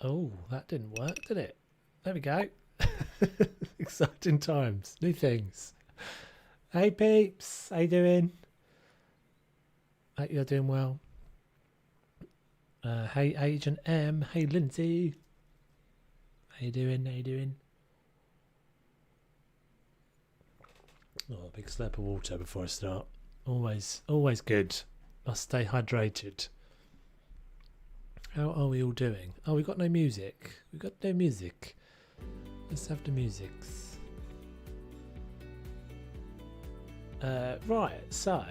Oh, that didn't work, did it? There we go. Exciting times, new things. Hey peeps, how you doing? Hope you're doing well. Hey Agent M, hey Lindsay. How you doing? How you doing? Oh, a big slurp of water before I start. Always good. Must stay hydrated. How are we all doing? Oh, we got no music. We got no music. Let's have the musics. Right, so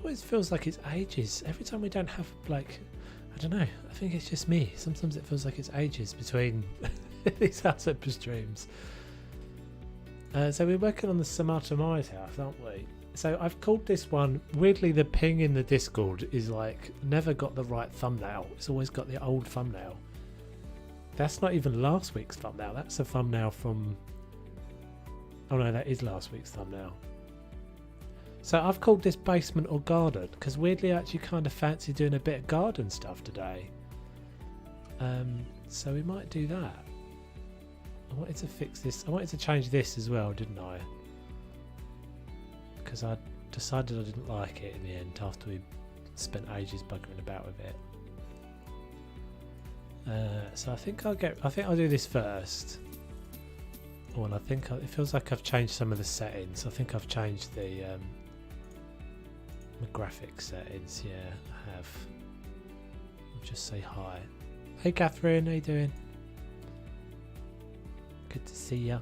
always feels like it's ages. Every time we don't have like, I don't know. I think it's just me. Sometimes it feels like it's ages between these house episode streams. So we're working on the Samarta Myers House, aren't we? So I've called this one, weirdly the ping in the Discord is like, never got the right thumbnail. It's always got the old thumbnail. That's not even last week's thumbnail. That's a thumbnail from, oh no, that is last week's thumbnail. So I've called this basement or garden, because weirdly I actually kind of fancy doing a bit of garden stuff today. So we might do that. I wanted to fix this. I wanted to change this as well, didn't I? Because I decided I didn't like it in the end after we spent ages buggering about with it. So I think I'll do this first. Oh, and it feels like I've changed some of the settings. I think I've changed the graphic settings. Yeah, I have. I'll just say hi. Hey Catherine, how you doing? Good to see ya.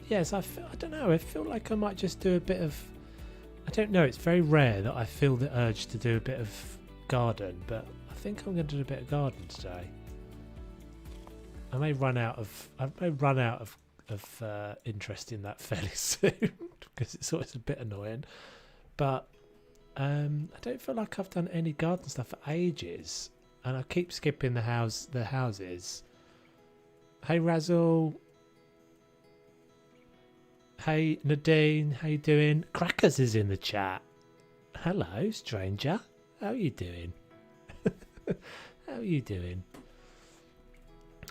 Yes, I don't know. I feel like I might just do a bit of. I don't know. It's very rare that I feel the urge to do a bit of garden, but I think I'm going to do a bit of garden today. I may run out of interest in that fairly soon because it's always a bit annoying. But I don't feel like I've done any garden stuff for ages, and I keep skipping the houses. Hey Razzle. Hey Nadine, how you doing? Crackers is in the chat. Hello, stranger. How are you doing? How are you doing?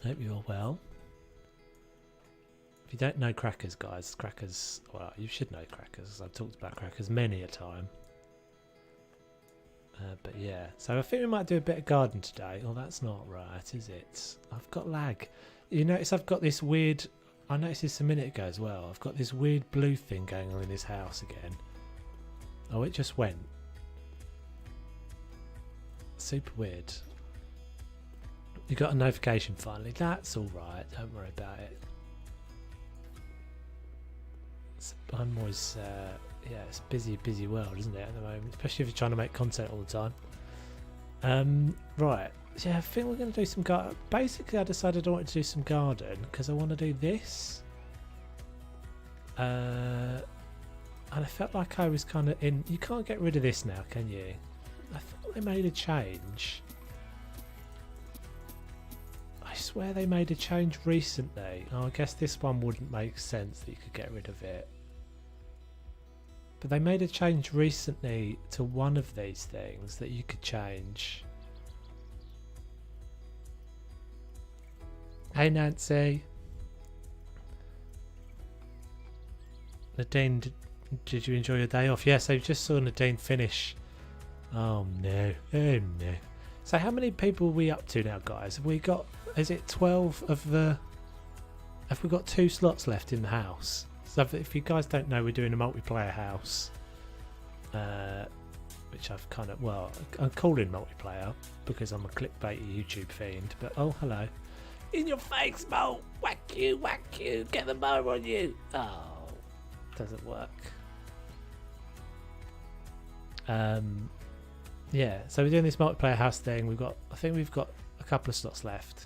Hope you're well. If you don't know Crackers, guys, Crackers, well, you should know Crackers. I've talked about Crackers many a time. But yeah, so I think we might do a bit of garden today. Oh, that's not right, is it? I've got lag. You notice I've got this weird... I noticed this a minute ago as well. I've got this weird blue thing going on in this house again. Oh, it just went. Super weird. You got a notification finally. That's alright. Don't worry about it. I'm always... yeah, it's a busy world, isn't it, at the moment? Especially if you're trying to make content all the time. Right. Yeah, I think we're going to do some garden. Basically, I decided I wanted to do some garden because I want to do this. And I felt like I was kind of in... You can't get rid of this now, can you? I thought they made a change. I swear they made a change recently. Oh, I guess this one wouldn't make sense that you could get rid of it. But they made a change recently to one of these things that you could change. Hey Nancy. Nadine, did you enjoy your day off? Yes, I just saw Nadine finish. Oh no. Oh no. So how many people are we up to now, guys? Have we got, is it 12 of the... Have we got 2 slots left in the house? So if you guys don't know, we're doing a multiplayer house. Which I've kind of, well, I'm calling multiplayer because I'm a clickbaity YouTube fiend. But oh, hello. In your face, Mo! Whack you, get the mower on you! Oh, doesn't work. Yeah, so we're doing this multiplayer house thing. I think we've got a couple of slots left.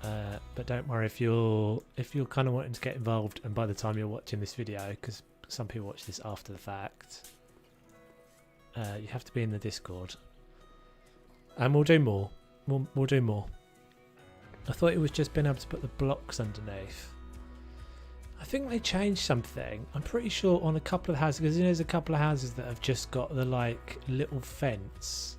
But don't worry if you're kind of wanting to get involved, and by the time you're watching this video, because some people watch this after the fact, you have to be in the Discord, and we'll do more. We'll do more. I thought it was just being able to put the blocks underneath. I think they changed something. I'm pretty sure on a couple of houses, because there's a couple of houses that have just got the like little fence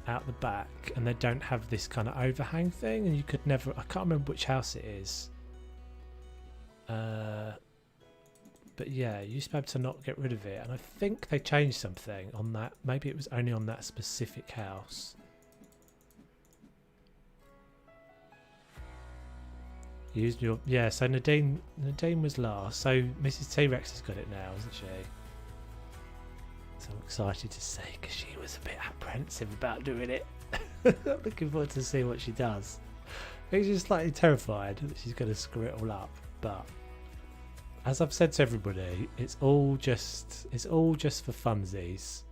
out the back, and they don't have this kind of overhang thing, and you could never. I can't remember which house it is. But yeah, you used to be able to not get rid of it, and I think they changed something on that. Maybe it was only on that specific house. Used your so Nadine was last, so Mrs. T-Rex has got it now, isn't she? So I'm excited to see, because she was a bit apprehensive about doing it. I'm looking forward to see what she does. I think she's slightly terrified that she's going to screw it all up, but as I've said to everybody, it's all just for funsies.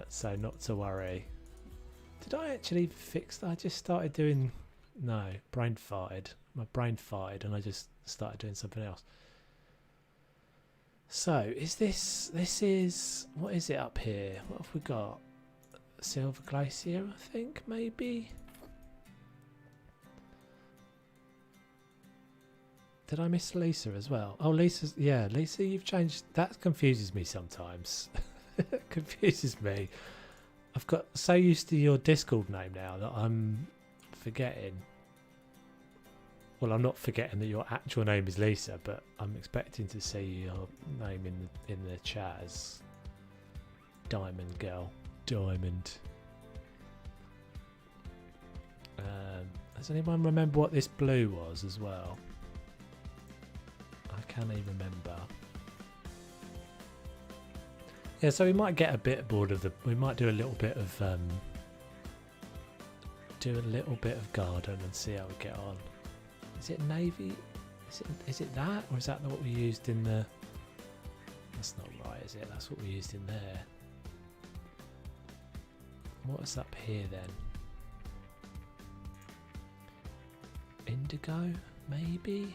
So not to worry. Did I actually fix that? I just started doing... No, brain farted. My brain farted and I just started doing something else. So, is this is... What is it up here? What have we got? Silver Glacier, I think, maybe? Did I miss Lisa as well? Oh, Lisa's... Yeah, Lisa, you've changed... That confuses me sometimes. It confuses me. I've got so used to your Discord name now that I'm forgetting. Well, I'm not forgetting that your actual name is Lisa, but I'm expecting to see your name in the chat as Diamond Girl. Diamond. Does anyone remember what this blue was as well? I can't even remember. Yeah, so we might get a bit bored of the... We might do a little bit of... garden and see how we get on. Is it navy? Is it that? Or is that what we used in the... That's not right, is it? That's what we used in there. What's up here then? Indigo, maybe?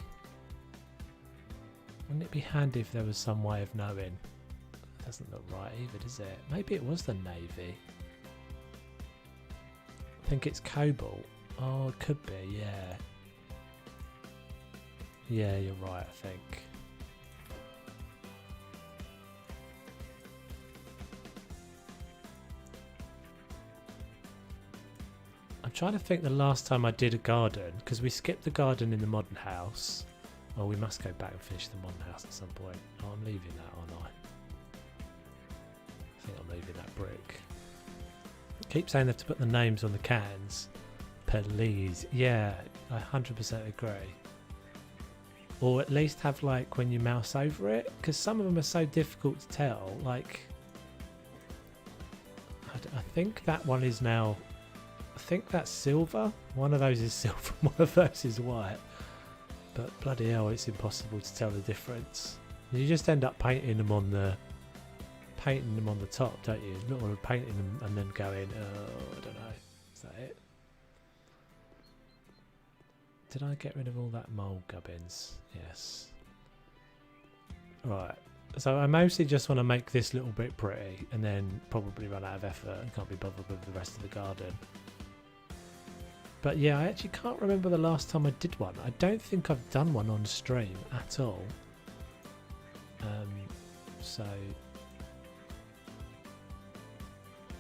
Wouldn't it be handy if there was some way of knowing? It doesn't look right either, does it? Maybe it was the navy. I think it's cobalt. Oh, it could be, yeah. Yeah, you're right, I think. I'm trying to think the last time I did a garden, because we skipped the garden in the modern house. Oh, we must go back and finish the modern house at some point. Oh, I'm leaving that, aren't I? I think I'm leaving that brick. I keep saying they have to put the names on the cans. Please. Yeah, I 100% agree. Or at least have, like, when you mouse over it, because some of them are so difficult to tell. Like, I think that one is now... I think that's silver. One of those is silver, one of those is white. But bloody hell, it's impossible to tell the difference. You just end up painting them on the top, don't you? Not painting them and then going, oh, I don't know. Is that it? Did I get rid of all that mould gubbins? Yes. Right. So I mostly just want to make this little bit pretty and then probably run out of effort and can't be bothered with the rest of the garden. But yeah, I actually can't remember the last time I did one. I don't think I've done one on stream at all. So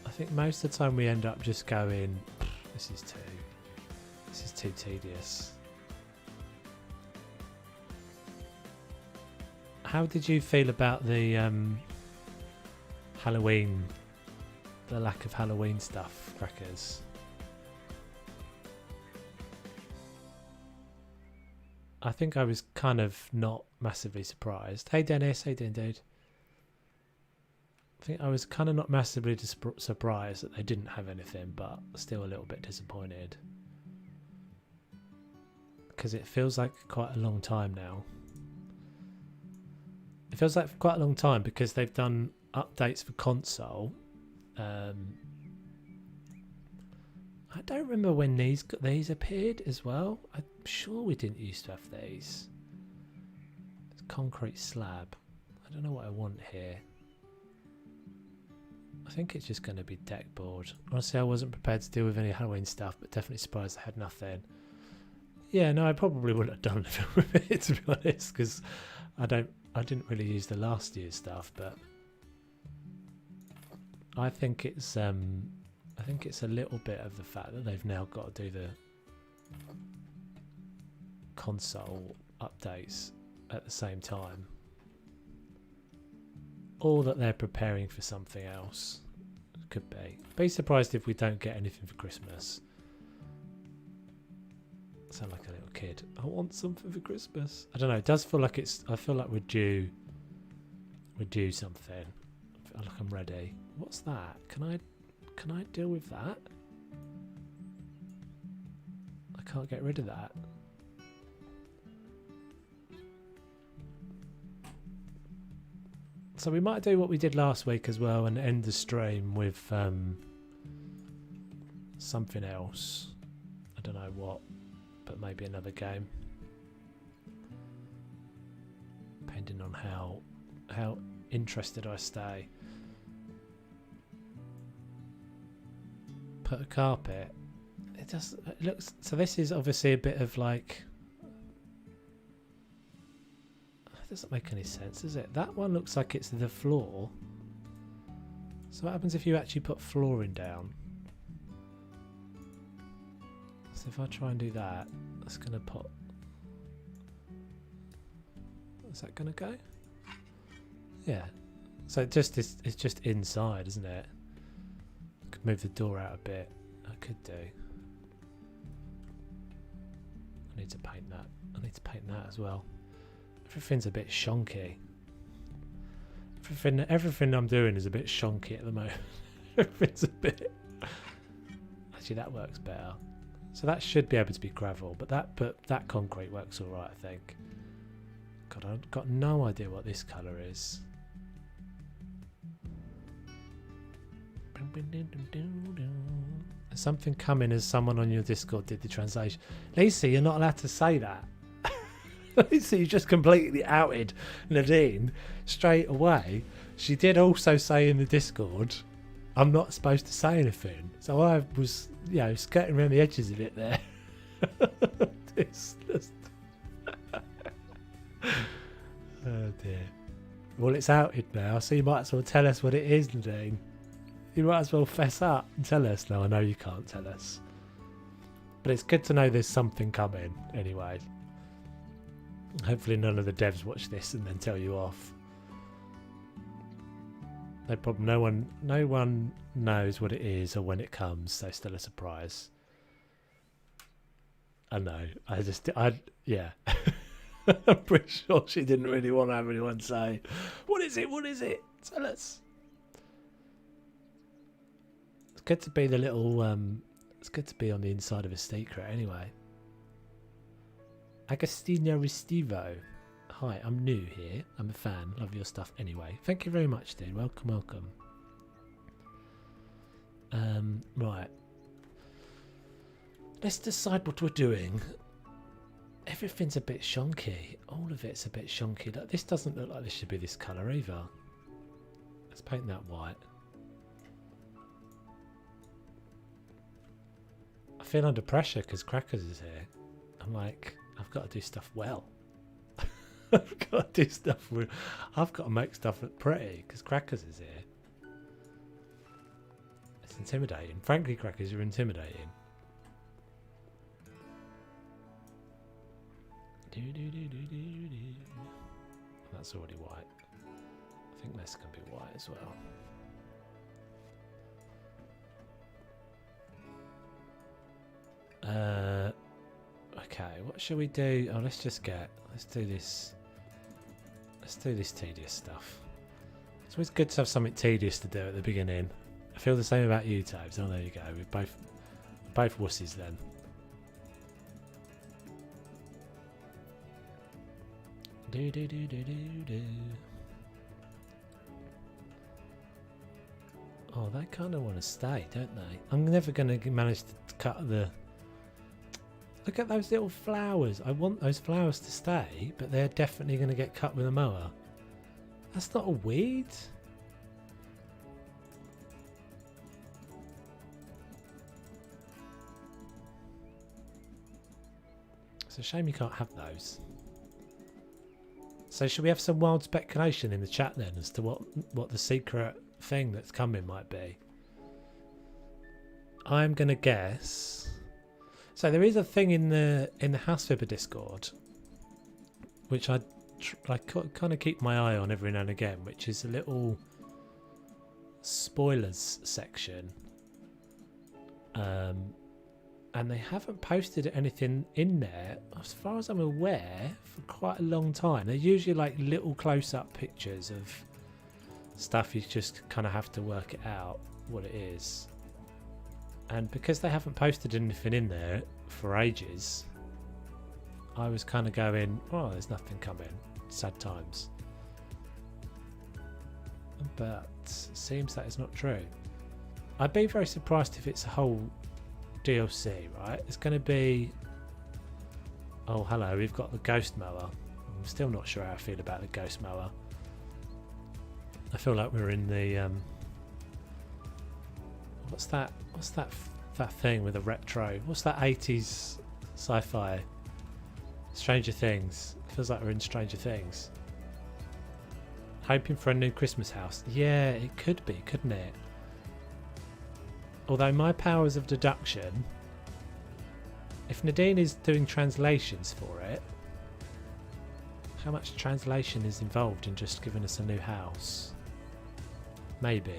I think most of the time we end up just going, this is too tedious. How did you feel about the Halloween, the lack of Halloween stuff, Crackers? I think I was kind of not massively surprised. Hey Dennis, how you doing, dude? I think I was kind of not massively surprised that they didn't have anything, but still a little bit disappointed. Because it feels like quite a long time now. It feels like quite a long time because they've done updates for console. I don't remember when these appeared as well. I'm sure we didn't used to have these. It's concrete slab. I don't know what I want here. I think it's just going to be deck board. Honestly, I wasn't prepared to deal with any Halloween stuff, but definitely surprised I had nothing. Yeah, no, I probably wouldn't have done it with it, to be honest, because I didn't really use the last year's stuff, but I think it's a little bit of the fact that they've now got to do the console updates at the same time, or that they're preparing for something else. Could be surprised if we don't get anything for Christmas. Sound like a little kid. I want something for Christmas. I don't know, it does feel like I feel like we're due something. I feel like I'm ready. What's that? Can I deal with that? I can't get rid of that. So we might do what we did last week as well and end the stream with something else. I don't know what, but maybe another game. Depending on how interested I stay. Put a carpet. It looks, so this is obviously a bit of like, it doesn't make any sense, does it? That one looks like it's the floor. So what happens if you actually put flooring down? So if I try and do that, that's going to put... Is that going to go? Yeah. So it's just inside, isn't it? I could move the door out a bit. I could do. I need to paint that. I need to paint that as well. Everything's a bit shonky. Everything I'm doing is a bit shonky at the moment. Everything's a bit... Actually, that works better. So that should be able to be gravel, but that concrete works all right, I think. God, I've got no idea what this colour is. There's something coming as someone on your Discord did the translation. Lisa, you're not allowed to say that. So you just completely outed Nadine straight away. She did also say in the Discord, I'm not supposed to say anything. So I was, skirting around the edges of it there. Oh dear. Well, it's outed now, so you might as well tell us what it is, Nadine. You might as well fess up and tell us. No, I know you can't tell us. But it's good to know there's something coming anyway. Hopefully none of the devs watch this and then tell you off. No problem. No one knows what it is or when it comes, so still a surprise. I know. Yeah. I'm pretty sure she didn't really want to have anyone say, "What is it? What is it? Tell us." It's good to be the little. It's good to be on the inside of a secret anyway. Agostinho Restivo. Hi, I'm new here. I'm a fan. Love your stuff anyway. Thank you very much, dude. Welcome, welcome. Right. Let's decide what we're doing. Everything's a bit shonky. All of it's a bit shonky. Like, this doesn't look like this should be this colour either. Let's paint that white. I feel under pressure because Crackers is here. I'm like, I've got to do stuff well. I've got to do stuff with... I've got to make stuff look pretty because Crackers is here. It's intimidating. Frankly, Crackers, you're intimidating. That's already white. I think this can be white as well. Okay, what shall we do? Oh, let's do this. Let's do this tedious stuff. It's always good to have something tedious to do at the beginning. I feel the same about you, Tabs. Oh, there you go. We're both wussies then. Oh, they kind of want to stay, don't they? I'm never going to manage to cut the... Look at those little flowers. I want those flowers to stay, but they're definitely going to get cut with a mower. That's not a weed. It's a shame you can't have those. So should we have some wild speculation in the chat then as to what the secret thing that's coming might be? I'm gonna guess. So there is a thing in the House Flipper Discord, which I kind of keep my eye on every now and again, which is a little spoilers section. And they haven't posted anything in there, as far as I'm aware, for quite a long time. They're usually like little close-up pictures of stuff. You just kind of have to work it out what it is. And because they haven't posted anything in there for ages, I was kind of going, oh, there's nothing coming. Sad times. But it seems that is not true. I'd be very surprised if it's a whole DLC, right? It's going to be... Oh, hello, we've got the ghost mower. I'm still not sure how I feel about the ghost mower. I feel like we're in the... What's that thing with a retro? What's that 80s sci-fi? Stranger Things. It feels like we're in Stranger Things. Hoping for a new Christmas house. Yeah, it could be, couldn't it? Although my powers of deduction, if Nadine is doing translations for it, how much translation is involved in just giving us a new house? Maybe.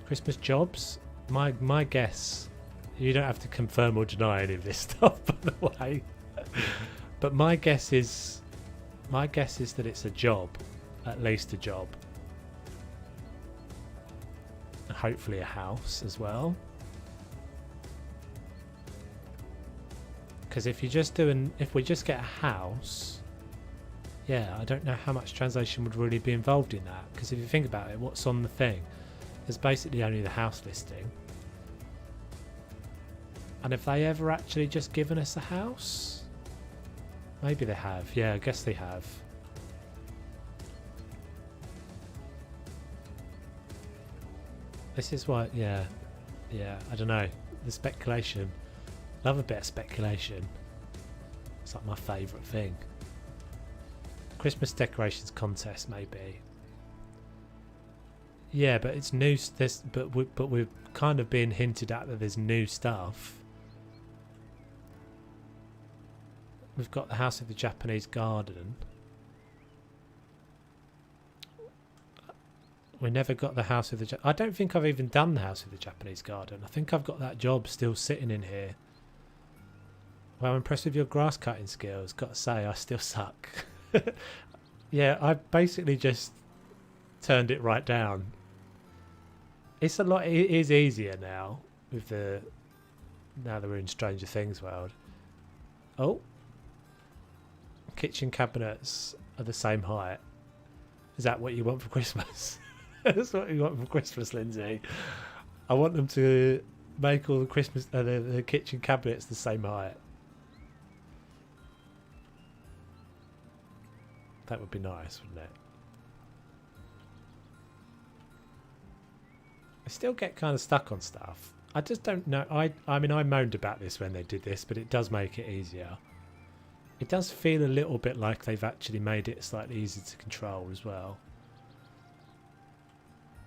Christmas jobs? My guess, you don't have to confirm or deny any of this stuff, by the way. But my guess is that it's a job, at least a job. And hopefully a house as well. Because if we just get a house, yeah, I don't know how much translation would really be involved in that. Because if you think about it, what's on the thing? There's basically only the house listing. And have they ever actually just given us a house? Maybe they have. Yeah, I guess they have. This is why, yeah, I don't know. The speculation. Love a bit of speculation. It's like my favourite thing. Christmas decorations contest, maybe. Yeah, but it's new. But we're kind of being hinted at that there's new stuff. We've got the House of the Japanese Garden. We never got the House of the... I don't think I've even done the House of the Japanese Garden. I think I've got that job still sitting in here. Well, I'm impressed with your grass cutting skills. Got to say, I still suck. Yeah, I basically just turned it right down. It's a lot... It is easier now with the... Now that we're in Stranger Things world. Oh. Kitchen cabinets are the same height. Is that what you want for Christmas? That's what you want for Christmas, Lindsay. I want them to make all the Christmas the kitchen cabinets the same height. That would be nice, wouldn't it? I still get kind of stuck on stuff. I just don't know. I mean, I moaned about this when they did this, but it does make it easier. It does feel a little bit like they've actually made it slightly easier to control as well.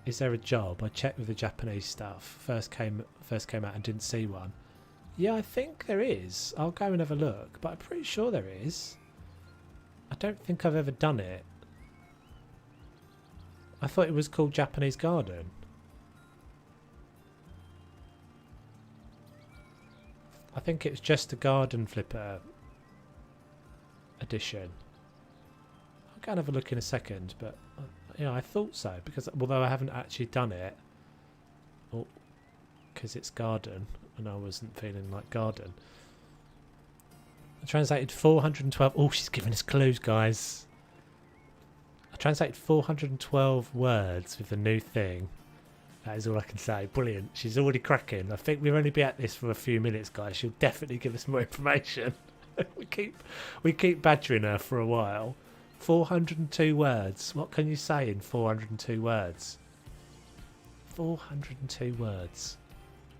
Is there a job? I checked with the Japanese stuff. First came out and didn't see one. Yeah, I think there is. I'll go and have a look, but I'm pretty sure there is. I don't think I've ever done it. I thought it was called Japanese Garden. I think it's just a garden flipper edition. I'll go and have a look in a second, but yeah, I thought so, because although I haven't actually done it, because it's garden and I wasn't feeling like garden. I translated 412. Oh, she's giving us clues, guys. I translated 412 words with the new thing. That is all I can say. Brilliant. She's already cracking. I think we'll only be at this for a few minutes, guys. She'll definitely give us more information. we keep badgering her for a while. 402 words. What can you say in 402 words? 402 words.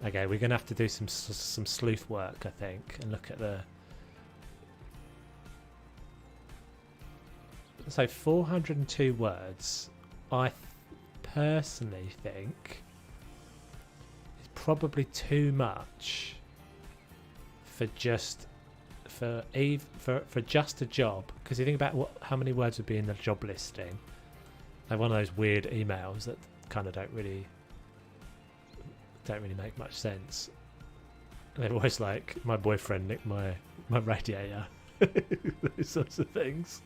Okay, we're going to have to do some sleuth work, I think, and look at the So 402 words, I personally think is probably too much for just for just a job. Because you think about how many words would be in the job listing. Like one of those weird emails that kind of don't really make much sense. They're always like, my boyfriend nicked my radiator. Those sorts of things.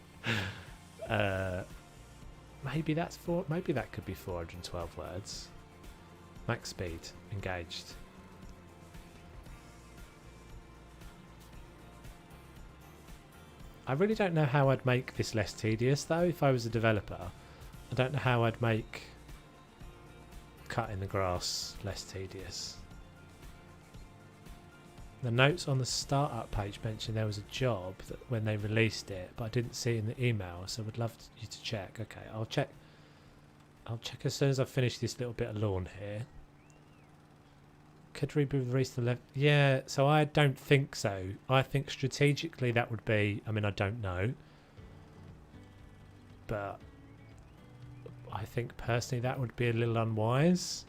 Maybe that could be 412 words. Max speed engaged. I really don't know how I'd make this less tedious though. If I was a developer, I don't know how I'd make cutting the grass less tedious. The notes on the startup page mentioned there was a job that when they released it, but I didn't see it in the email, so would love you to check. Okay, I'll check as soon as I finish this little bit of lawn here. Could we be released the left? Yeah, so I don't think so. I think strategically that would be, I mean, I don't know, but I think personally that would be a little unwise.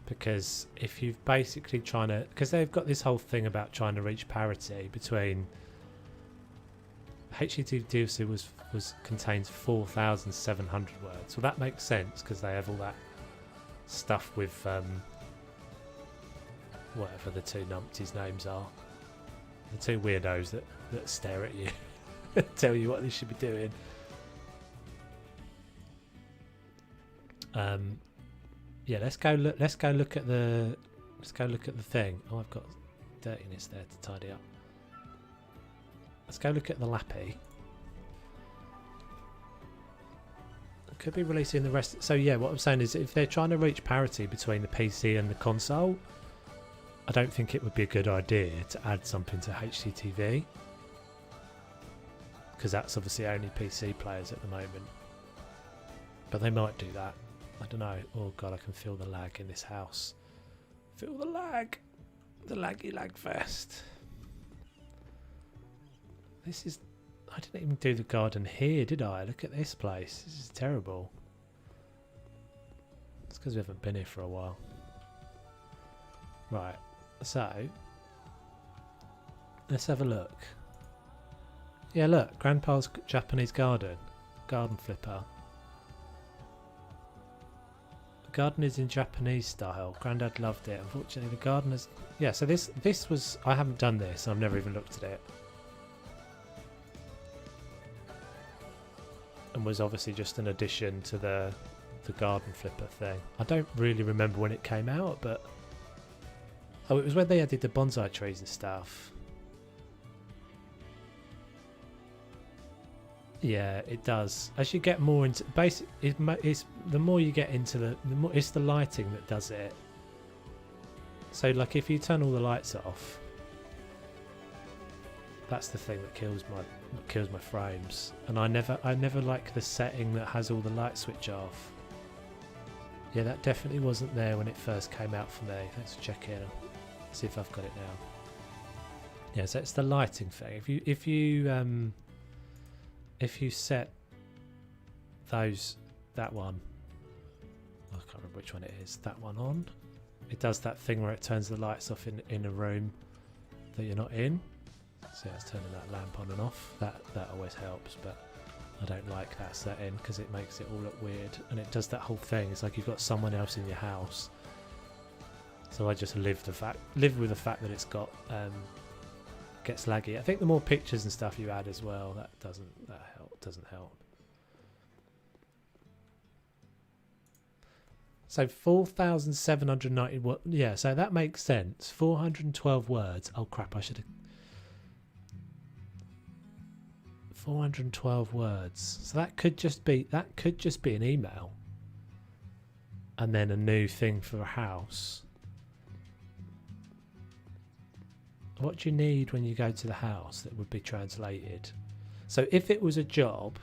Because if you've basically trying to, because they've got this whole thing about trying to reach parity between HGTV contains 4,700 words. Well, that makes sense because they have all that stuff with whatever the two numpties names are, the two weirdos that stare at you, tell you what they should be doing. Yeah, let's go look at the thing. Oh, I've got dirtiness there to tidy up. Let's go look at the lappy. Could be releasing the rest. So yeah, what I'm saying is if they're trying to reach parity between the PC and the console, I don't think it would be a good idea to add something to HGTV, because that's obviously only PC players at the moment. But they might do that. I don't know. Oh god, I can feel the lag in this house. Feel the lag. The laggy lag fest. This is... I didn't even do the garden here, did I? Look at this place. This is terrible. It's because we haven't been here for a while. Right. So, let's have a look. Yeah, look. Grandpa's Japanese garden. Garden flipper. The garden is in Japanese style. Grandad loved it. Unfortunately, the garden is... Yeah, so this was... I haven't done this. I've never even looked at it. And was obviously just an addition to the garden flipper thing. I don't really remember when it came out, but... Oh, it was when they added the bonsai trees and stuff. Yeah, it does. As you get more into it's the more you get into the more it's the lighting that does it. So like if you turn all the lights off, that's the thing that kills my frames. And I never like the setting that has all the light switch off. Yeah, that definitely wasn't there when it first came out for me. Thanks for checking. See if I've got it now. Yeah, so it's the lighting thing. If you set that one, I can't remember which one it is, that one on, it does that thing where it turns the lights off in a room that you're not in. So yeah, it's turning that lamp on and off. That always helps, but I don't like that setting because it makes it all look weird, and it does that whole thing. It's like you've got someone else in your house. So I just live with the fact that it's got gets laggy. I think the more pictures and stuff you add as well, that doesn't help. So 4,790 words. Yeah, so that makes sense. 412 words. Oh crap! I should have. 412 words. So that could just be an email, and then a new thing for a house. What do you need when you go to the house that would be translated? So if it was a job,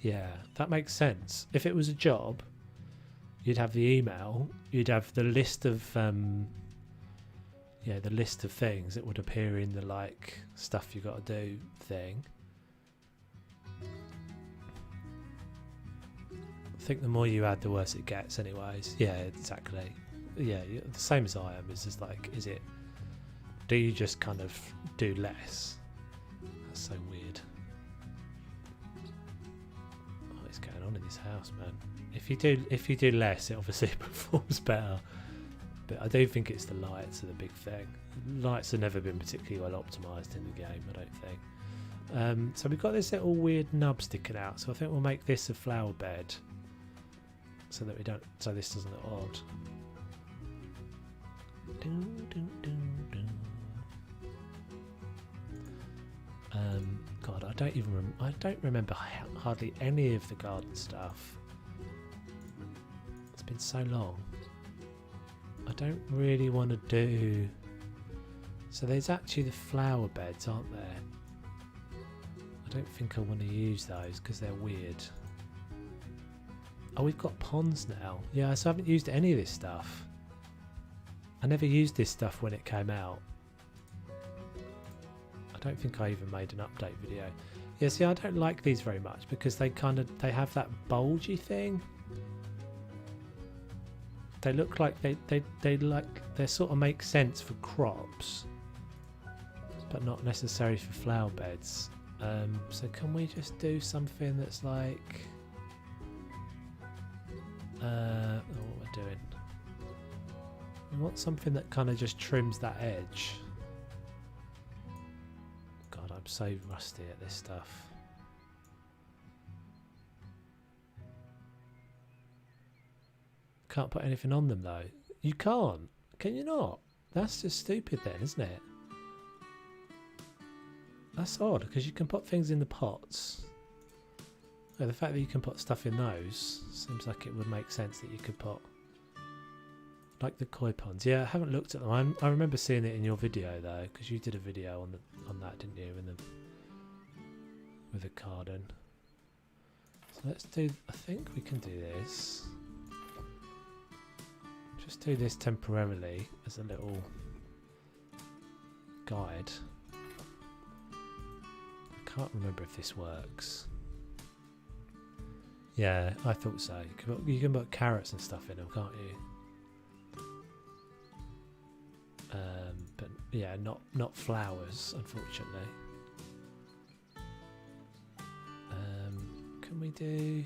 yeah, that makes sense. If it was a job, you'd have the email, you'd have the list of the list of things that would appear in the like stuff you got to do thing. think the more you add, the worse it gets anyways. Yeah, exactly. Yeah, the same as I am. It's just like, do you just kind of do less? That's so weird. What's going on in this house, man? If you do less, it obviously performs better. But I do think it's the lights are the big thing. Lights have never been particularly well optimised in the game, I don't think. So we've got this little weird nub sticking out. So I think we'll make this a flower bed, so that so this doesn't look odd. God, I don't remember hardly any of the garden stuff. It's been so long. I don't really want to do. So there's actually the flower beds, aren't there? I don't think I want to use those because they're weird. Oh, we've got ponds now. Yeah, so I haven't used any of this stuff. I never used this stuff when it came out. I don't think I even made an update video. Yeah, see, I don't like these very much because they they have that bulgy thing. They look like they sort of make sense for crops, but not necessary for flower beds. So can we just do something that's like what we're doing? We want something that kind of just trims that edge. God, I'm so rusty at this stuff. Can't put anything on them though. You can't. Can you not? That's just stupid then, isn't it? That's odd because you can put things in the pots. Oh, the fact that you can put stuff in those seems like it would make sense that you could put, like the koi ponds. Yeah, I haven't looked at them. I remember seeing it in your video though, because you did a video on that, didn't you? With the garden. So let's do. I think we can do this. Just do this temporarily as a little guide. I can't remember if this works. Yeah, I thought so. You can put carrots and stuff in them, can't you? But yeah, not flowers, unfortunately. Can we do?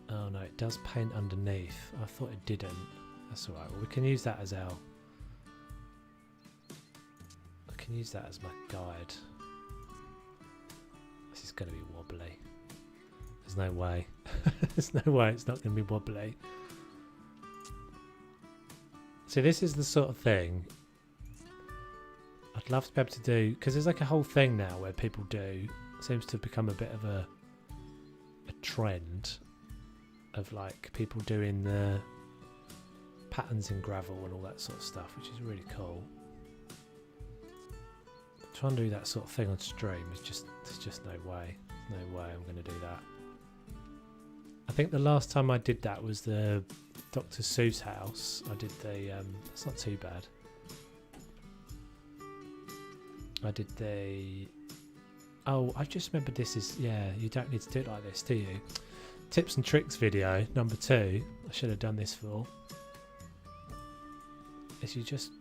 Oh no, it does paint underneath. I thought it didn't. That's alright. Well, we can use that as our. I can use that as my guide. This is going to be wobbly. There's no way. There's no way it's not going to be wobbly. So this is the sort of thing I'd love to be able to do, because there's like a whole thing now where people do. It seems to have become a bit of a trend of like people doing the patterns in gravel and all that sort of stuff, which is really cool. Trying to do that sort of thing on stream is there's just no way. There's no way I'm going to do that. I think the last time I did that was the Dr. Seuss house. I did the it's not too bad. I did the I just remembered this is, yeah, you don't need to do it like this, do you? Tips and tricks video number 2. I should have done this for. Is you just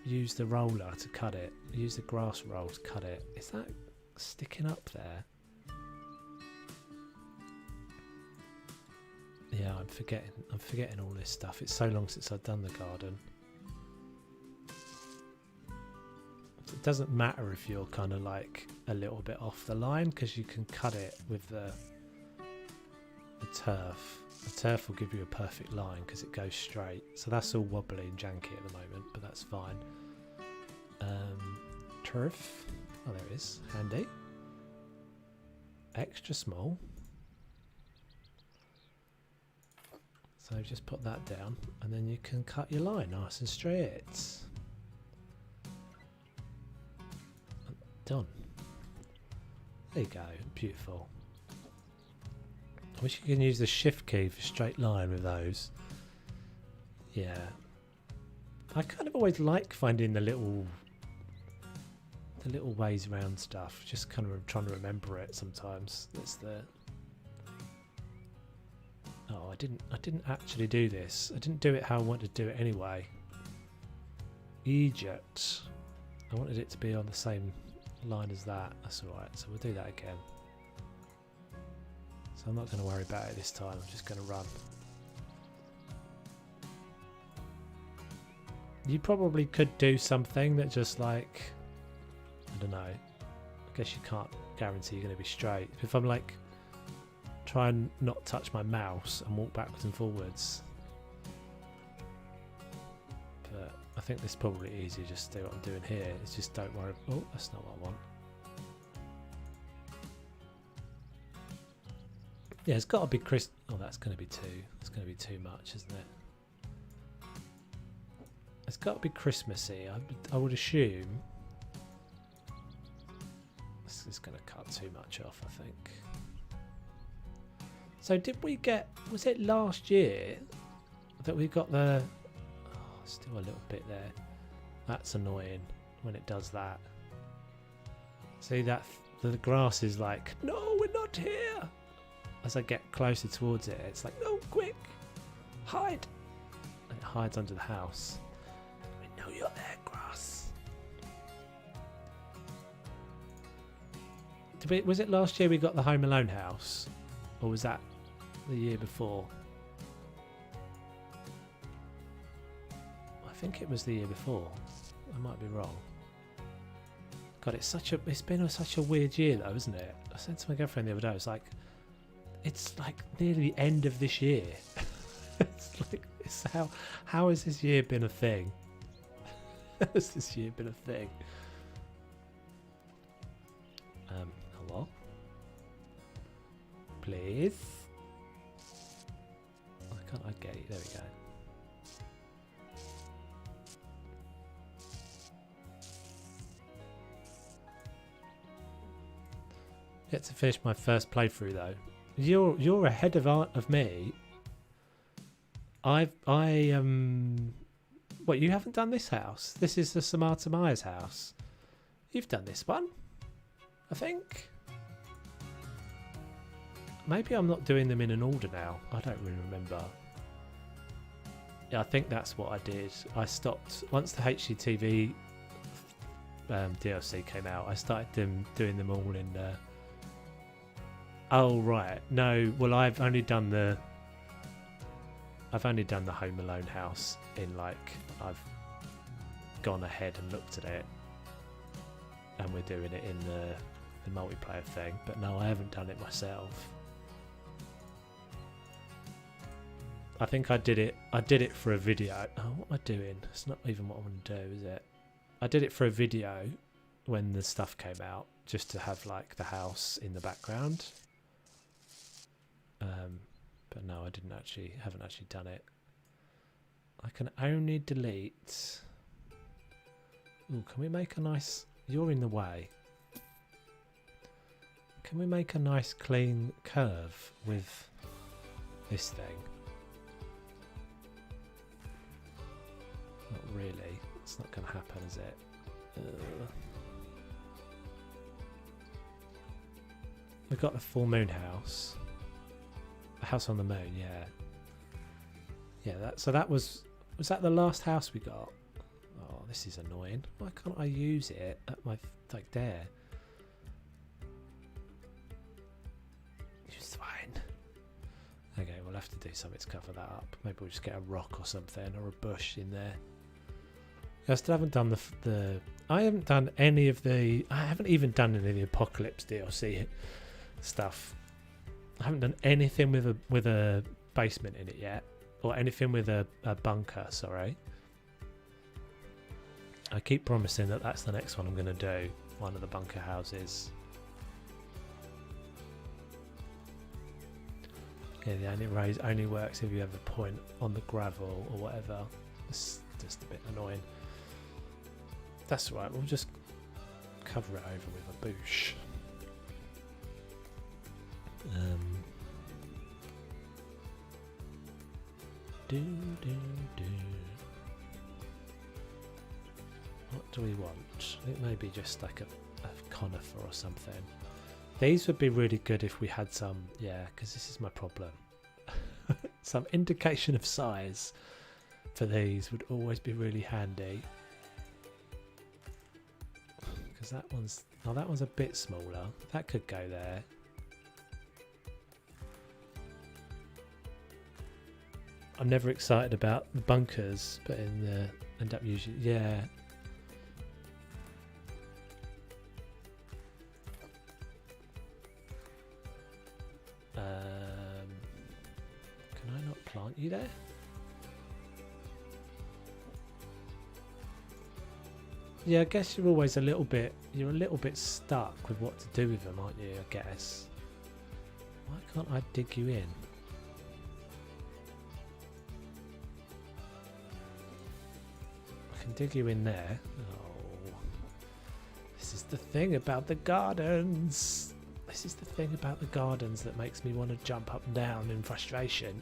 use the roller to cut it. Use the grass roll to cut it. Is that sticking up there? Yeah, I'm forgetting all this stuff. It's so long since I've done the garden. It doesn't matter if you're kind of like a little bit off the line, because you can cut it with the turf. The turf will give you a perfect line because it goes straight. So that's all wobbly and janky at the moment, but that's fine. Turf. Oh, there it is. Handy. Extra small. So just put that down, and then you can cut your line nice and straight. Done. There you go. Beautiful. I wish you can use the shift key for straight line with those. Yeah. I kind of always like finding the little ways around stuff. Just kind of trying to remember it sometimes. That's the Oh, I didn't actually do this. I didn't do it how I wanted to do it anyway. Egypt. I wanted it to be on the same line as that. That's alright, so we'll do that again. So I'm not going to worry about it this time, I'm just going to run. You probably could do something that just like, I don't know, I guess you can't guarantee you're going to be straight. If I'm like, try and not touch my mouse and walk backwards and forwards. But I think this is probably easier just to do what I'm doing here. It's just don't worry. Oh, that's not what I want. Yeah, it's got to be crisp. Oh, that's going to be too. It's going to be too much, isn't it? It's got to be Christmassy. I would assume. This is going to cut too much off, I think. So did we get? Was it last year that we got the? Oh, still a little bit there. That's annoying when it does that. See that the grass is like, no, we're not here. As I get closer towards it, it's like, no, quick, hide. And it hides under the house. I know you're there, grass. Was it last year we got the Home Alone house? Or was that the year before? I think it was the year before. I might be wrong. God, it's been such a weird year though, isn't it? I said to my girlfriend the other day, I was like, it's like nearly the end of this year. How has this year been a thing? How has this year been a thing? Hello? Please? Why can't I get it? There we go. Yet to finish my first playthrough though. You're ahead of me. What, you haven't done this house? This is the Samarta Myers house. You've done this one, I think. Maybe I'm not doing them in an order now. I don't really remember. Yeah, I think that's what I did. I stopped once the HGTV DLC came out. I started doing them all in. Oh right, no. Well, I've only done the Home Alone house in like I've gone ahead and looked at it, and we're doing it in the multiplayer thing. But no, I haven't done it myself. I think I did it for a video. Oh, what am I doing? It's not even what I want to do, is it? I did it for a video when the stuff came out, just to have like the house in the background. But no, I haven't actually done it. I can only delete. Ooh, can we make a nice? You're in the way. Can we make a nice clean curve with this thing? Not really. It's not going to happen, is it? We've got the full moon house. The house on the moon, yeah. Yeah, that was that the last house we got? Oh, this is annoying. Why can't I use it at my, like, there? It's fine. Okay, we'll have to do something to cover that up. Maybe we'll just get a rock or something, or a bush in there. I still haven't done I haven't done any of the... I haven't even done any of the Apocalypse DLC stuff. I haven't done anything with a basement in it yet, or anything with a bunker, sorry. I keep promising that that's the next one I'm going to do, one of the bunker houses. Yeah, the only raise only works if you have a point on the gravel or whatever. It's just a bit annoying. That's right, we'll just cover it over with a boosh. What do we want? I think maybe just like a conifer or something. These would be really good if we had some, yeah, because this is my problem. Some indication of size for these would always be really handy. Because that one's... Oh, that one's a bit smaller. That could go there. I'm never excited about the bunkers, but in the... End up usually... Yeah. Can I not plant you there? Yeah, I guess you're always a little bit stuck with what to do with them, aren't you, I guess. Why can't I dig you in? I can dig you in there. Oh. This is the thing about the gardens. This is the thing about the gardens that makes me want to jump up and down in frustration.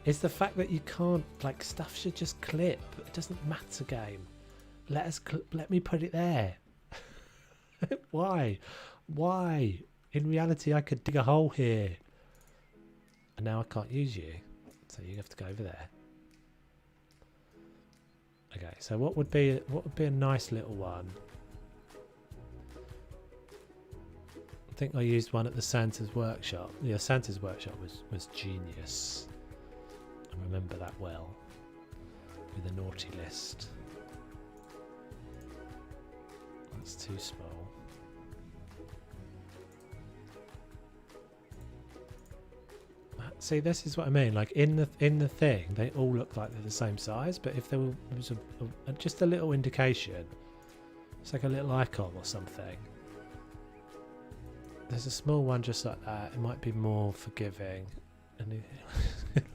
It's the fact that you can't, like, stuff should just clip. It doesn't matter, game. Let me put it there. Why? Why? In reality, I could dig a hole here. And now I can't use you. So you have to go over there. Okay, so what would be a nice little one? I think I used one at the Santa's workshop. Yeah, Santa's workshop was genius. I remember that well. With a naughty list. That's too small. See, this is what I mean. Like in the thing, they all look like they're the same size. But if there was just a little indication, it's like a little icon or something. There's a small one just like that. It might be more forgiving. And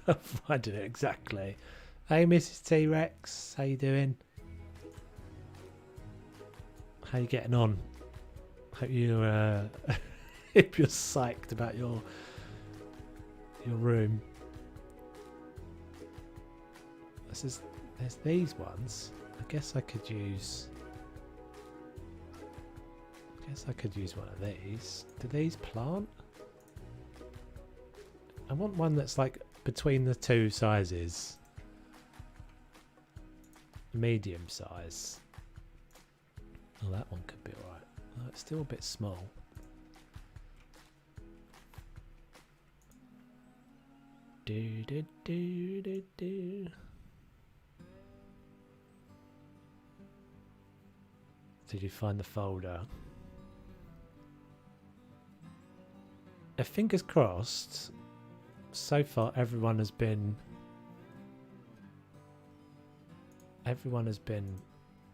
I'm finding it exactly. Hey, Mrs. T-Rex, how you doing? How you getting on? Hope you're hope you're psyched about your room. There's these ones. I guess I could use one of these. Do these plant? I want one that's like between the two sizes. Medium size. Oh, that one could be alright. Oh, it's still a bit small. Do. Did you find the folder? Fingers crossed. So far, everyone has been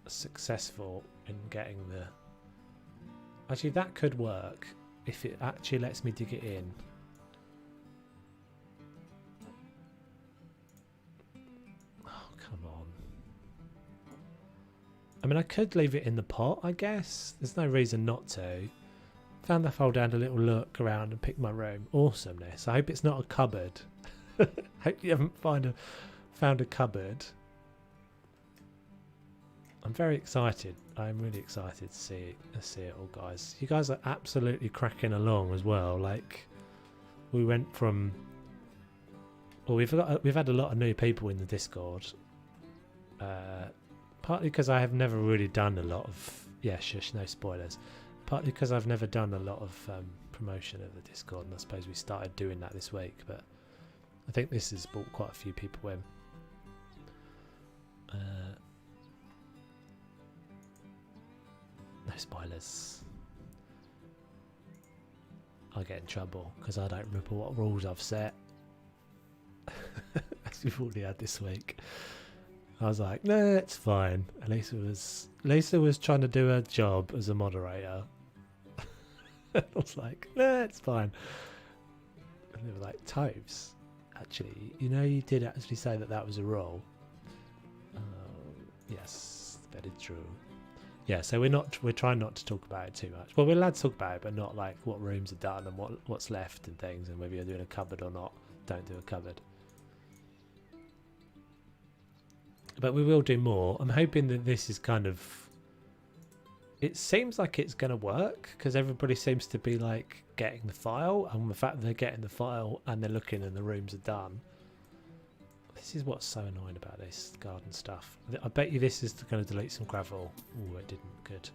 successful in getting the... Actually, that could work if it actually lets me dig it in. Oh, come on. I mean, I could leave it in the pot, I guess. There's no reason not to. Found the folder and a little look around and picked my room. Awesomeness. I hope it's not a cupboard. Hope you haven't found a cupboard. I'm very excited. I'm really excited to see it all, guys. You guys are absolutely cracking along as well. Like, we went from... Well, we've had a lot of new people in the Discord. Partly because I have never really done a lot of... Yeah, shush, no spoilers. Partly because I've never done a lot of promotion of the Discord, and I suppose we started doing that this week, but I think this has brought quite a few people in. No spoilers. I get in trouble because I don't remember what rules I've set. As we've already had this week. I was like, no, it's fine. Lisa was trying to do her job as a moderator. I was like, no, it's fine. And they were like, Toves, actually, you did actually say that was a rule. Yes, very true. Yeah, so we're trying not to talk about it too much. Well, we're allowed to talk about it, but not like what rooms are done and what's left and things, and whether you're doing a cupboard or not. Don't do a cupboard. But we will do more. I'm hoping that this is kind of it seems like it's going to work because everybody seems to be like getting the file, and the fact that they're getting the file and they're looking and the rooms are done. This is what's so annoying about this garden stuff. I bet you this is going to delete some gravel. Oh, it didn't. Good.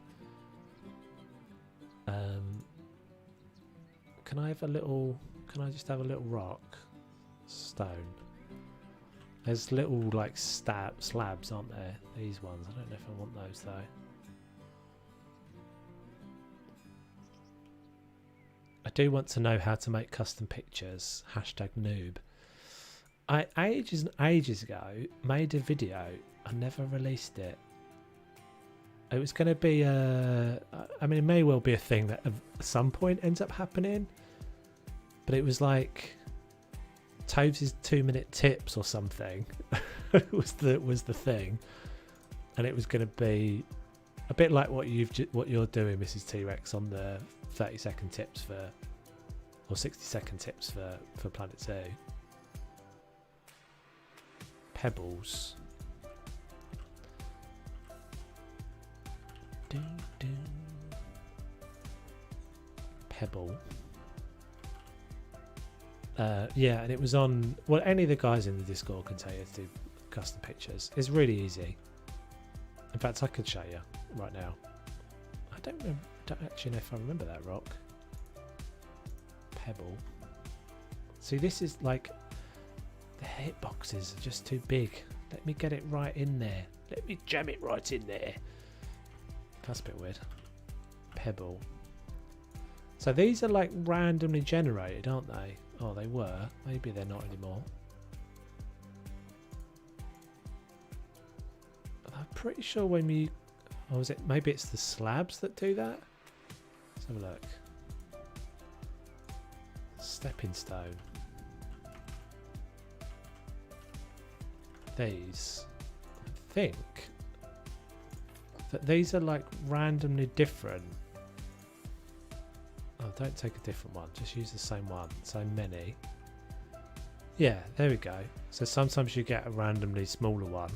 Can I have a little? Can I just have a little rock, stone? There's little like slabs, aren't there? These ones. I don't know if I want those though. I do want to know how to make custom pictures. Hashtag noob. I ages and ages ago made a video. I never released it. It was going to be I mean, it may well be a thing that at some point ends up happening, but it was like Toves' 2-minute tips or something was the thing, and it was going to be a bit like what you're doing, Mrs. T-Rex, on the 30-second tips for, or 60-second tips for Planet Zoo. Pebbles. Pebble. Yeah, and it was on. Well, any of the guys in the Discord can tell you to do custom pictures. It's really easy. In fact, I could show you right now. I don't actually know if I remember that rock. Pebble. See, this is like the hitboxes are just too big. Let me get it right in there. Let me jam it right in there. That's a bit weird. Pebble. So these are like randomly generated, aren't they? Oh, they were. Maybe they're not anymore. I'm pretty sure when you... Oh, is it? Maybe it's the slabs that do that? Let's have a look. Stepping stone. These. I think that these are like randomly different. Oh, don't take a different one. Just use the same one. So many. Yeah, there we go. So sometimes you get a randomly smaller one.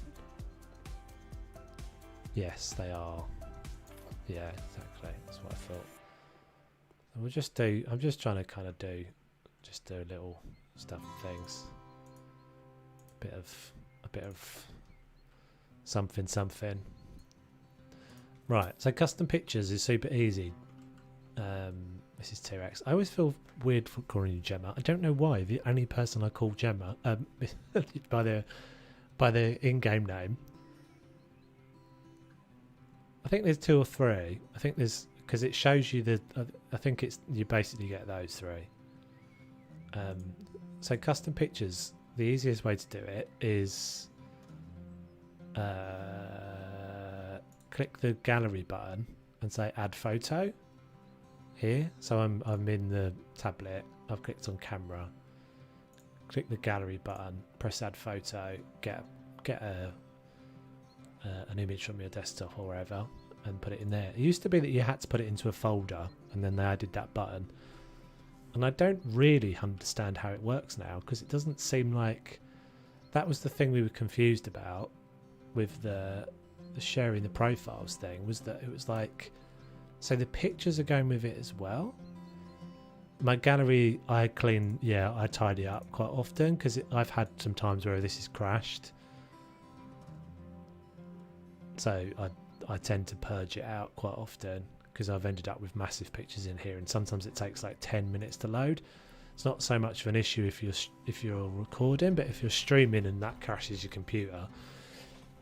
Yes, they are. Yeah, exactly. That's what I thought. So we'll just do. I'm just trying to kind of do little stuff and things. A bit of something. Right. So custom pictures is super easy. Mrs. T-Rex. I always feel weird for calling you Gemma. I don't know why. The only person I call Gemma by their in-game name. I think there's 2 or 3. I think there's, because it shows you the. I think it's, you basically get those 3. So custom pictures. The easiest way to do it is click the gallery button and say add photo. Here, so I'm in the tablet. I've clicked on camera. Click the gallery button. Press add photo. Get an image from your desktop or wherever, and put it in there. It used to be that you had to put it into a folder, and then they added that button. And I don't really understand how it works now, because it doesn't seem like that was the thing we were confused about with the sharing the profiles thing. Was that it was like. So the pictures are going with it as well. My gallery, I tidy up quite often because I've had some times where this has crashed. So I tend to purge it out quite often because I've ended up with massive pictures in here, and sometimes it takes like 10 minutes to load. It's not so much of an issue if you're recording, but if you're streaming and that crashes your computer,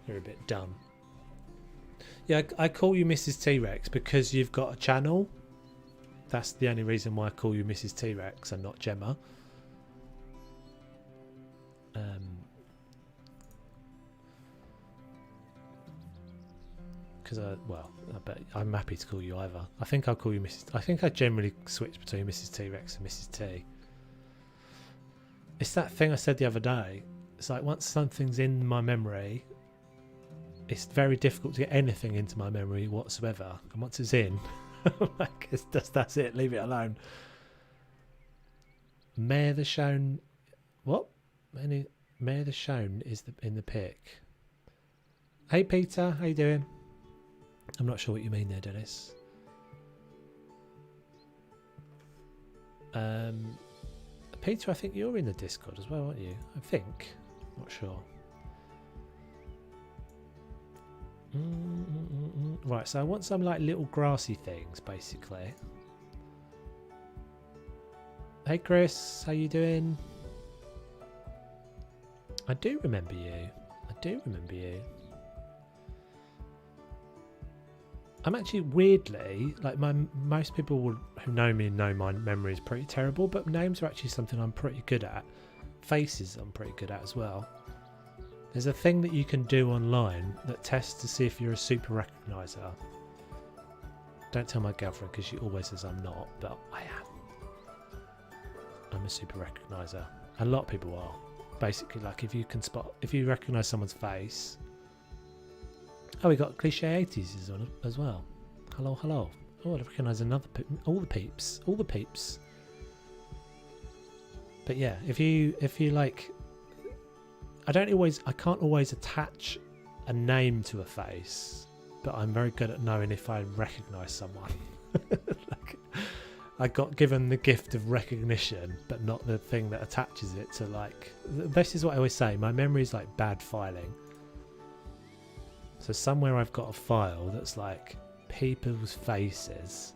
you're a bit dumb. Yeah, I call you Mrs. T-Rex because you've got a channel. That's the only reason why I call you Mrs. T-Rex and not Gemma. Because I'm happy to call you either. I think I'll call you Mrs. I think I generally switch between Mrs. T-Rex and Mrs. T. It's that thing I said the other day. It's like once something's in my memory, it's very difficult to get anything into my memory whatsoever. And once it's in, like that's it. Leave it alone. Mayor the Shown. What? Mayor the Shown is in the pic. Hey Peter, how you doing? I'm not sure what you mean there, Dennis. Peter, I think you're in the Discord as well, aren't you? I think. Not sure. Right, so I want some like little grassy things, basically. Hey Chris, how you doing? I do remember you. I'm actually weirdly, like most people who know me know my memory is pretty terrible, but names are actually something I'm pretty good at. Faces I'm pretty good at as well. There's a thing that you can do online that tests to see if you're a super recognizer. Don't tell my girlfriend because she always says I'm not, but I am. I'm a super recognizer. A lot of people are. Basically, like if you recognise someone's face. Oh, we got cliche 80s on as well. Hello. Oh, I recognise all the peeps. But yeah, if you like, I can't always attach a name to a face, but I'm very good at knowing if I recognise someone. Like, I got given the gift of recognition, but not the thing that attaches it to, like, this is what I always say, my memory is like bad filing. So somewhere I've got a file that's like people's faces,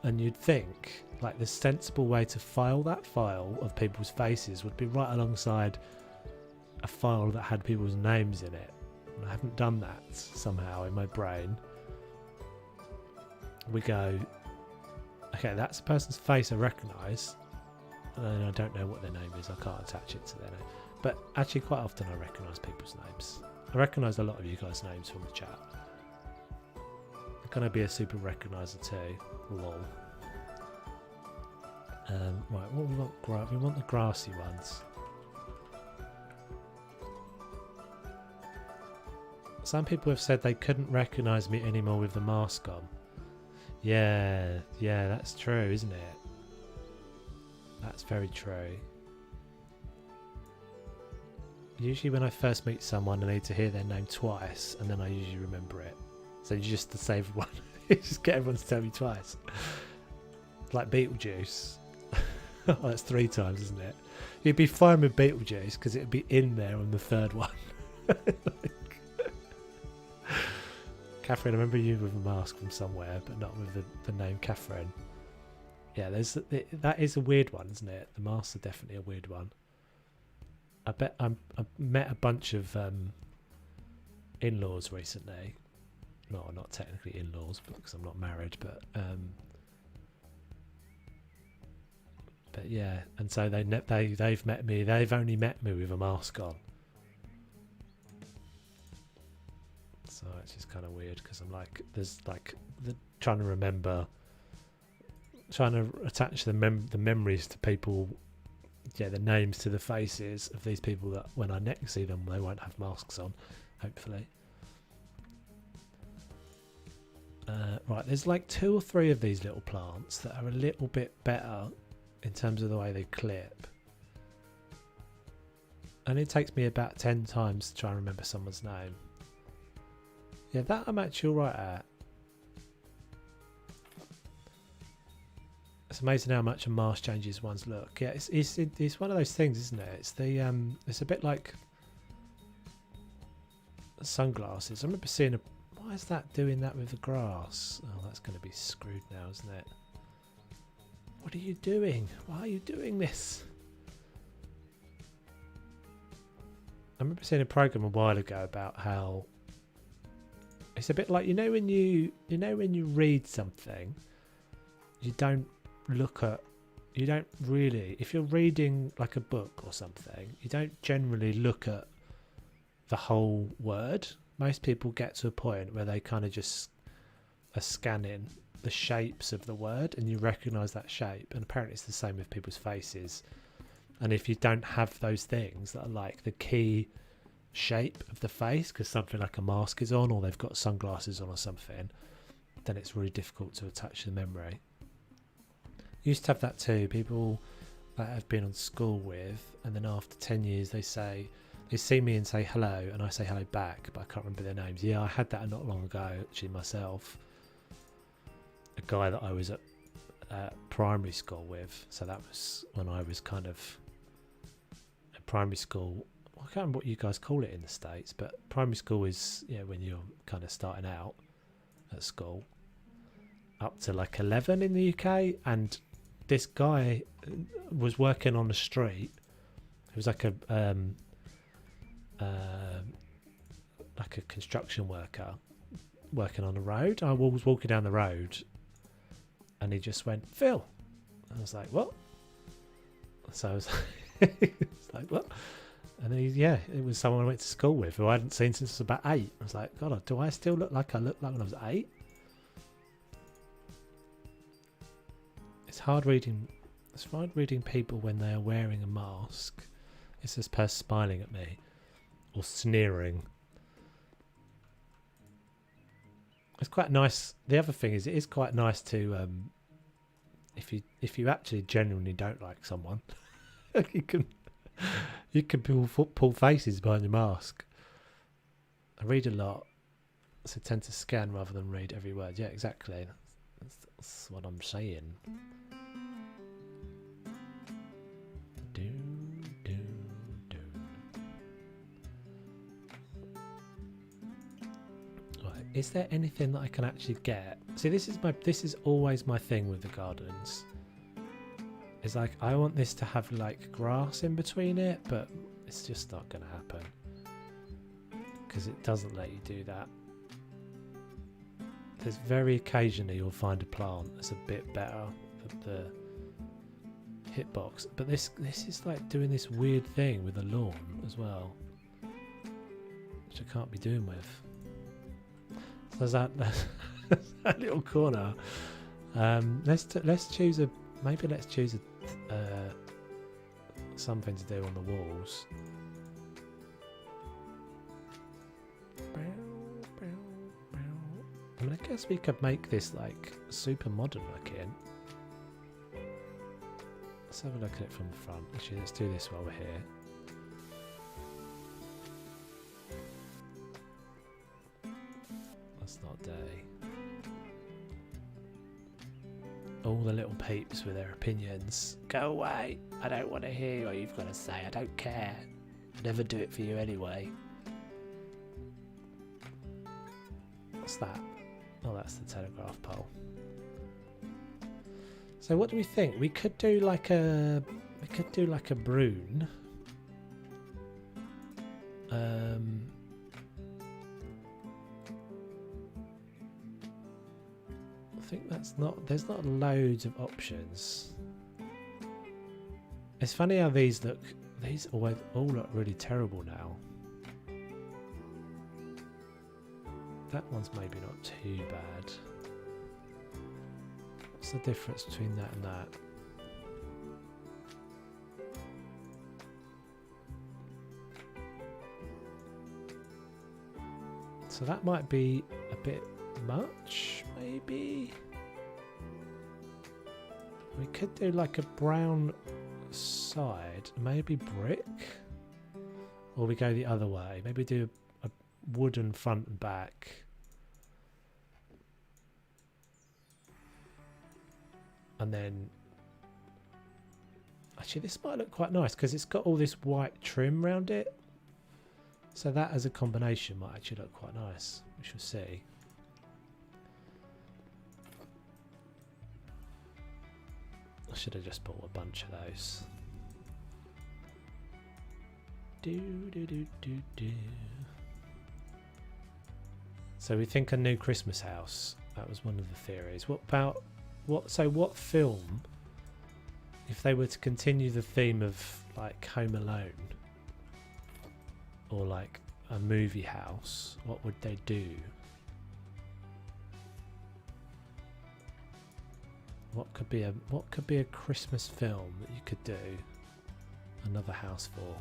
and you'd think like the sensible way to file that file of people's faces would be right alongside a file that had people's names in it. And I haven't done that somehow in my brain. We go, okay, that's a person's face I recognise, and then I don't know what their name is. I can't attach it to their name. But actually quite often I recognise people's names. I recognise a lot of you guys' names from the chat. I'm going to be a super recogniser too. Lol. Right, what we want? We want the grassy ones. Some people have said they couldn't recognise me anymore with the mask on. Yeah, that's true, isn't it? That's very true. Usually when I first meet someone, I need to hear their name twice, and then I usually remember it. So you just to save one, you just get everyone to tell me twice. Like Beetlejuice. Oh, that's 3 times, isn't it? You'd be fine with Beetlejuice because it'd be in there on the 3rd one. Catherine, I remember you with a mask from somewhere, but not with the name Catherine. Yeah, that is a weird one, isn't it? The masks are definitely a weird one. I bet I met a bunch of in-laws recently. No, not technically in-laws because I'm not married, but yeah. And so they've met me. They've only met me with a mask on. So it's just kind of weird because I'm like, there's like trying to attach the memories to people. Yeah, the names to the faces of these people that when I next see them, they won't have masks on, hopefully. Right, there's like 2 or 3 of these little plants that are a little bit better in terms of the way they clip. And it takes me about 10 times to try and remember someone's name. Yeah, that I'm actually alright at. It's amazing how much a mask changes one's look. Yeah, it's one of those things, isn't it? It's a bit like sunglasses. I remember seeing why is that doing that with the grass? Oh, that's going to be screwed now, isn't it? What are you doing? Why are you doing this? I remember seeing a program a while ago about how it's a bit like when you read something, you don't really, if you're reading like a book or something, you don't generally look at the whole word. Most people get to a point where they kind of just are scanning the shapes of the word and you recognize that shape, and apparently it's the same with people's faces. And if you don't have those things that are like the key shape of the face, because something like a mask is on or they've got sunglasses on or something, then it's really difficult to attach the memory. Used to have that too, people that I've been on school with, and then after 10 years they say is see me and say hello, and I say hello back, but I can't remember their names. Yeah, I had that not long ago, actually, myself. A guy that I was at primary school with, so that was when I was kind of at primary school. I can't remember what you guys call it in the States, but primary school is when you're kind of starting out at school, up to like 11 in the UK. And this guy was working on the street. It was like a construction worker working on the road. I was walking down the road, and he just went, "Phil." I was like, "What?" So I was like, "What?" And it was someone I went to school with who I hadn't seen since I was about 8. I was like, "God, do I still look like I looked like when I was 8?" It's hard reading people when they are wearing a mask. It's this person smiling at me or sneering. It's quite nice. The other thing is, it is quite nice to if you actually genuinely don't like someone, you can pull faces behind your mask. I read a lot, so I tend to scan rather than read every word. Yeah, exactly. That's what I'm saying. Is there anything that I can actually get? See, this is always my thing with the gardens. It's like, I want this to have like grass in between it, but it's just not going to happen because it doesn't let you do that. There's very occasionally you'll find a plant that's a bit better than the hitbox, but this is like doing this weird thing with the lawn as well, which I can't be doing with. So there's that little corner. Let's choose something to do on the walls. I mean, I guess we could make this like super modern looking. Let's have a look at it from the front. Actually, let's do this while we're here. That's not day. All the little peeps with their opinions. Go away. I don't want to hear what you've got to say. I don't care. I'd never do it for you anyway. What's that? Oh, that's the telegraph pole. So what do we think? We could do like a Brune. I think there's not loads of options. It's funny how these all look really terrible now. That one's maybe not too bad. What's the difference between that and that? So that might be a bit much, maybe. We could do like a brown side, maybe brick, or we go the other way. Maybe do a wooden front and back. And then, actually this might look quite nice because it's got all this white trim around it. So that as a combination might actually look quite nice. We shall see. I should have just bought a bunch of those. So we think a new Christmas house. That was one of the theories. What film, if they were to continue the theme of like Home Alone or like a movie house, what would they do? What could be a Christmas film that you could do another house for?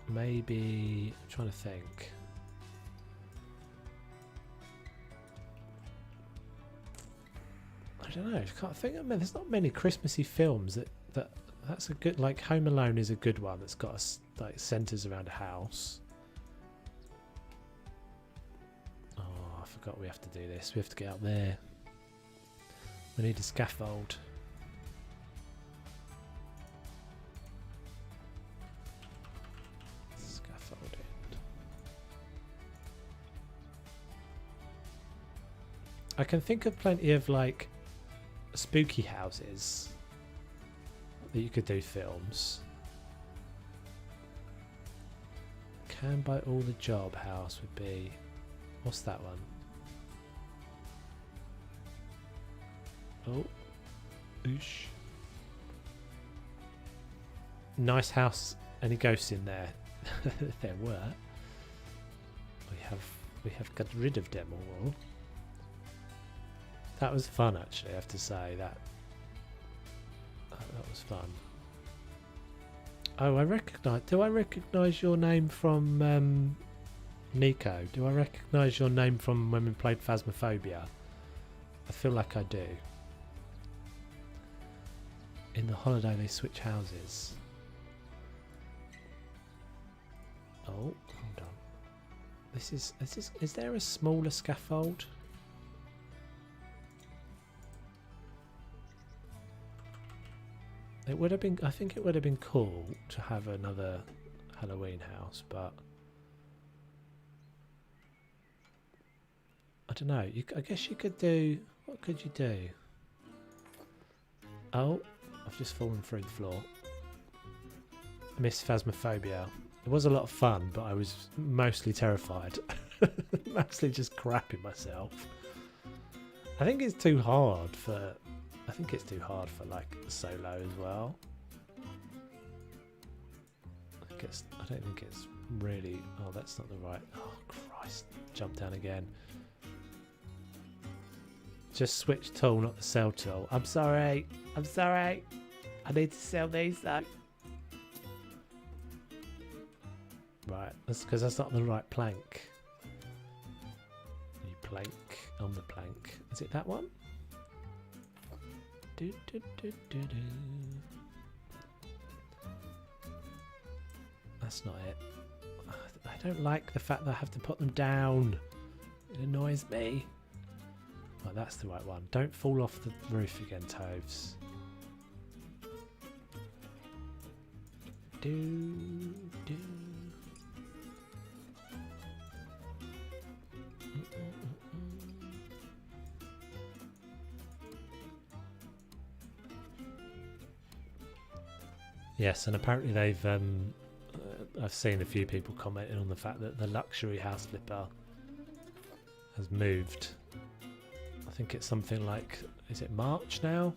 Maybe, I'm trying to think. I don't know. I can't think. I mean, there's not many Christmassy films that That's a good, like Home Alone is a good one that's got us like centres around a house. Oh, I forgot we have to do this. We have to get up there. We need a scaffold. Scaffolding. I can think of plenty of like spooky houses that you could do films. Can buy all the job house would be, what's that one? Oh, oosh. Nice house. Any ghosts in there? There were. We have got rid of them all. That was fun, actually. I have to say that was fun. Oh, I recognise. Do I recognise your name from Nico? Do I recognise your name from when we played Phasmophobia? I feel like I do. In the holiday, they switch houses. Oh, hold on. Is there a smaller scaffold? It would have been. I think it would have been cool to have another Halloween house, but I don't know. I guess you could do. What could you do? Oh, I've just fallen through the floor. I missed Phasmophobia. It was a lot of fun, but I was mostly terrified. Mostly just crapping myself. I think it's too hard for. I think it's too hard for like solo as well. I don't think it's really. Oh, that's not the right. Oh Christ! Jump down again. Just switch tool, not the sell tool. I'm sorry. I'm sorry. I need to sell these though. Right, that's because that's not the right plank. New plank on the plank. Is it that one? Do, do, do, do, do. That's not it. I don't like the fact that I have to put them down. It annoys me. Right, that's the right one. Don't fall off the roof again, Toves. Do, do. Yes, and apparently they've. I've seen a few people commenting on the fact that the luxury house flipper has moved. I think it's something like, is it March now?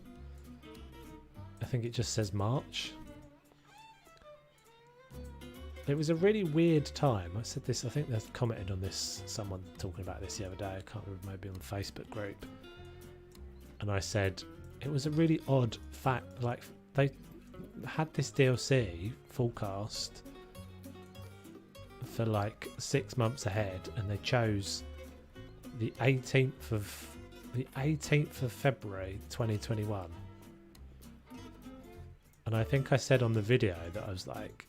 I think it just says March. It was a really weird time. I said this, I think they've commented on this, someone talking about this the other day, I can't remember, maybe on the Facebook group. And I said, it was a really odd fact, like they had this DLC forecast for like 6 months ahead, and they chose the 18th of February 2021. And I think I said on the video that I was like,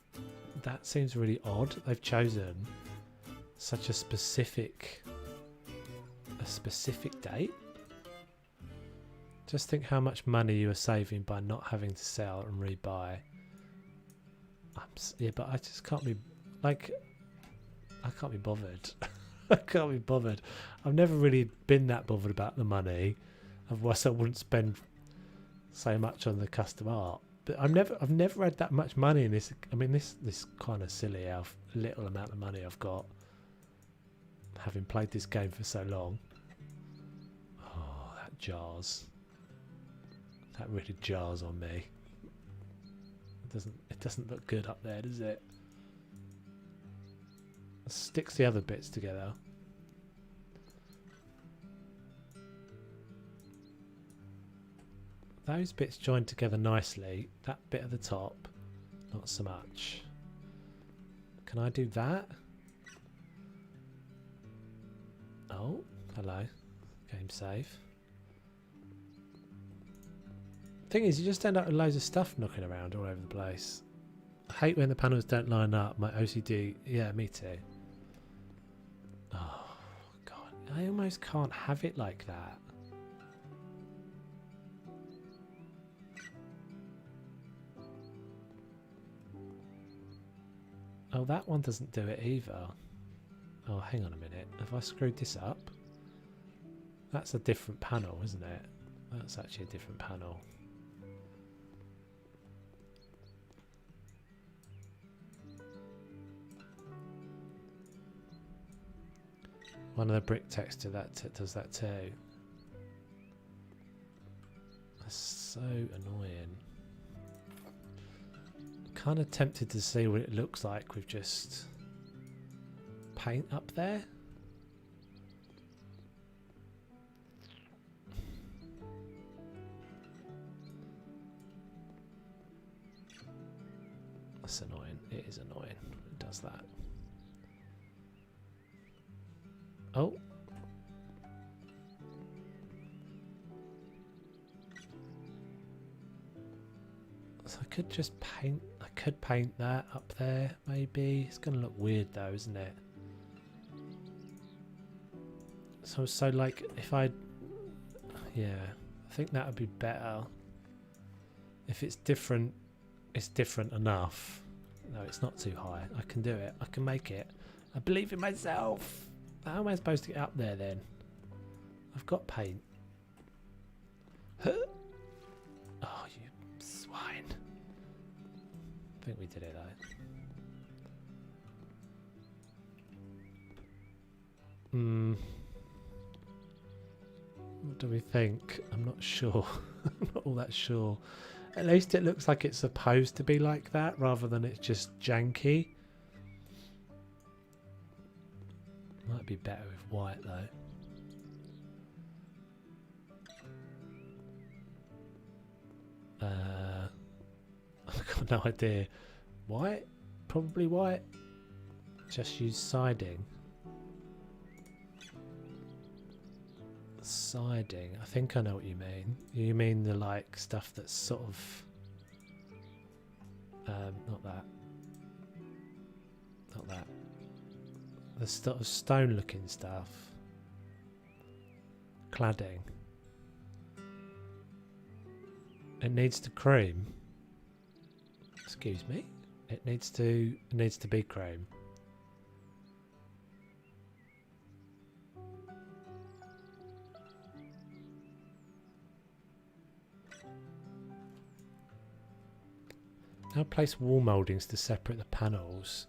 that seems really odd. They've chosen such a specific date. Just think how much money you are saving by not having to sell and rebuy. Yeah, but I just can't be like, I can't be bothered. I can't be bothered. I've never really been that bothered about the money. Otherwise, I wouldn't spend so much on the custom art. But I've never had that much money in this. I mean, this kind of silly how little amount of money I've got, having played this game for so long. Oh, that jars. That really jars on me. It doesn't look good up there, does it? Sticks the other bits together. Those bits join together nicely. That bit at the top, not so much. Can I do that? Oh, hello. Game save. Thing is, you just end up with loads of stuff knocking around all over the place. I hate when the panels don't line up. My OCD, yeah, me too. Oh god, I almost can't have it like that. Oh, that one doesn't do it either. Oh, hang on a minute. Have I screwed this up? That's a different panel, isn't it? That's actually a different panel. One of the brick texture that does that too. That's so annoying. Kind of tempted to see what it looks like with just paint up there. That's annoying. It is annoying. It does that. Oh. So I could just paint. I could paint that up there. Maybe it's going to look weird though, isn't it? So like if I, yeah, I think that would be better. If it's different, it's different enough. No, it's not too high. I can do it. I can make it. I believe in myself. How am I supposed to get up there then? I've got paint. Huh? Oh, you swine. I think we did it though. What do we think? I'm not sure. I'm not all that sure. At least it looks like it's supposed to be like that rather than it's just janky. Might be better with white though. I've got no idea. White? Probably white. Just use siding. Siding. I think I know what you mean. You mean the like stuff that's sort of not that. Not that. The sort of stone looking stuff. Cladding. It needs to cream. Excuse me. It needs to be cream. Now place wall mouldings to separate the panels.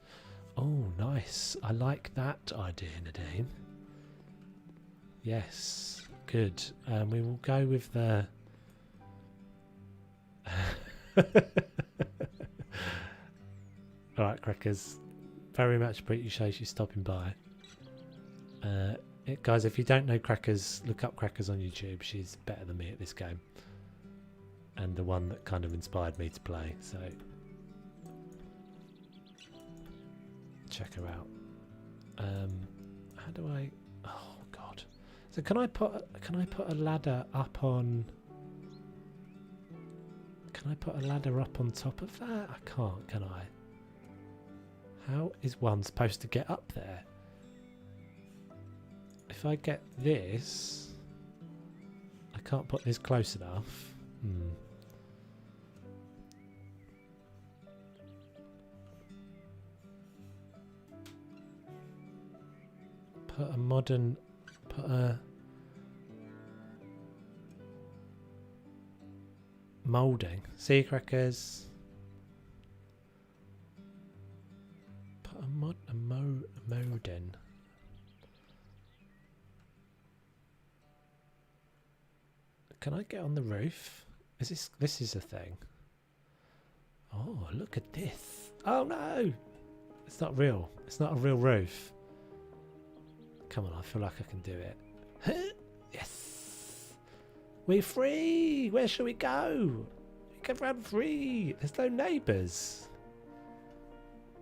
Oh, nice. I like that idea, Nadine. Yes, good. We will go with the... Alright, Crackers. Very much appreciate you stopping by. Guys, if you don't know Crackers, look up Crackers on YouTube. She's better than me at this game. And the one that kind of inspired me to play, so... check her out. How do I... Oh, God. So can I put a ladder up on... Can I put a ladder up on top of that? I can't, can I? How is one supposed to get up there? If I get this... I can't put this close enough. Put a moulding. See, Crackers? Put a moulding. Can I get on the roof? This is a thing. Oh, look at this. Oh no! It's not real. It's not a real roof. Come on, I feel like I can do it. Yes! We're free! Where shall we go? We can run free! There's no neighbours.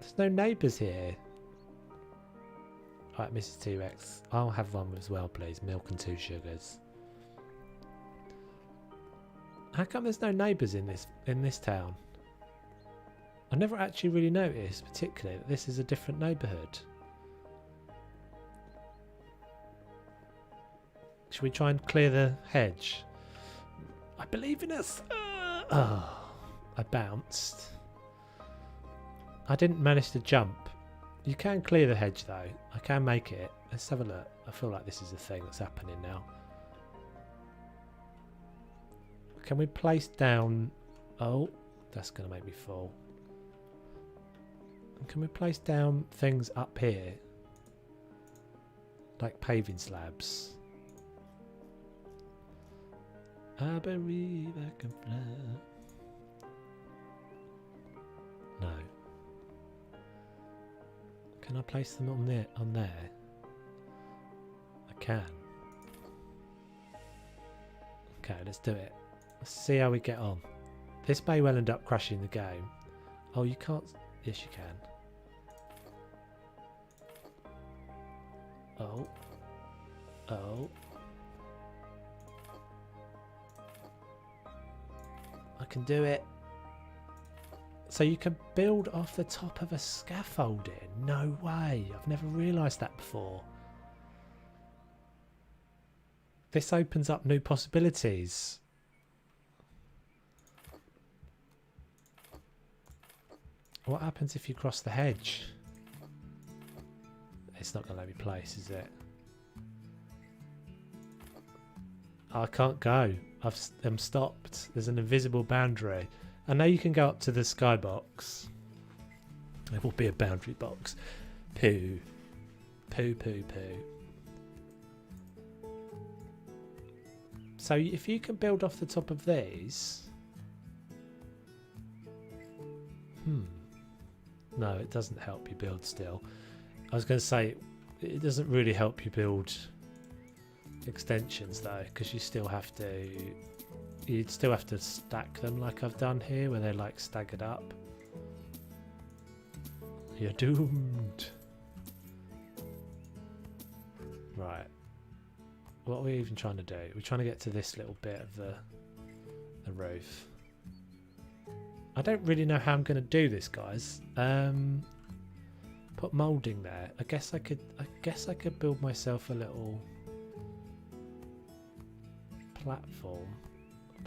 There's no neighbours here. Alright, Mrs. T-Rex. I'll have one as well, please. Milk and 2 sugars. How come there's no neighbours in this town? I never actually really noticed, particularly, that this is a different neighbourhood. Should we try and clear the hedge? I believe in us. Oh, I bounced. I didn't manage to jump. You can clear the hedge though. I can make it. Let's have a look. I feel like this is a thing that's happening now. Can we place down... Oh, that's going to make me fall. And can we place down things up here? Like paving slabs. I believe I can fly. No. Can I place them on there? I can. Okay, let's do it. Let's see how we get on. This may well end up crashing the game. Oh, you can't... Yes, you can. Oh. Oh. I can do it. So you can build off the top of a scaffolding? No way. I've never realised that before. This opens up new possibilities. What happens if you cross the hedge? It's not going to let me place, is it? I can't go. I'm stopped. There's an invisible boundary. I know you can go up to the skybox. There will be a boundary box. Poo. Poo, poo, poo. So if you can build off the top of these... No, it doesn't help you build still. I was going to say, it doesn't really help you build extensions though, because you still have to... You'd still have to stack them like I've done here, where they're like staggered up. You're doomed. Right. What are we even trying to do? We're trying to get to this little bit of the roof. I don't really know how I'm going to do this, guys. Put moulding there. I guess I could build myself a little platform.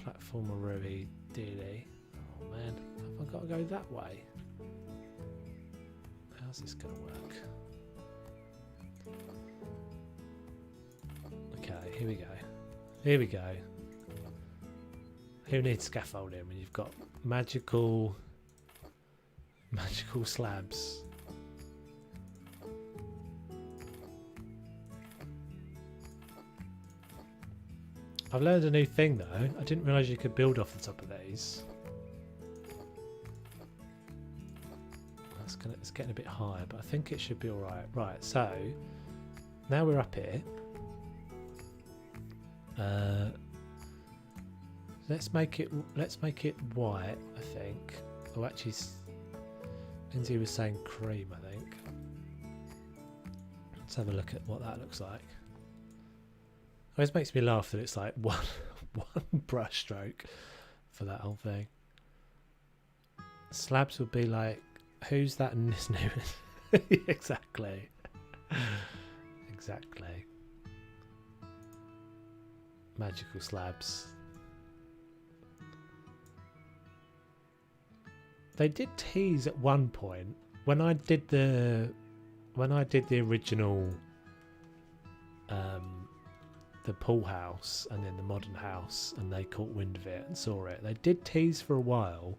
Platformery dealy. Oh man, have I got to go that way? How's this going to work? Okay, here we go. Here we go. Who needs scaffolding when you've got magical slabs? I've learned a new thing though. I didn't realise you could build off the top of these. It's getting a bit higher, but I think it should be alright. Right, so now we're up here. Let's make it white, I think. Oh, actually, Lindsay was saying cream, I think. Let's have a look at what that looks like. It always makes me laugh that it's like one brush stroke for that whole thing. Slabs would be like, who's that in this new? Exactly. Exactly. Magical slabs. They did tease at one point when I did the original the pool house and then the modern house, and they caught wind of it and saw it. They did tease for a while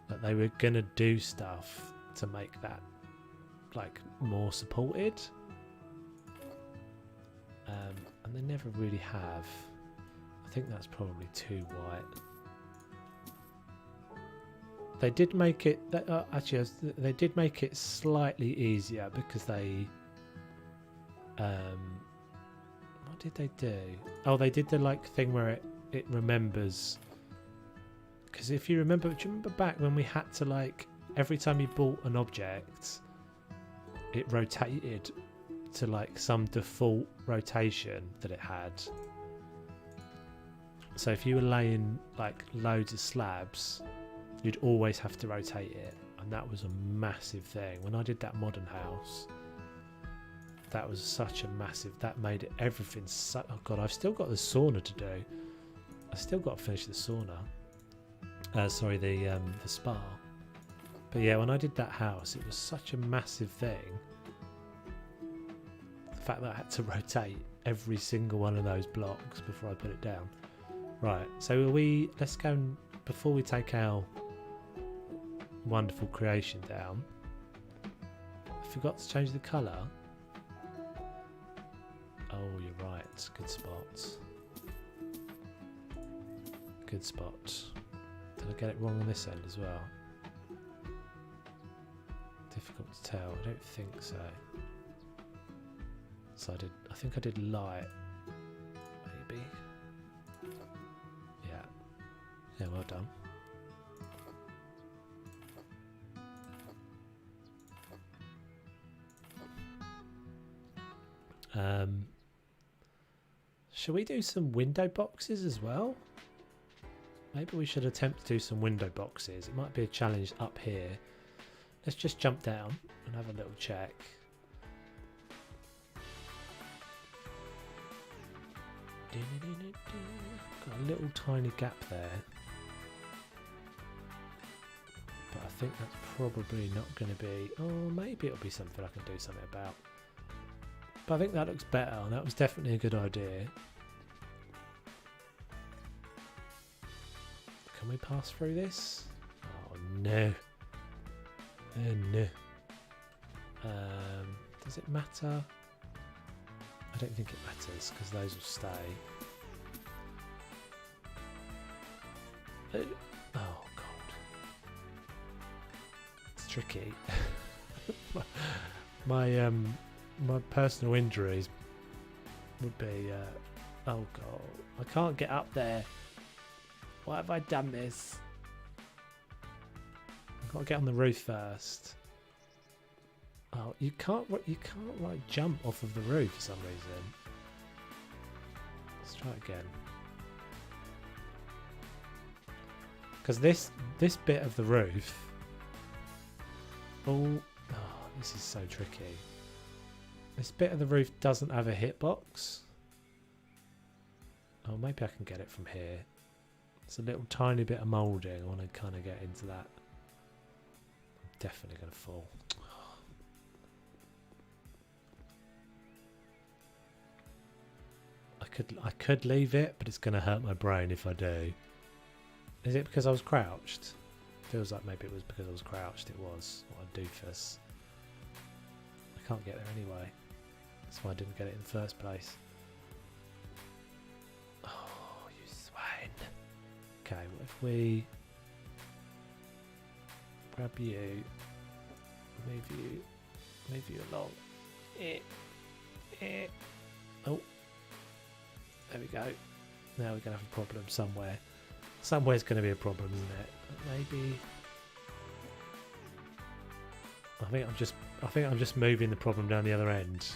that they were gonna do stuff to make that like more supported, and they never really have. I think that's probably too white. They did make it actually they did make it slightly easier because they what did they do? Oh, they did the like thing where it remembers, because if you remember, do you remember back when we had to like every time you bought an object it rotated to like some default rotation that it had? So if you were laying like loads of slabs, you'd always have to rotate it, and that was a massive thing. When I did that modern house, that was such a massive, that made it everything so, oh god, I've still got the sauna to do. I've still got to finish the sauna. Sorry, the spa. But yeah, when I did that house, it was such a massive thing. The fact that I had to rotate every single one of those blocks before I put it down. Right, so let's go and, before we take our wonderful creation down, I forgot to change the colour. Oh, you're right, good spot. Good spot. Did I get it wrong on this end as well? Difficult to tell, I don't think so. So I think I did light, maybe. Yeah, well done. Shall we do some window boxes as well? Maybe we should attempt to do some window boxes. It might be a challenge up here. Let's just jump down and have a little check. Got a little tiny gap there. But I think that's probably not going to be... Oh, maybe it'll be something I can do something about. But I think that looks better. That was definitely a good idea. Can we pass through this? Oh no. Oh no. Does it matter? I don't think it matters because those will stay. Oh god. It's tricky. my personal injuries would be oh god. I can't get up there. Why have I done this? I've got to get on the roof first. Oh, you can't like jump off of the roof for some reason. Let's try it again. Because this bit of the roof. Oh, this is so tricky. This bit of the roof doesn't have a hitbox. Oh, maybe I can get it from here. It's a little tiny bit of moulding. I want to kind of get into that. I'm definitely going to fall. I could leave it, but it's going to hurt my brain if I do. Is it because I was crouched? Feels like maybe it was because I was crouched. It was. What a doofus. I can't get there anyway. That's why I didn't get it in the first place. Oh, you swine. Okay, what if we grab you, move you along. Oh, there we go. Now we're gonna have a problem somewhere. Somewhere's gonna be a problem, isn't it? But maybe. I think I'm just moving the problem down the other end.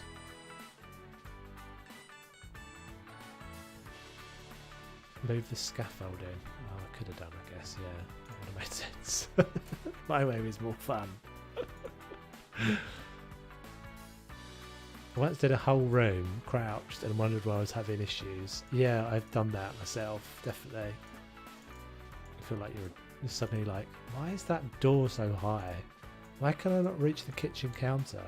Move the scaffolding. Oh, I could have done, I guess. Yeah, that would have made sense. My way was more fun. I once did a whole room crouched and wondered why I was having issues. Yeah, I've done that myself, definitely. I feel like you're suddenly like, why is that door so high? Why can I not reach the kitchen counter?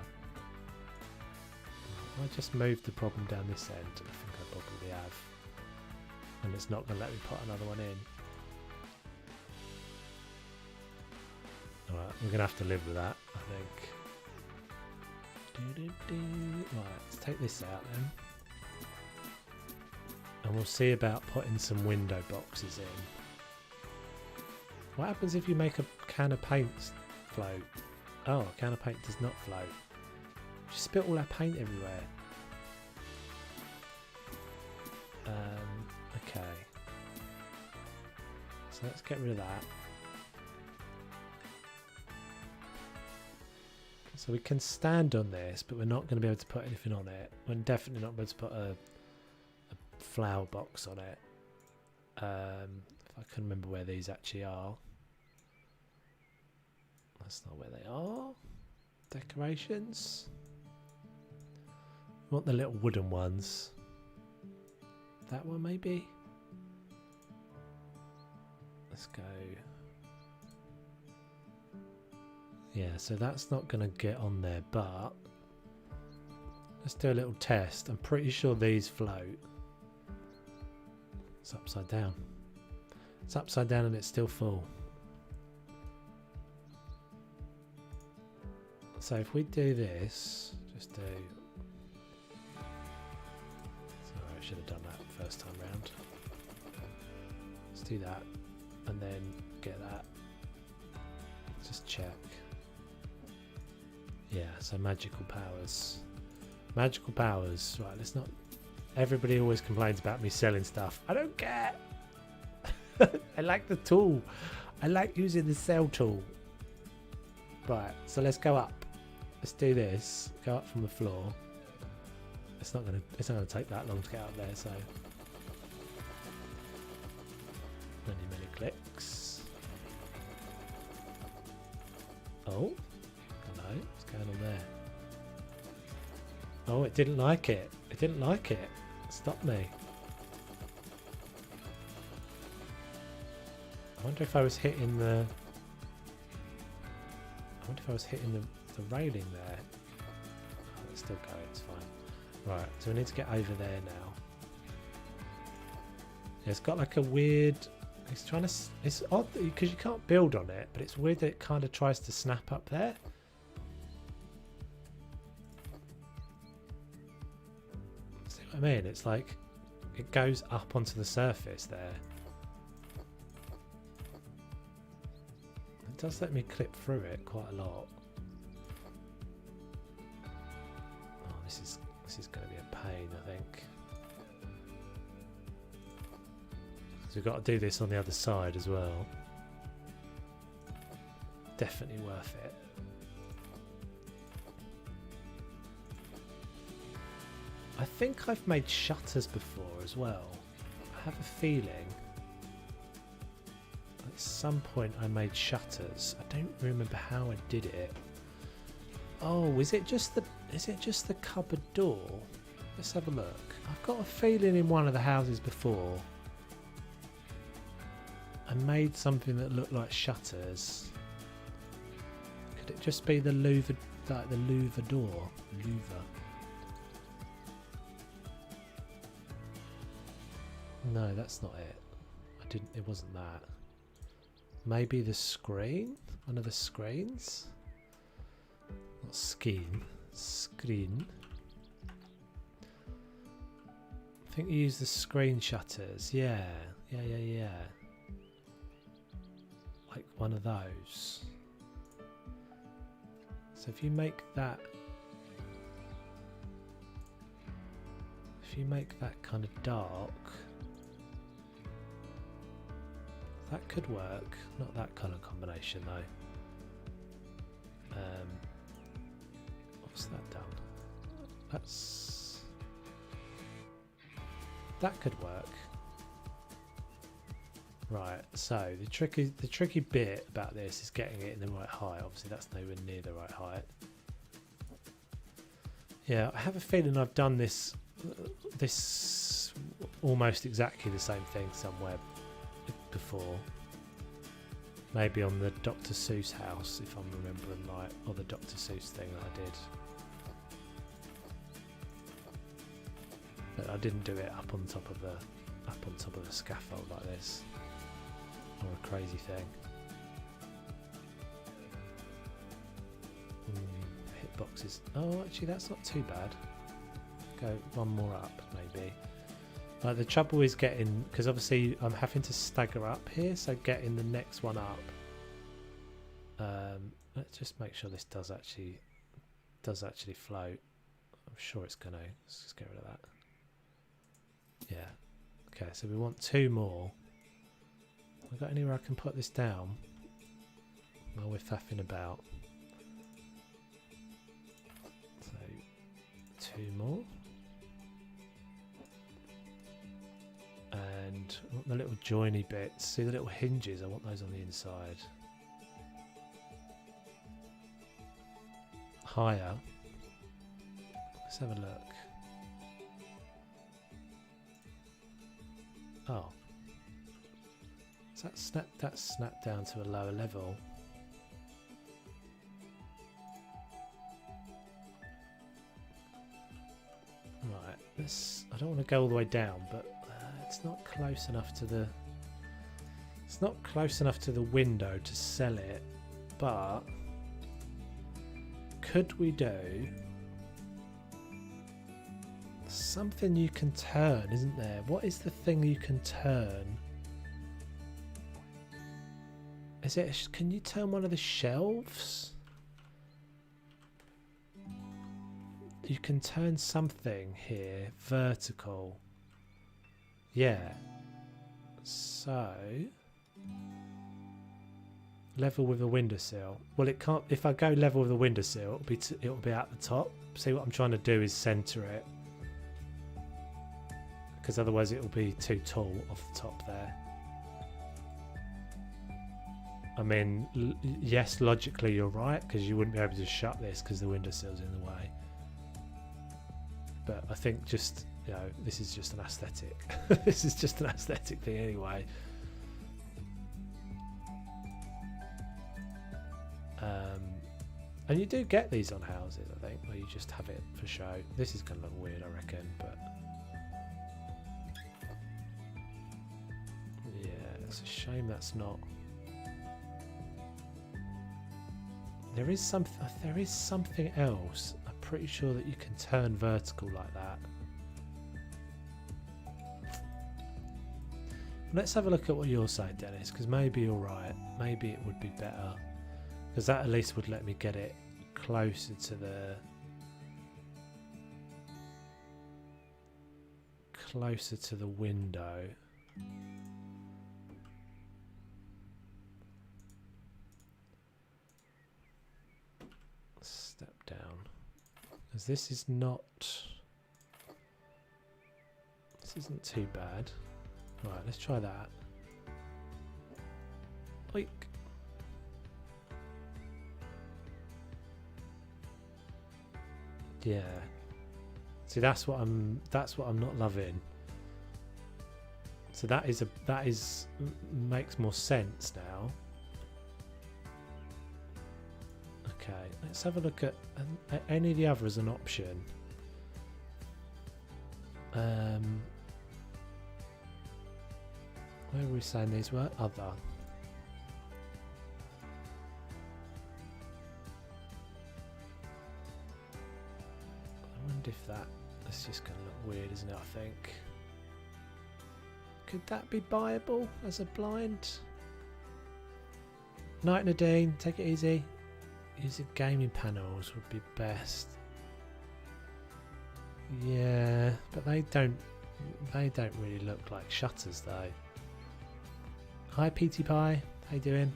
I just moved the problem down this end, and I think I probably have. And it's not going to let me put another one in. Alright, we're going to have to live with that, I think. Right, let's take this out then. And we'll see about putting some window boxes in. What happens if you make a can of paint float? Oh, a can of paint does not float. Just spilt all that paint everywhere. Okay. So let's get rid of that. So we can stand on this, but we're not going to be able to put anything on it. We're definitely not going to put a flower box on it. If I can remember where these actually are. That's not where they are. Decorations. We want the little wooden ones. That one maybe? Let's go. Yeah, so that's not going to get on there, but let's do a little test. I'm pretty sure these float. It's upside down. It's upside down and it's still full. So if we do this, just do... Sorry, I should have done that first time round. Let's do that and then get that. Just check. Yeah, so magical powers. Magical powers. Right, let's not... Everybody always complains about me selling stuff. I don't care. I like the tool. I like using the sell tool. Right, so let's go up. Let's do this. Go up from the floor. It's not gonna take that long to get up there, so many clicks. Oh, hello, what's going on there? Oh, it didn't like it. It didn't like it. Stop me. I wonder if I was hitting the... the railing there. Oh, it's still going, it's fine. Right, so we need to get over there now. Yeah, it's got like a weird... It's trying to... It's odd because you can't build on it, but it's weird that it kind of tries to snap up there. See what I mean? It's like it goes up onto the surface there. It does let me clip through it quite a lot. Oh, this is going to be a pain, I think. So we've got to do this on the other side as well. Definitely worth it. I think I've made shutters before as well. I have a feeling at some point I made shutters. I don't remember how I did it. Oh, is it just the cupboard door? Let's have a look. I've got a feeling in one of the houses before I made something that looked like shutters. Could it just be the louver, like the louver door? Louver. No, that's not it. It wasn't that. Maybe the screen? One of the screens? Not skin. Screen. I think you use the screen shutters. Yeah. Yeah. Like one of those. So if you make that... If you make that kind of dark... That could work. Not that colour combination though. What's that done? That could work. Right. So the tricky bit about this is getting it in the right height. Obviously, that's nowhere near the right height. Yeah, I have a feeling I've done this almost exactly the same thing somewhere before. Maybe on the Dr. Seuss house, if I'm remembering right, or the Dr. Seuss thing that I did. But I didn't do it up on top of the scaffold like this, or a crazy thing. Hitboxes. Oh, actually, that's not too bad. Go one more up, maybe. The trouble is getting, because obviously I'm having to stagger up here, so getting the next one up. Let's just make sure this does actually float. I'm sure it's gonna. Let's just get rid of that. Yeah. Okay, so we want two more. Have I got anywhere I can put this down while we're faffing about? So two more. And the little joiny bits. See the little hinges? I want those on the inside. Higher. Let's have a look. Oh. So that's snapped down to a lower level. Right, I don't want to go all the way down, but it's not close enough to the window to sell it, but could we do something you can turn, isn't there? What is the thing you can turn? Is it, can you turn one of the shelves? You can turn something here vertical. Yeah. So level with a windowsill. Well, it can't. If I go level with a windowsill, it'll be at the top. See, what I'm trying to do is center it, because otherwise it'll be too tall off the top there. I mean, yes, logically you're right, because you wouldn't be able to shut this because the windowsill's in the way. But I think just, you know, this is just an aesthetic. This is just an aesthetic thing anyway. And you do get these on houses, I think, where you just have it for show. This is going to look weird, I reckon, but yeah, it's a shame that's not. There is something else. I'm pretty sure that you can turn vertical like that. Let's have a look at what you're saying, Dennis, because maybe you're right. Maybe it would be better, because that at least would let me get it closer to the window. Step down, because this isn't too bad. Right, let's try that. Oink. Yeah. See, that's what I'm not loving. So that makes more sense now. Okay, let's have a look at any of the other as an option. Where were we saying these were? Other. I wonder if that's just going to look weird, isn't it? I think. Could that be buyable as a blind? Night Nadine, take it easy. Using gaming panels would be best. Yeah, but they don't really look like shutters though. Hi PT Pie, how you doing?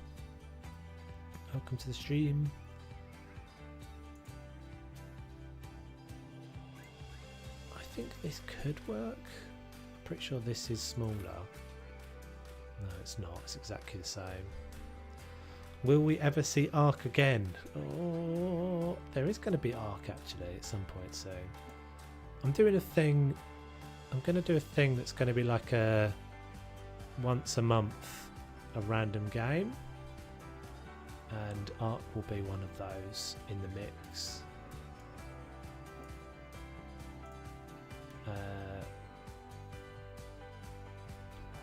Welcome to the stream. I think this could work. Pretty sure this is smaller. No, it's not. It's exactly the same. Will we ever see Arc again? Oh, there is going to be Arc actually at some point soon. I'm doing a thing. I'm going to do a thing that's going to be like a once a month, a random game, and Arc will be one of those in the mix.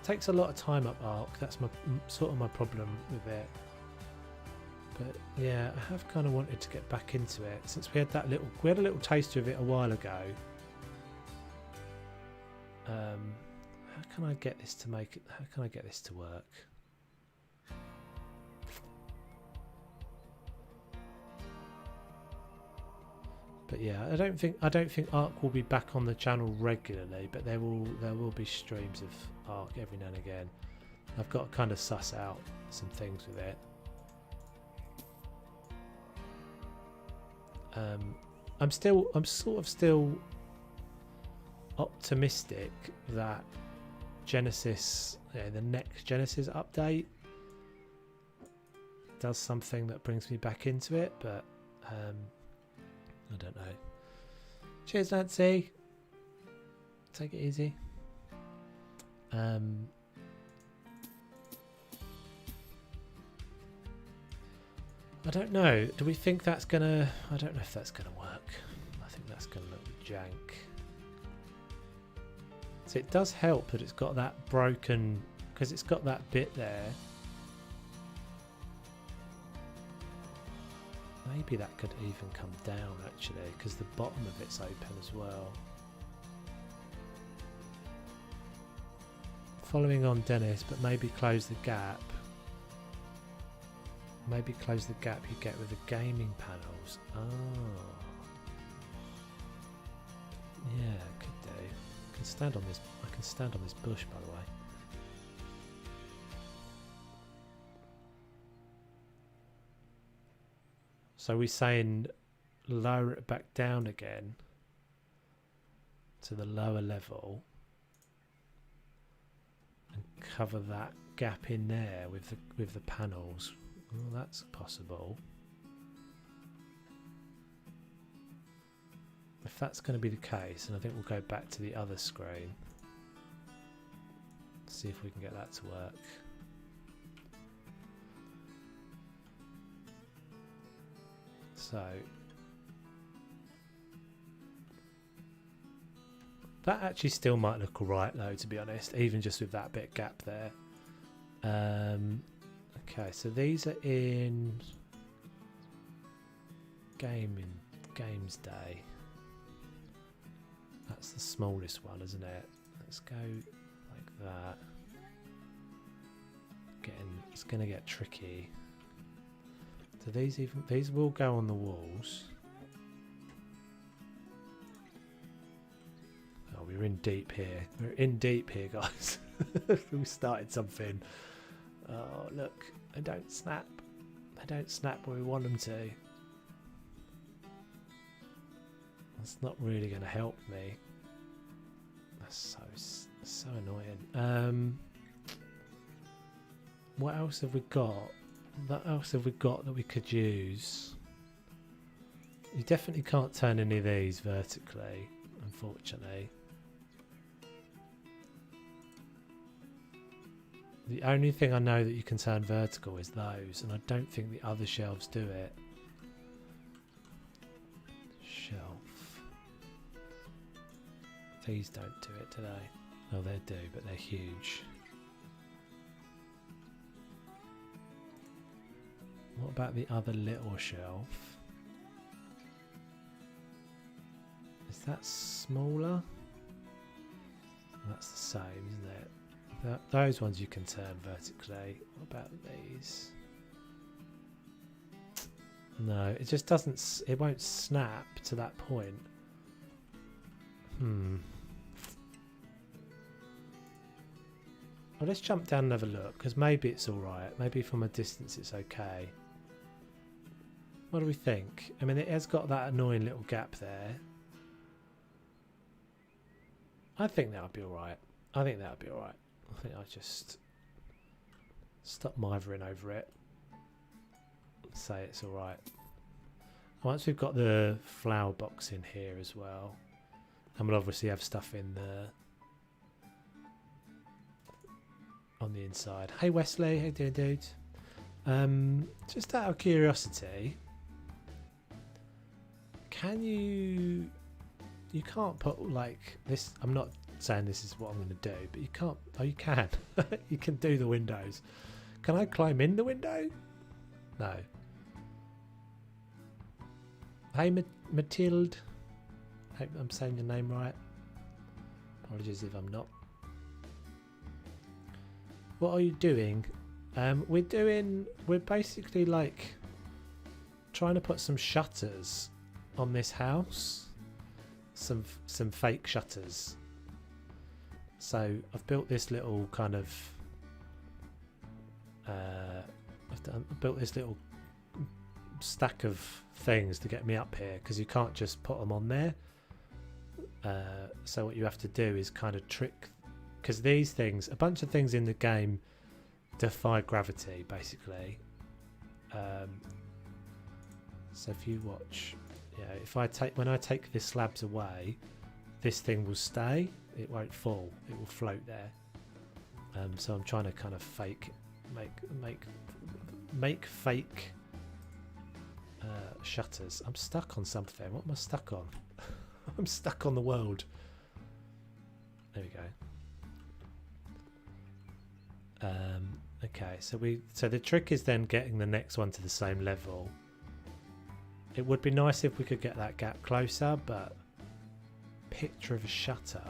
Takes a lot of time up Arc. That's my sort of my problem with it. But yeah, I have kind of wanted to get back into it since we had a little taster of it a while ago. How can I get this to make it? How can I get this to work? But yeah, I don't think Arc will be back on the channel regularly, but there will be streams of Arc every now and again. I've got to kind of suss out some things with it. I'm sort of still optimistic that Genesis yeah, the next Genesis update does something that brings me back into it, but I don't know. Cheers, Nancy. Take it easy. I don't know. Do we think that's gonna... I don't know if that's gonna work. I think that's gonna look jank. So it does help that it's got that broken... because it's got that bit there. Maybe that could even come down actually, because the bottom of it's open as well. Following on Dennis, but maybe close the gap. Maybe close the gap you get with the gaming panels. Oh. Yeah, could do. I can stand on this. I can stand on this bush, by the way. So we're saying lower it back down again to the lower level and cover that gap in there with the panels. Well, that's possible. If that's going to be the case, and I think we'll go back to the other screen, see if we can get that to work. So that actually still might look alright though, to be honest, even just with that bit gap there. Okay, so these are in Games Day. That's the smallest one, isn't it? Let's go like that. It's gonna get tricky. So these will go on the walls. Oh, we're in deep here. We're in deep here, guys. We started something. Oh, look, they don't snap. They don't snap where we want them to. That's not really going to help me. That's so annoying. What else have we got? What else have we got that we could use? You definitely can't turn any of these vertically, unfortunately. The only thing I know that you can turn vertical is those, and I don't think the other shelves do it. Shelf. These don't do it, do they? Oh, they do, but they're huge. What about the other little shelf? Is that smaller? That's the same, isn't it? Those ones you can turn vertically. What about these? No, it just doesn't. It won't snap to that point. Well, let's jump down and have a look, because maybe it's alright. Maybe from a distance it's okay. What do we think? I mean, it has got that annoying little gap there. I think that would be alright. I think that would be alright. I think I'll just stop mithering over it. Say it's alright. Once we've got the flower box in here as well, and we'll obviously have stuff in the on the inside. Hey Wesley, how you doing, dude? Just out of curiosity, can you can't put like this, I'm not saying this is what I'm going to do, but you can't, oh you can. You can do the windows. Can I climb in the window? No. Hey Matilde, hope I'm saying your name right. Apologies if I'm not. What are you doing? We're basically like trying to put some shutters on this house, some fake shutters. So I've built this little kind of I've built this little stack of things to get me up here, because you can't just put them on there. So what you have to do is kind of trick because these things, a bunch of things in the game defy gravity, basically. So if you watch, if when I take the slabs away, this thing will stay. It won't fall. It will float there. So I'm trying to kind of make fake shutters. I'm stuck on something. What am I stuck on? I'm stuck on the world. There we go. Okay, so the trick is then getting the next one to the same level. It would be nice if we could get that gap closer, but picture of a shutter.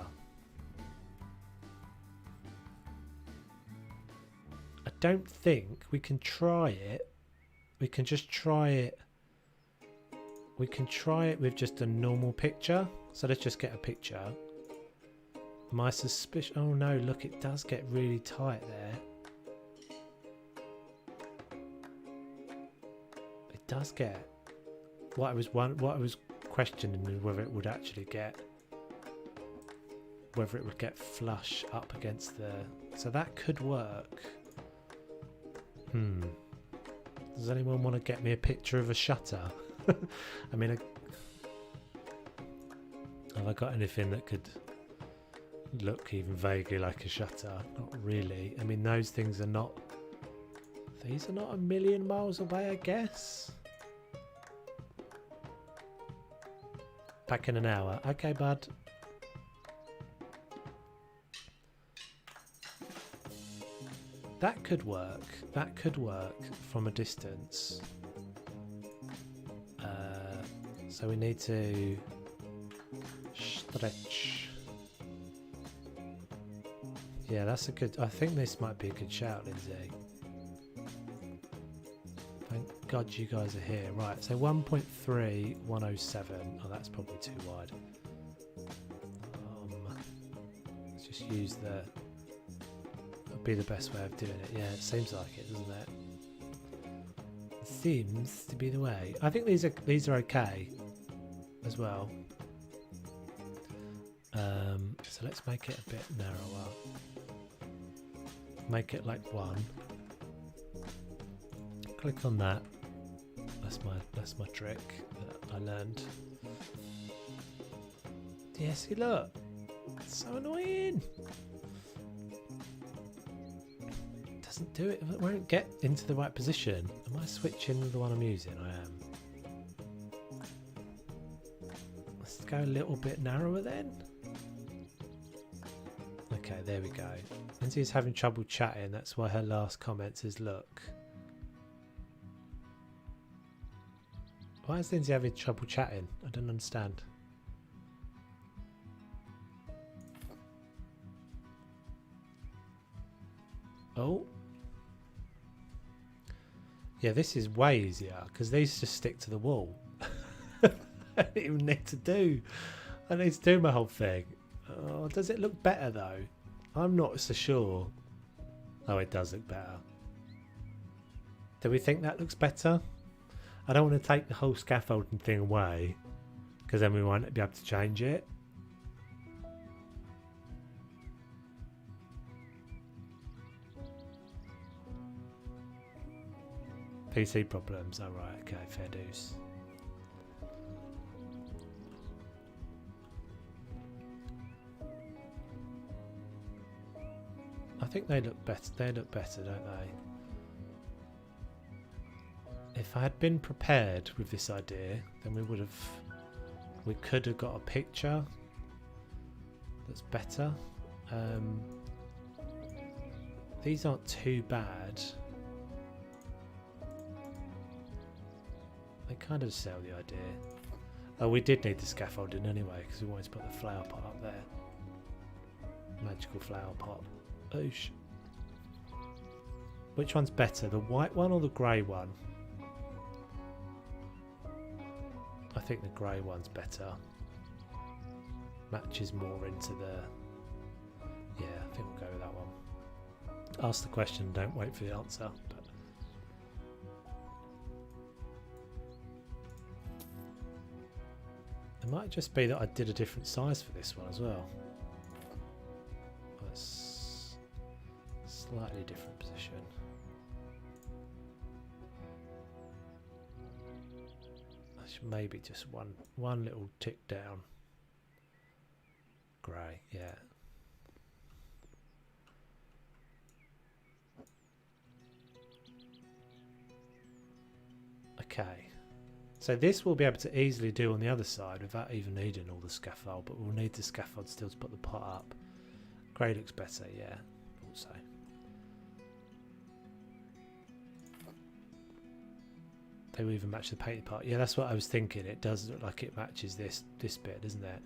I don't think we can try it. We can just try it. We can try it with just a normal picture. So let's just get a picture. My suspicion. Oh no! Look, it does get really tight there. It does get. What I was questioning is whether it would actually get. Whether it would get flush up against the. So that could work. Does anyone want to get me a picture of a shutter? I mean, have I got anything that could look even vaguely like a shutter? Not really. I mean, those things are not. These are not a million miles away, I guess. Back in an hour. Okay, bud. That could work. That could work from a distance. So we need to stretch. Yeah, that's a good. I think this might be a good shout, Lindsay. Thank God you guys are here. Right, so 1.3, 107. Oh, that's probably too wide. Let's just use the. That'd be the best way of doing it. Yeah, it seems like it, doesn't it? It seems to be the way. I think these are okay as well. So let's make it a bit narrower. Make it like 1. Click on that. That's my trick that I learned. Yeah, see, look, it's so annoying. It doesn't do it. It won't get into the right position. Am I switching with the one I'm using? I am. Let's go a little bit narrower then. Okay, there we go. Lindsay's having trouble chatting. That's why her last comment says, look. Why is Lindsay having trouble chatting? I don't understand. Oh. Yeah, this is way easier because these just stick to the wall. I don't even need to do. I need to do my whole thing. Oh, does it look better though? I'm not so sure. Oh, it does look better. Do we think that looks better? I don't want to take the whole scaffolding thing away because then we won't be able to change it. PC problems. Oh, right. Okay, fair dues. I think they look better. They look better, don't they? If I had been prepared with this idea, then we could have got a picture that's better. These aren't too bad. They kind of sell the idea. Oh, we did need the scaffolding anyway because we wanted to put the flower pot up there. Magical flower pot. Oosh. Which one's better, the white one or the grey one? I think the grey one's better. Matches more into the... Yeah, I think we'll go with that one. Ask the question, don't wait for the answer. But it might just be that I did a different size for this one as well. That's slightly different position. I should maybe just one little tick down. Grey, yeah. Okay. So this we'll be able to easily do on the other side without even needing all the scaffold, but we'll need the scaffold still to put the pot up. Grey looks better, yeah, also. They will even match the painted part. Yeah, that's what I was thinking. It does look like it matches this bit, doesn't it?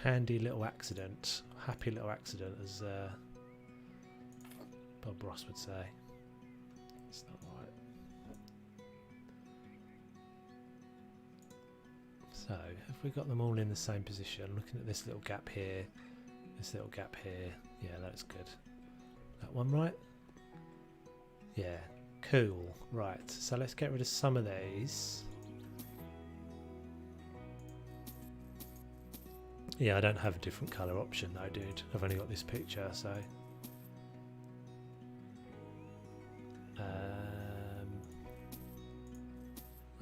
Handy little accident. Happy little accident, as Bob Ross would say. It's not right. So, have we got them all in the same position? Looking at this little gap here, this little gap here. Yeah, that's good. That one right? Yeah, cool. Right, so let's get rid of some of these. Yeah, I don't have a different colour option though, dude. I've only got this picture, so...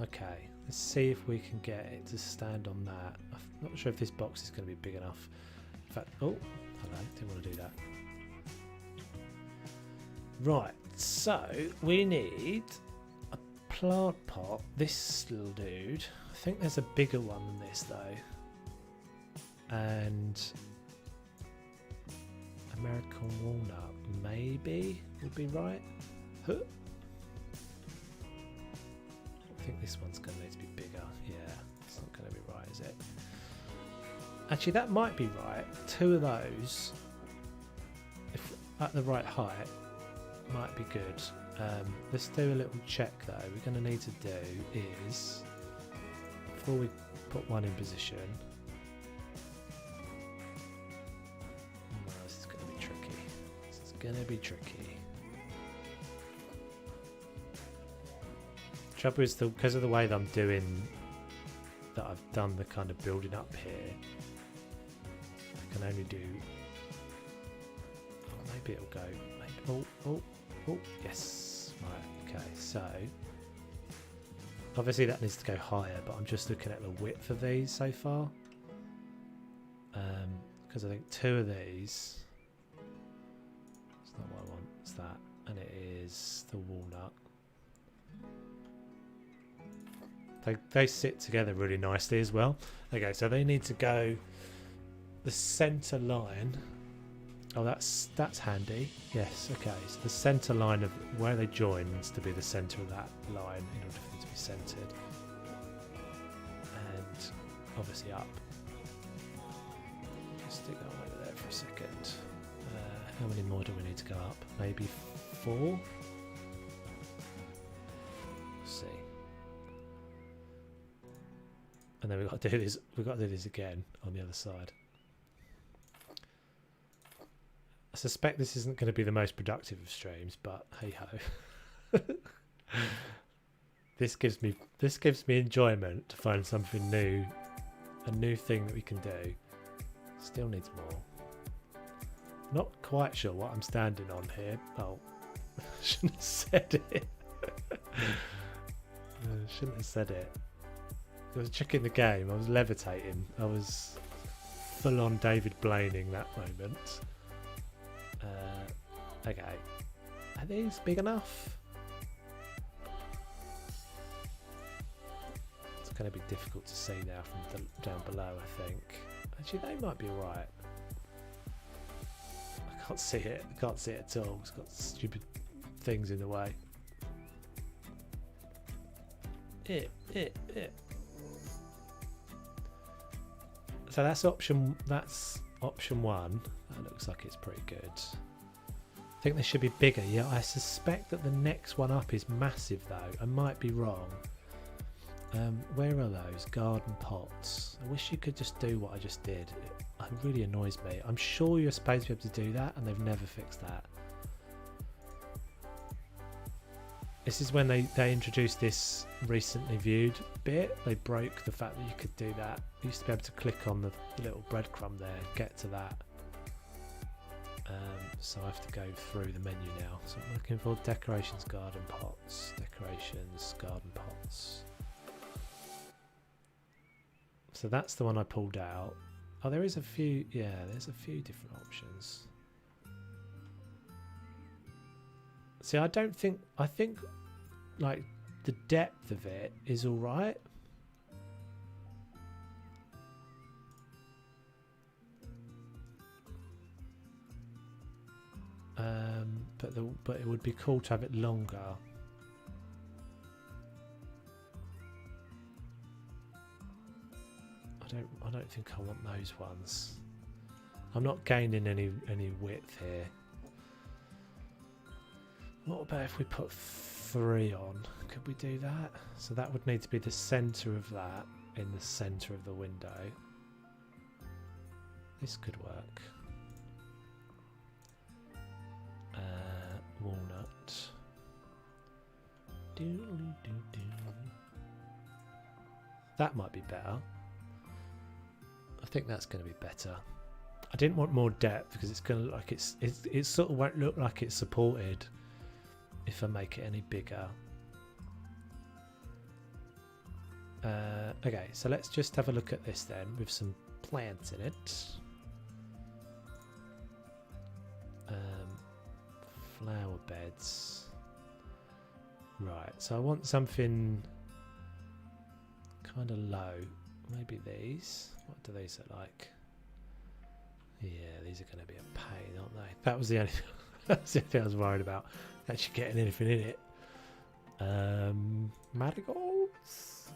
okay, let's see if we can get it to stand on that. I'm not sure if this box is going to be big enough. In fact, oh, hello, didn't want to do that. Right, so we need a plant pot. This little dude. I think there's a bigger one than this though. And American walnut maybe would be right. Huh. I think this one's going to need to be bigger. Yeah, it's not going to be right, is it? Actually, that might be right. Two of those, if at the right height, might be good. Let's do a little check though. We're going to need to do is, before we put one in position, this is going to be tricky. This is going to be tricky. Trouble is, because of the way that I'm doing, that I've done the kind of building up here, I can only do. Oh, maybe it'll go. Maybe, oh, yes. Right. Okay. So obviously that needs to go higher, but I'm just looking at the width of these so far. Because I think two of these. It's not what I want. It's that, and it is the walnut. They sit together really nicely as well. Okay, so they need to go the center line. Oh, that's handy. Yes, okay. So the center line of where they join needs to be the center of that line in order for them to be centered. And obviously up. Just stick that over there for a second. How many more do we need to go up? Maybe 4? Let's see. And then we've got to do this. We've got to do this again on the other side. I suspect this isn't going to be the most productive of streams, but hey ho. This gives me enjoyment to find something new, a new thing that we can do. Still needs more. Not quite sure what I'm standing on here. Oh, shouldn't have said it. Shouldn't have said it. I was checking the game. I was levitating. I was full on David Blaining that moment. Okay. Are these big enough? It's going to be difficult to see now from down below, I think. Actually, they might be right. I can't see it. I can't see it at all. It's got stupid things in the way. So that's option one. That looks like it's pretty good. I think they should be bigger. Yeah, I suspect that the next one up is massive though. I might be wrong. Where are those garden pots? I wish you could just do what I just did. It really annoys me. I'm sure you're supposed to be able to do that, and they've never fixed that. This is when they introduced this recently viewed bit. They broke the fact that you could do that. You used to be able to click on the little breadcrumb there and get to that. So I have to go through the menu now. So I'm looking for decorations, garden pots, decorations, garden pots. So that's the one I pulled out. Oh, there is a few, yeah, there's a few different options. See, I think like the depth of it is all right. But it would be cool to have it longer. I don't think I want those ones. I'm not gaining any width here. What about if we put 3 on? Could we do that? So that would need to be the centre of that in the centre of the window. This could work. Walnut. That might be better. I think that's going to be better. I didn't want more depth because it's going to look like it sort of won't look like it's supported if I make it any bigger. Okay, so let's just have a look at this then with some plants in it. Flower beds. Right, so I want something kind of low. Maybe these. What do these look like? Yeah, these are going to be a pain, aren't they? That was the only thing I was worried about. Actually getting anything in it. Marigolds.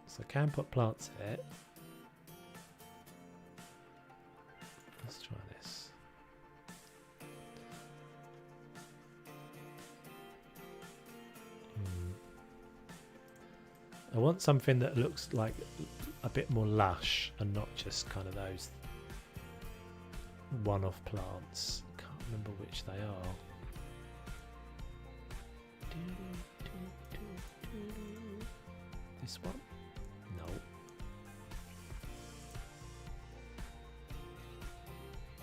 So I can put plants in it. Let's try this. I want something that looks like a bit more lush and not just kind of those one-off plants. Can't remember which they are. This one? No.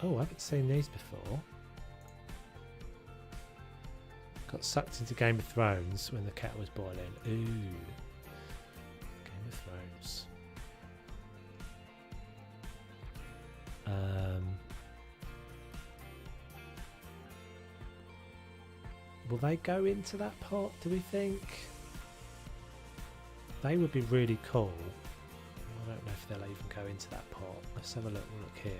Oh, I haven't seen these before. Got sucked into Game of Thrones when the kettle was boiling. Ooh. Game of Thrones. Will they go into that pot, do we think? They would be really cool. I don't know if they'll even go into that pot. Let's have a look here.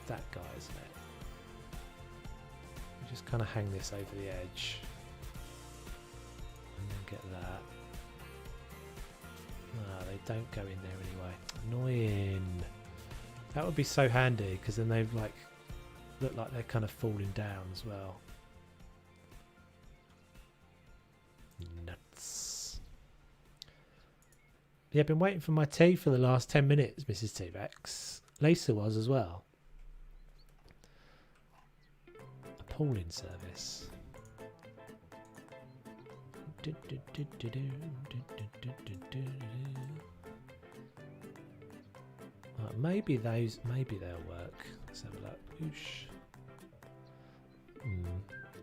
That guy, isn't it? We just kind of hang this over the edge. And then get that. Ah, they don't go in there anyway. Annoying. That would be so handy because then they've like look like they're kind of falling down as well. Nuts. Yeah, I've been waiting for my tea for the last 10 minutes, Mrs. T-Rex. Lisa was as well. Appalling service. Maybe they'll work. Let's have a look. Oosh.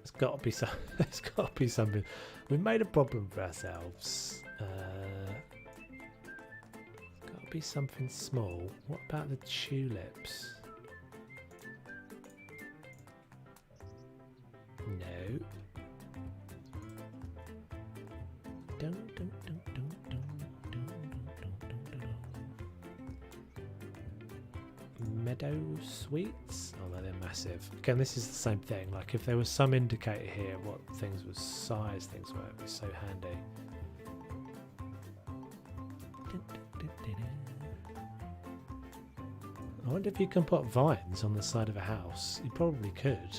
It's got to be some. It's got to be something. We've made a problem for ourselves. Got to be something small. What about the tulips? No. Meadow sweets? Oh no, they're massive. Again, this is the same thing. Like if there was some indicator here what things were size things were, it'd be so handy. I wonder if you can put vines on the side of a house. You probably could.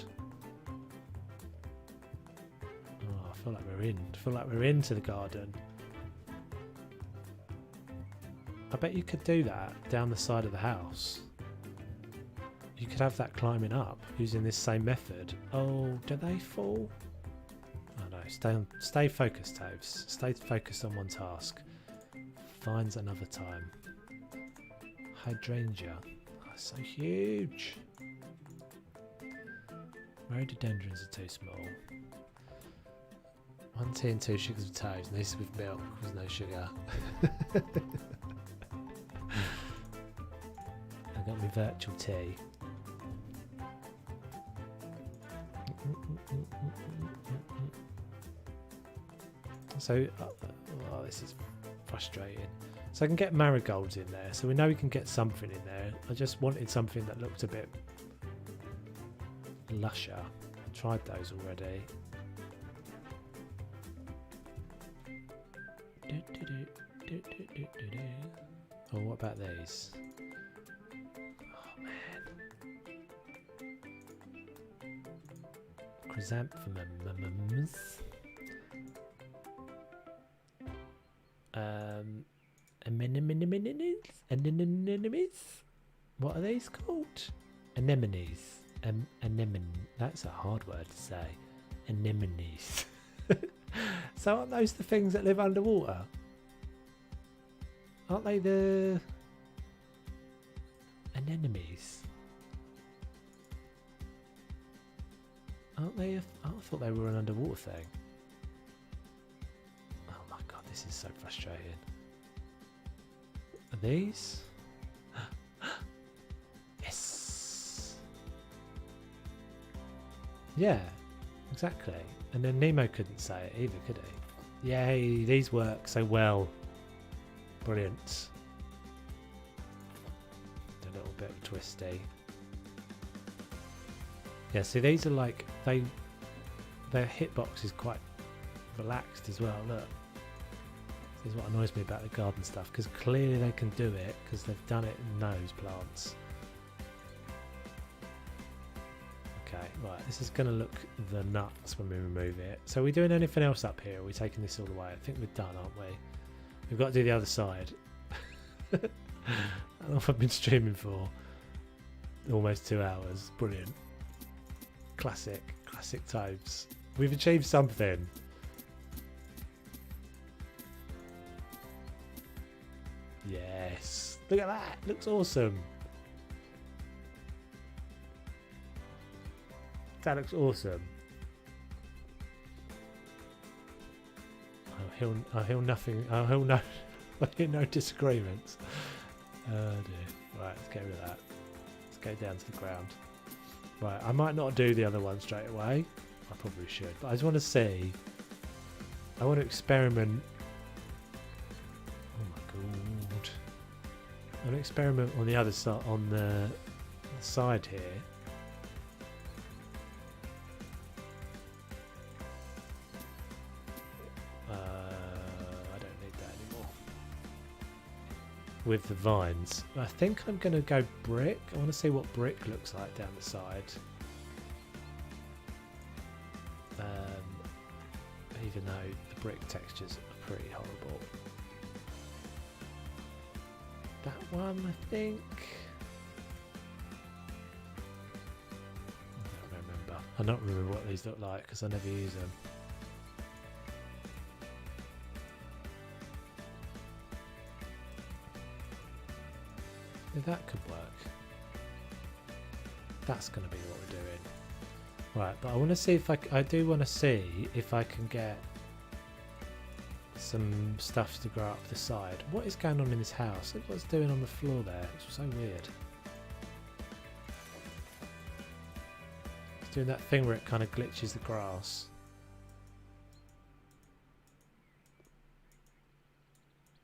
Oh, I feel like we're in. I feel like we're into the garden. I bet you could do that down the side of the house. You could have that climbing up using this same method. Oh, do they fall? Oh no, stay focused, Toves. Stay focused on one task. Finds another time. Hydrangea. so huge. Rhododendrons are too small. 1 tea and 2 sugars of toast, and this with milk with no sugar. I got my virtual tea. So, oh, this is frustrating. So I can get marigolds in there, so we know we can get something in there. I just wanted something that looked a bit lusher. I tried those already. Oh, what about these? Oh man. Chrysanthemums. Anemones. What are these called? Anemones. Anemone. That's a hard word to say. Anemones. So aren't those the things that live underwater? Aren't they the anemones? Aren't they? I thought they were an underwater thing. Oh my god, this is so frustrating. Are these? Yes. Yeah, exactly. And then Nemo couldn't say it either, could he? Yay, these work so well. Brilliant. A little bit of twisty. Yeah, see these are like, their hitbox is quite relaxed as well, look. This is what annoys me about the garden stuff, because clearly they can do it, because they've done it in those plants. Okay, right, this is going to look the nuts when we remove it. So are we doing anything else up here? Are we taking this all the way? I think we're done, aren't we? We've got to do the other side. I don't know if I've been streaming for almost 2 hours. Brilliant. Classic Toads. We've achieved something. Yes. Look at that. Looks awesome. That looks awesome. I'll hear nothing. I'll hear no disagreements. Oh dear. Right, let's get rid of that. Let's go down to the ground. Right, I might not do the other one straight away. I probably should, but I just want to see. I want to experiment. Oh my god! I want to experiment on the other side, on the side here. With the vines. I think I'm going to go brick. I want to see what brick looks like down the side. Even though the brick textures are pretty horrible. That one, I think. I don't remember. I don't remember what these look like because I never use them. That could work. That's going to be what we're doing. Right, but I want to see if I do want to see if I can get some stuff to grow up the side. What is going on in this house? Look what's doing on the floor there. It's so weird. It's doing that thing where it kind of glitches the grass.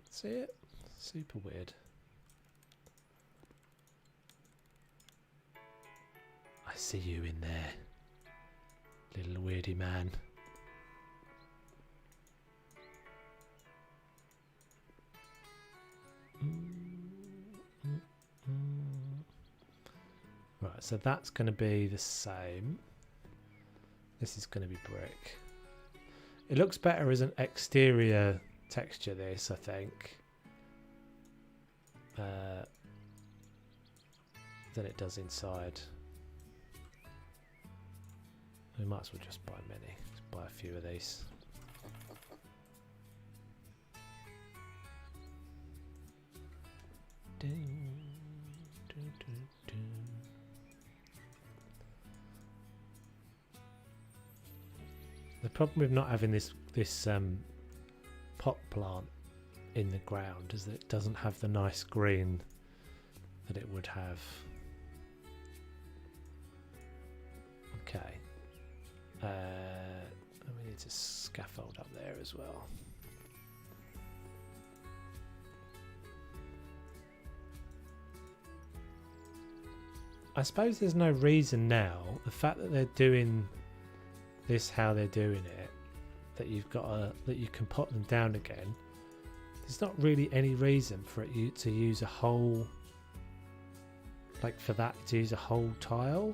See it? Super weird. I see you in there, little weirdy man. Right, so that's going to be the same. This is going to be brick. It looks better as an exterior texture, this, I think, than it does inside. We might as well just buy many. Just buy a few of these. problem with not having this pot plant in the ground is that it doesn't have the nice green that it would have. Okay. We need to scaffold up there as well. I suppose there's no reason now, the fact that they're doing this how they're doing it, that you've got that you can pop them down again. There's not really any reason for it to use a whole, like for that to use a whole tile,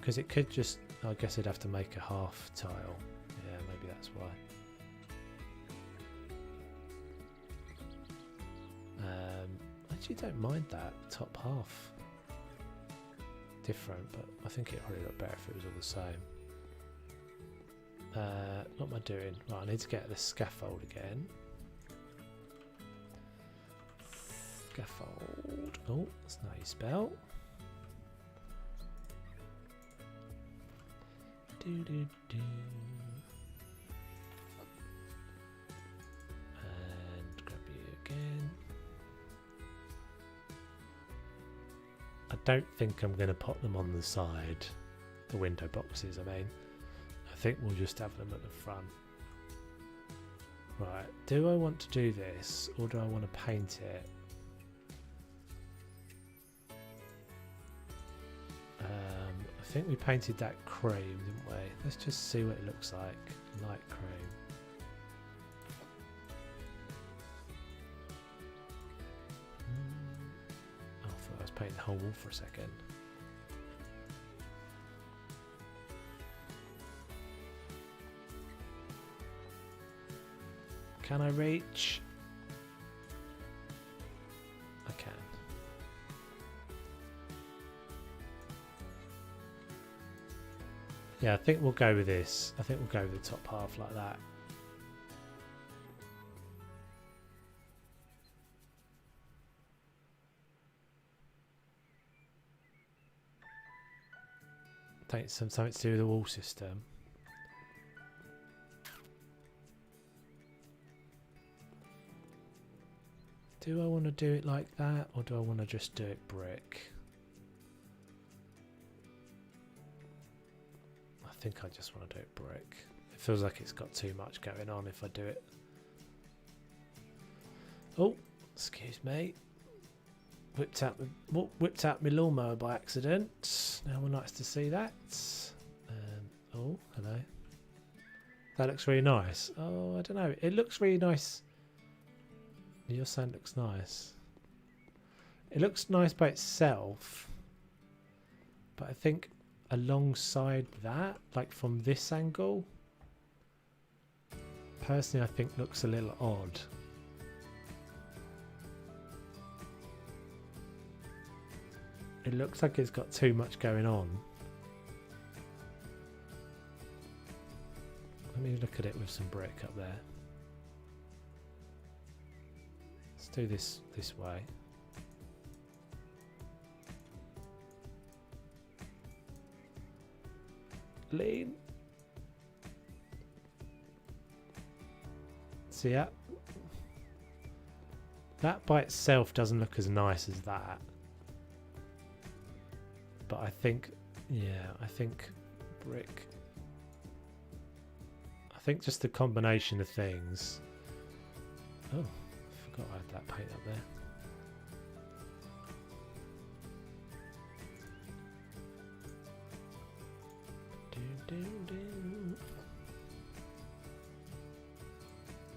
because it could just, I guess it'd have to make a half tile. Yeah, maybe that's why. I actually don't mind that top half different, but I think it probably look better if it was all the same. What am I doing? Right, I need to get the scaffold again. Scaffold. Oh, that's not how you spell. And grab you again. I don't think I'm going to pop them on the side, the window boxes. I mean, I think we'll just have them at the front. Right, do I want to do this or do I want to paint it? I think we painted that cream, didn't we? Let's just see what it looks like. Light cream. I thought I was painting the whole wall for a second. Can I reach? I can. Yeah, I think we'll go with this. I think we'll go with the top half like that. I think it's something to do with the wall system. Do I want to do it like that, or do I want to just do it brick? I think I just want to do it brick. It feels like it's got too much going on if I do it. Oh, excuse me. Whipped out my lawnmower by accident. Now we're nice to see that. Oh, hello. That looks really nice. Oh, I don't know. It looks really nice. Your sand looks nice. It looks nice by itself, but I think alongside that, like from this angle, personally I think looks a little odd. It looks like it's got too much going on. Let me look at it with some brick up there. Let's do this way. Lean. See that by itself doesn't look as nice as that. But I think, yeah, I think brick. I think just the combination of things. Oh, I forgot I had that paint up there.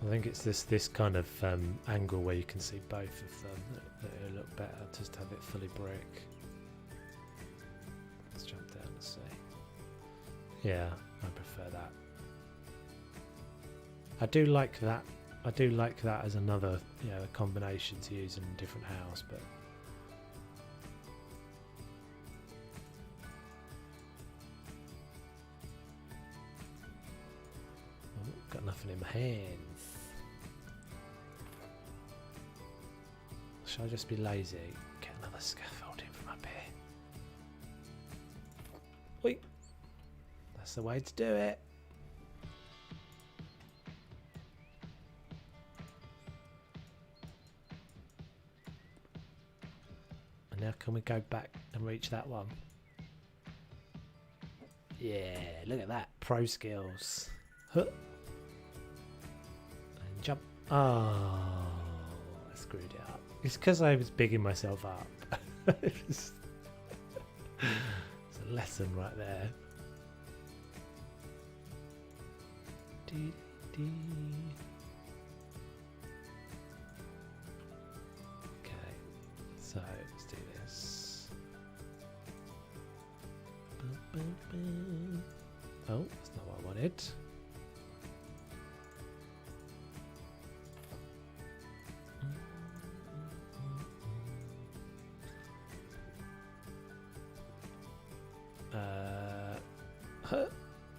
I think it's this kind of angle where you can see both of them that it'll look better just to have it fully brick. Let's jump down and see. Yeah, I prefer that. I do like that. I do like that as another, you know, a combination to use in a different house, but got nothing in my hands. Shall I just be lazy? Get another scaffolding from up here. Wait. That's That's the way to do it. And now can we go back and reach that one? Yeah, look at that. Pro skills. Huh. And jump. Oh, I screwed it up. It's because I was bigging myself up. It's a lesson right there. Dee, dee. Okay, so let's do this. Boom, boom, boom. Oh, that's not what I wanted.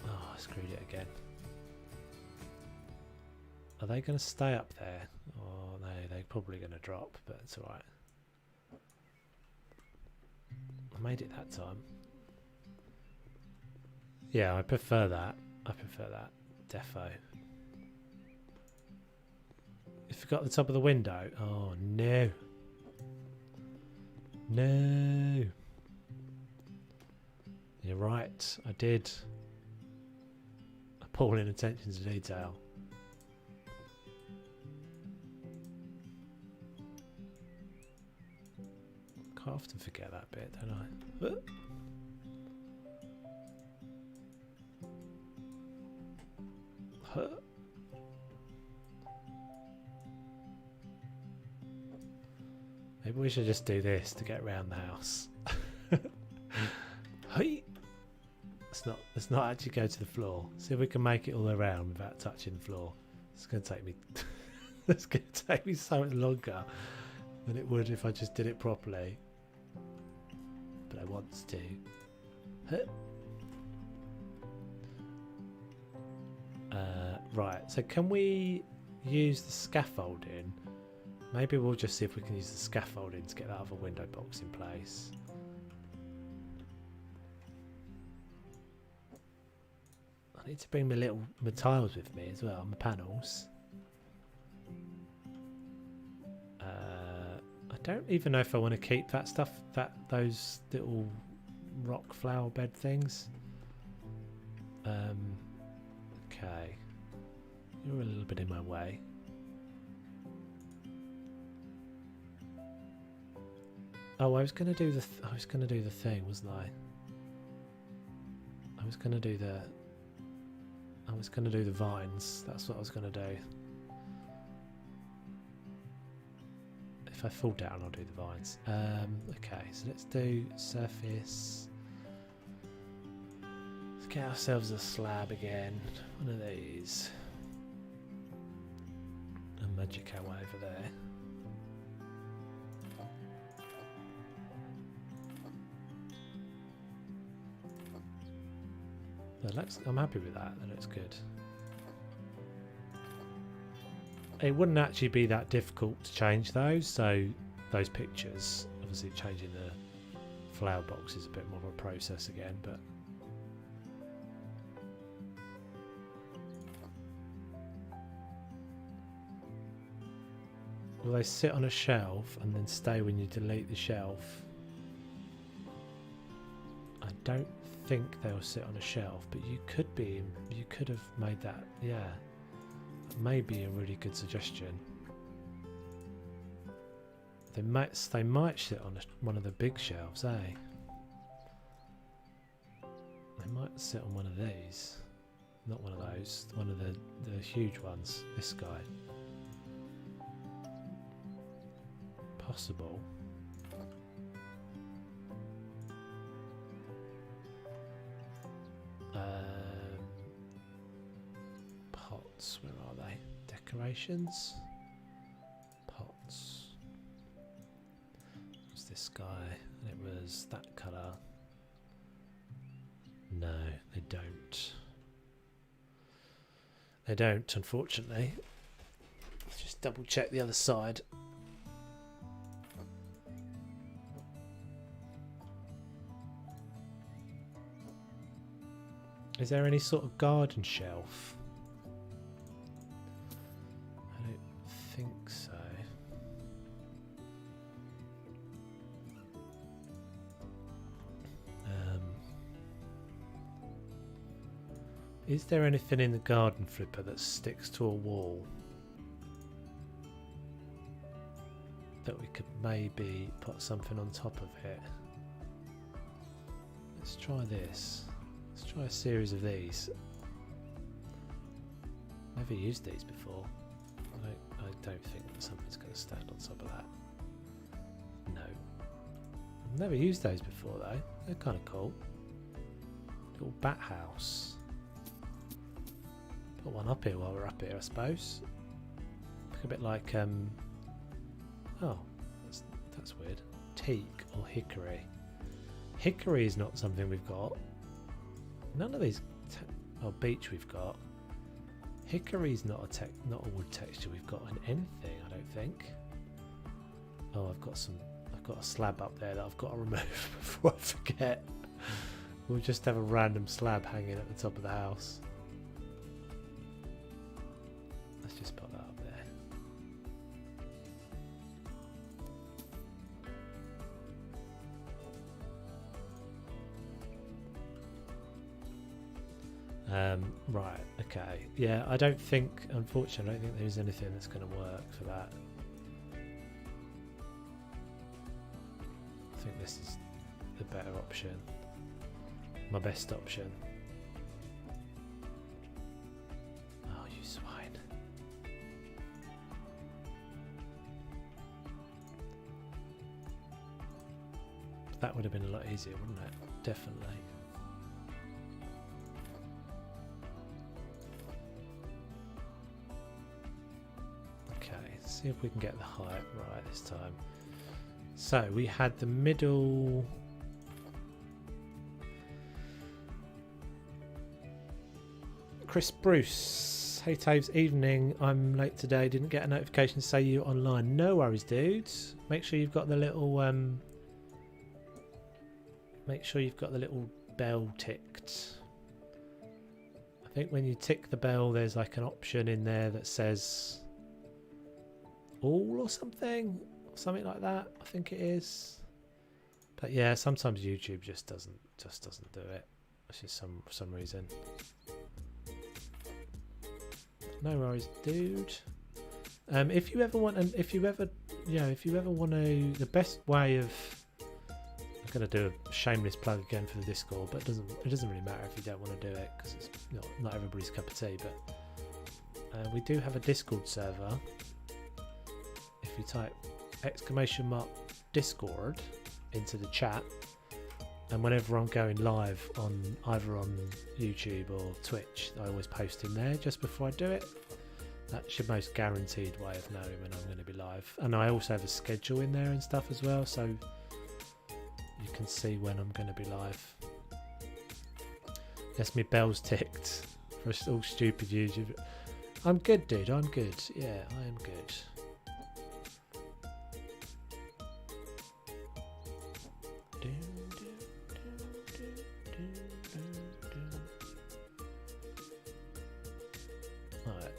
Oh, I screwed it again. Are they going to stay up there? Oh no, they're probably going to drop, but it's alright. I made it that time. Yeah, I prefer that. I prefer that. Defo. You forgot the top of the window. Oh no. No. You're right, I did. Appalling attention to detail. Quite often forget that bit, don't I? Maybe we should just do this to get around the house. Hey. Let's not actually go to the floor. See if we can make it all around without touching the floor. It's going to take me. It's going to take me so much longer than it would if I just did it properly. But I want to. Right. So can we use the scaffolding? Maybe we'll just see if we can use the scaffolding to get that other window box in place. I need to bring my tiles with me as well, my panels. I don't even know if I want to keep that stuff, those little rock flower bed things. Okay, you're a little bit in my way. Oh, I was going to do the thing, wasn't I? I was going to do the vines. That's what I was going to do. If I fall down, I'll do the vines. Okay, so let's do surface. Let's get ourselves a slab again. One of these. And magic our way over there. I'm happy with that. That looks good. It wouldn't actually be that difficult to change those. So those pictures, obviously changing the flower box is a bit more of a process again. But will they sit on a shelf and then stay when you delete the shelf? I don't think they'll sit on a shelf, but you could have made that. Yeah, that may be a really good suggestion. They might sit on one of the big shelves, eh? They might sit on one of these, not one of those, one of the huge ones. This guy, possible. Pots, where are they? Decorations? Pots. What's this guy? And it was that colour. No, they don't. They don't, unfortunately. Let's just double check the other side. Is there any sort of garden shelf? I don't think so. Is there anything in the garden flipper that sticks to a wall that we could maybe put something on top of it? Let's try this. Let's try a series of these. Never used these before. I don't think that something's going to stand on top of that. No. I've never used those before though. They're kind of cool. Little bat house. Put one up here while we're up here, I suppose. Look a bit like oh, that's weird. Teak or hickory. Hickory is not something we've got. None of these. Oh, beech we've got. Hickory is not a wood texture we've got in anything. I don't think. Oh, I've got a slab up there that I've got to remove before I forget. We'll just have a random slab hanging at the top of the house. Let's just put that up there. Right, okay. Yeah, I don't think, unfortunately, I don't think there's anything that's going to work for that. I think this is the better option. My best option. Oh, you swine. That would have been a lot easier, wouldn't it? Definitely. Okay, let's see if we can get the height right this time. So we had the middle. Chris Bruce, hey Taves, evening. I'm late today. Didn't get a notification to say you're online. No worries, dudes. Make sure you've got the little bell ticked. I think when you tick the bell, there's like an option in there that says all or something like that. I think it is. But yeah, sometimes YouTube just doesn't do it. It's just for some reason. No worries, dude. If you ever want, the best way of, I'm gonna do a shameless plug again for the Discord, but it doesn't really matter if you don't want to do it because it's not everybody's cup of tea. But we do have a Discord server. If you type !Discord into the chat, and whenever I'm going live on either on YouTube or Twitch, I always post in there just before I do it. That's your most guaranteed way of knowing when I'm going to be live. And I also have a schedule in there and stuff as well, so you can see when I'm going to be live. Yes, my bell's ticked for all stupid YouTube. I'm good, dude. I'm good. Yeah, I am good.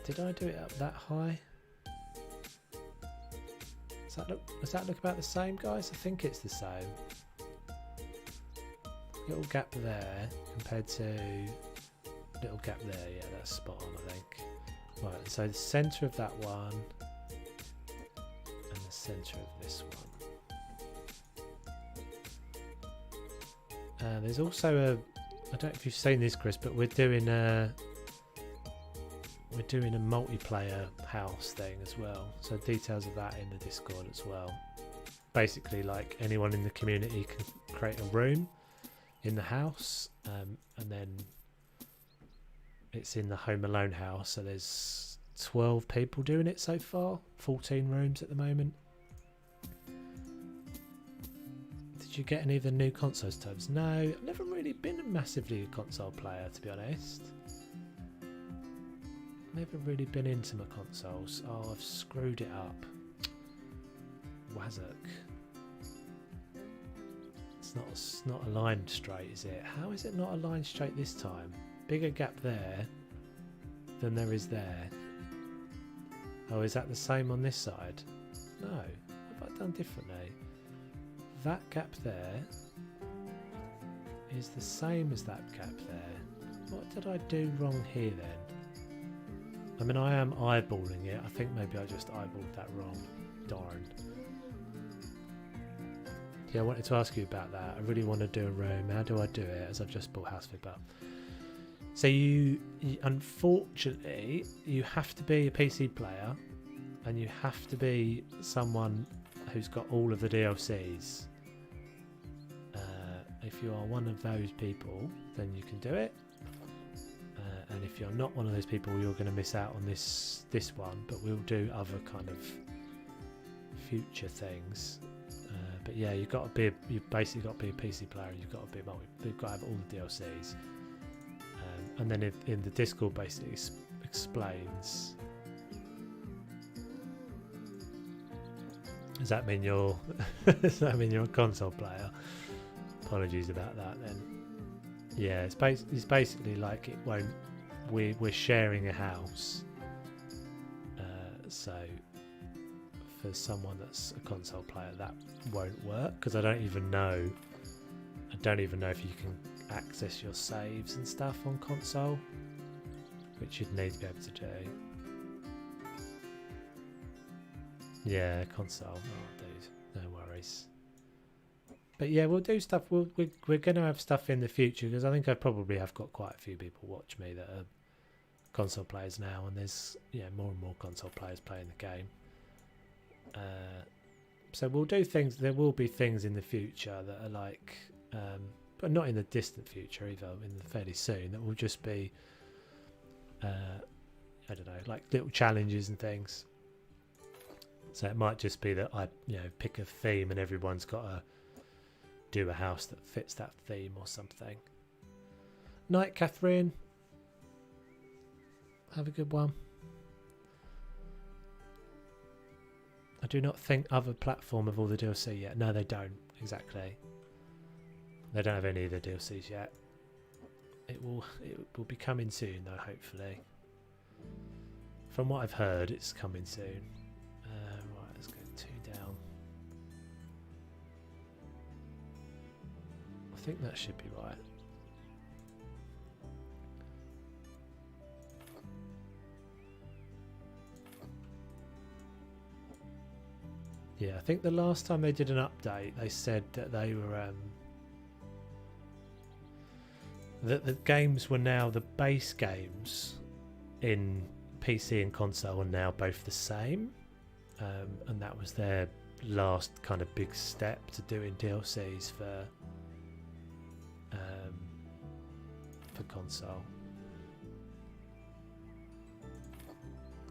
Did I do it up that high? Does that look about the same, guys? I think it's the same. Little gap there compared to little gap there. Yeah, that's spot on, I think. Right, so the centre of that one and the centre of this one. There's also a, I don't know if you've seen this, Chris, but we're doing a multiplayer house thing as well, so details of that in the Discord as well. Basically, like, anyone in the community can create a room in the house, and then it's in the Home Alone house, so there's 12 people doing it so far, 14 rooms at the moment. Did you get any of the new consoles, Tubbs? No, I've never really been massively a console player, to be honest. Never really been into my consoles. Oh, I've screwed it up. Wazzock. It's not aligned straight, is it? How is it not aligned straight this time? bigger gap there than there is there. Oh, is that the same on this side? No. What have I done differently? That gap there is the same as that gap there. What did I do wrong here then? I mean, I am eyeballing it. I think maybe I just eyeballed that wrong. Darn. Yeah, I wanted to ask you about that. I really want to do a room. How do I do it? As I've just bought House Flipper. So you unfortunately, you have to be a PC player, and you have to be someone who's got all of the DLCs. If you are one of those people, then you can do it. And if you're not one of those people, you're going to miss out on this one. But we'll do other kind of future things. But yeah, you've basically got to be a PC player. You've got to have all the DLCs. And then in the Discord, basically explains. Does that mean you're? Does that mean you're a console player? Apologies about that. Then, yeah, it's basically like it won't. We're sharing a house, so for someone that's a console player, that won't work because I don't even know if you can access your saves and stuff on console, which you'd need to be able to do. Yeah, console. Oh, dude, no worries. But yeah, we'll do stuff. We're going to have stuff in the future because I think I probably have got quite a few people watch me that are console players now, and there's more and more console players playing the game. So we'll do things. There will be things in the future that are like, but not in the distant future either. In the fairly soon, that will just be, I don't know, like little challenges and things. So it might just be that I, pick a theme and everyone's got to do a house that fits that theme or something. Night, Catherine. Have a good one. I do not think other platform have all the DLC yet. No, they don't. Exactly. They don't have any of the DLCs yet. It will be coming soon though, hopefully. From what I've heard, it's coming soon. Right, let's go 2 down. I think that should be right. Yeah, I think the last time they did an update, they said that they were that the games were now, the base games in PC and console are now both the same, and that was their last kind of big step to doing DLCs for console.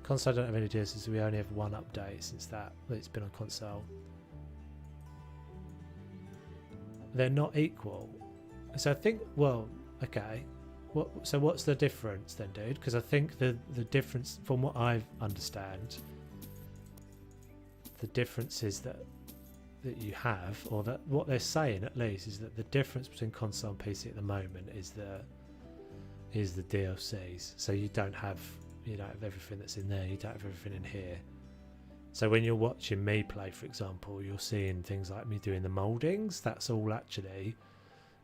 Console don't have any DLCs, so we only have one update since that it's been on console. They're not equal, so I think. Well, okay. So what's the difference then, dude? Because I think the difference, from what I understand, the difference is that you have, or that what they're saying at least, is that the difference between console and PC at the moment is the DLCs. So you don't have everything that's in there. You don't have everything in here. So when you're watching me play, for example, you're seeing things like me doing the mouldings. That's all actually,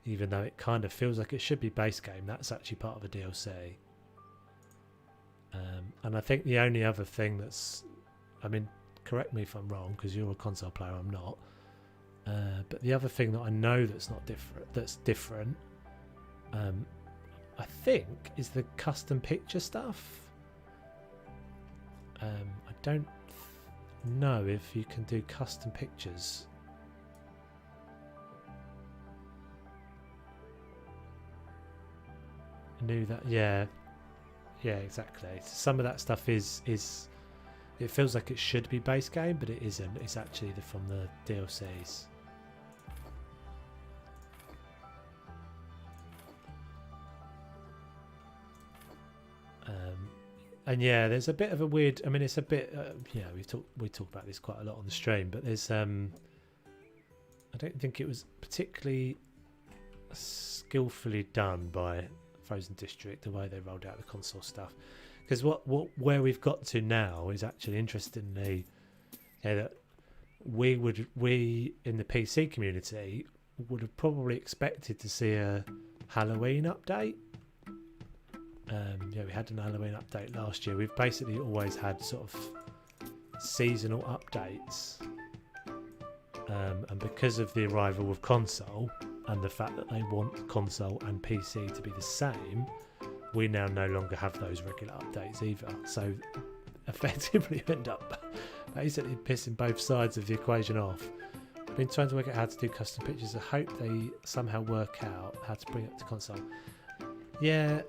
even though it kind of feels like it should be base game, that's actually part of a DLC. And I think the only other thing that's, I mean, correct me if I'm wrong, because you're a console player, I'm not. But the other thing that I know that's different, I think, is the custom picture stuff. I don't know if you can do custom pictures. I knew that, yeah, exactly. Some of that stuff is it feels like it should be base game, but it isn't. It's actually from the DLCs. And yeah, there's a bit of a weird. I mean, it's a bit. We talk about this quite a lot on the stream, but there's. I don't think it was particularly skillfully done by Frozen District, the way they rolled out the console stuff. Because where we've got to now is actually interestingly, that we in the PC community would have probably expected to see a Halloween update. We had an Halloween update last year. We've basically always had sort of seasonal updates, and because of the arrival of console and the fact that they want console and PC to be the same, we now no longer have those regular updates either. So effectively end up basically pissing both sides of the equation off. I've been trying to work out how to do custom pictures. I hope they somehow work out how to bring it to console. Yeah,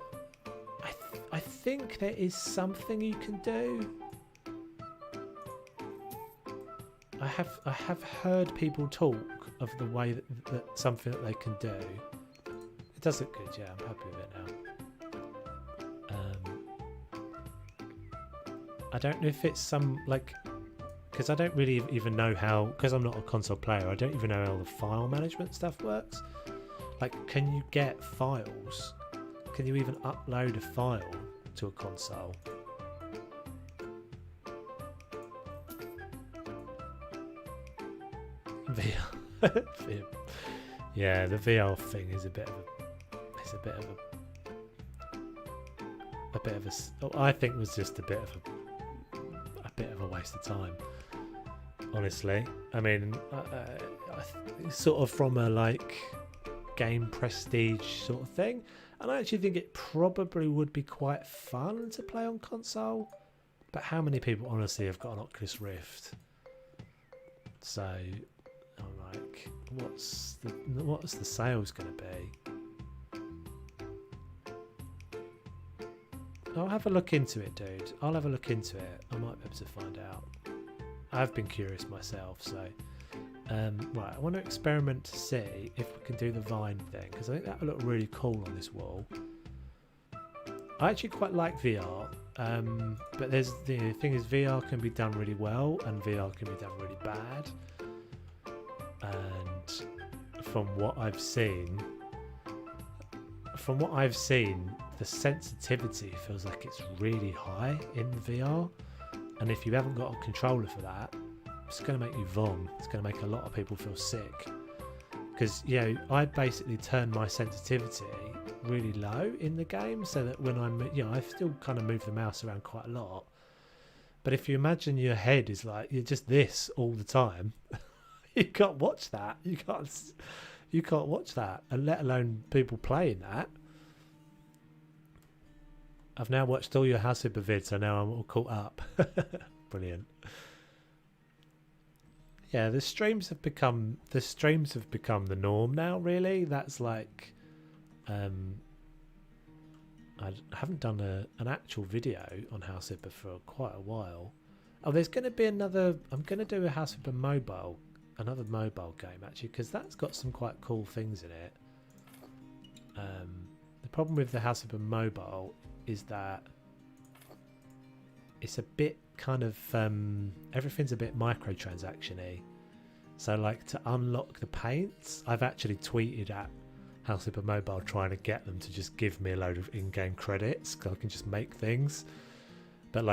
I think there is something you can do. I have heard people talk of the way that something that they can do. It does look good, yeah. I'm happy with it now. I don't know if it's some because I don't really even know how, because I'm not a console player, I don't even know how the file management stuff works. Like, can you get files? Can you even upload a file to a console? VR. Yeah, the VR thing is a bit of I think was just a bit of a waste of time, honestly. I mean, sort of from a game prestige sort of thing, and I actually think it probably would be quite fun to play on console, but how many people honestly have got an Oculus Rift? So I'm like, what's the sales going to be? I'll have a look into it, dude. I'll have a look into it. I might be able to find out. I've been curious myself, so right, I want to experiment to see if we can do the vine thing, because I think that would look really cool on this wall. I actually quite like VR, but there's the thing is VR can be done really well and VR can be done really bad. And from what I've seen, the sensitivity feels like it's really high in VR, and if you haven't got a controller for that, it's going to make you vom. It's going to make a lot of people feel sick, because I basically turn my sensitivity really low in the game, so that when I'm I still kind of move the mouse around quite a lot, but if you imagine your head is like you're just this all the time, you can't watch that. You can't watch that, and let alone people playing that. I've now watched all your House Super vids, so now I'm all caught up. Brilliant. Yeah, the streams have become the norm now. Really, that's like, I haven't done an actual video on House Super for quite a while. Oh, there's going to be another. I'm going to do a House Super mobile, another mobile game actually, because that's got some quite cool things in it. The problem with the House Super mobile is that it's a bit kind of everything's a bit microtransaction-y. So like to unlock the paints, I've actually tweeted at House Super Mobile trying to get them to just give me a load of in-game credits because I can just make things. But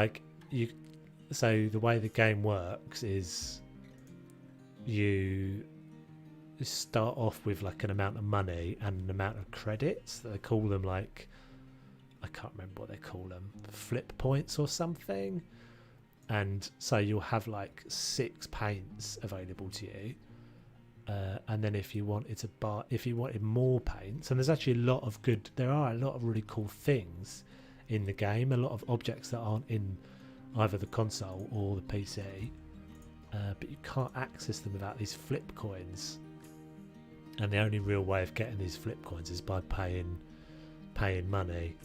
so the way the game works is you start off with like an amount of money and an amount of credits. They call them I can't remember what they call them, flip points or something. And so you'll have like 6 paints available to you, and then if you wanted more paints, and there are a lot of really cool things in the game, a lot of objects that aren't in either the console or the PC, but you can't access them without these flip coins. And the only real way of getting these flip coins is by paying money.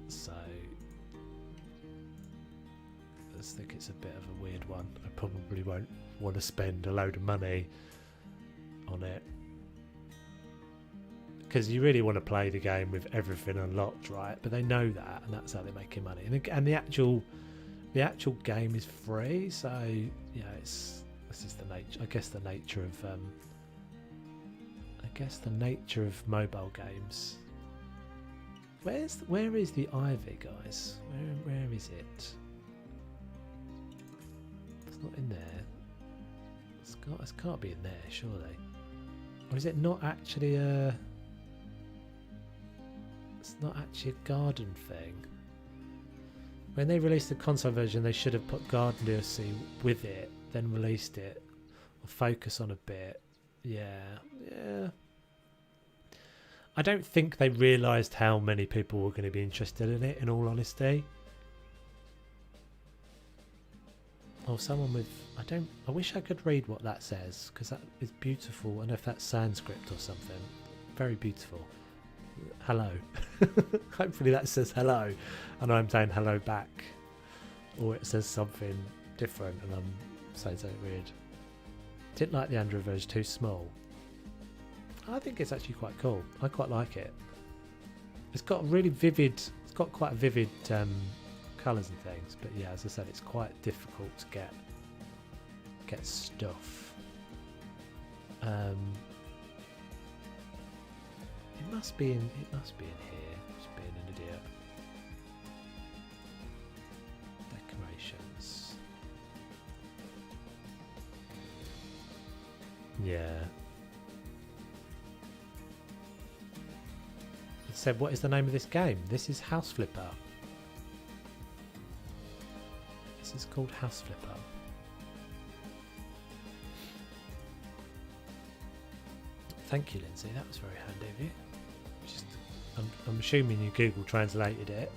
So I just think it's a bit of a weird one. I probably won't want to spend a load of money on it, because you really want to play the game with everything unlocked, right? But they know that, and that's how they're making money. And the actual game is free, so it's just the nature. I guess the nature I guess the nature of mobile games. Where is the ivy, guys? Where is it? It's not in there. It can't be in there, surely. Or is it not actually a... It's not actually a garden thing. When they released the console version, they should have put garden DLC with it, then released it. Or focus on a bit. Yeah. I don't think they realised how many people were going to be interested in it, in all honesty. Or someone with... I wish I could read what that says, because that is beautiful. I don't know if that's Sanskrit or something. Very beautiful. Hello. Hopefully that says hello, and I'm saying hello back. Or it says something different, and I'm saying something weird. Didn't like the Android version, too small. I think it's actually quite cool. I quite like it. It's got really vivid... It's got quite vivid... colours and things, but yeah, as I said, it's quite difficult to get stuff. It must be in here. Just being an idiot. Decorations. Yeah. It said, what is the name of this game? This is House Flipper. This is called House Flipper. Thank you, Lindsay. That was very handy of you. I'm assuming you Google translated it.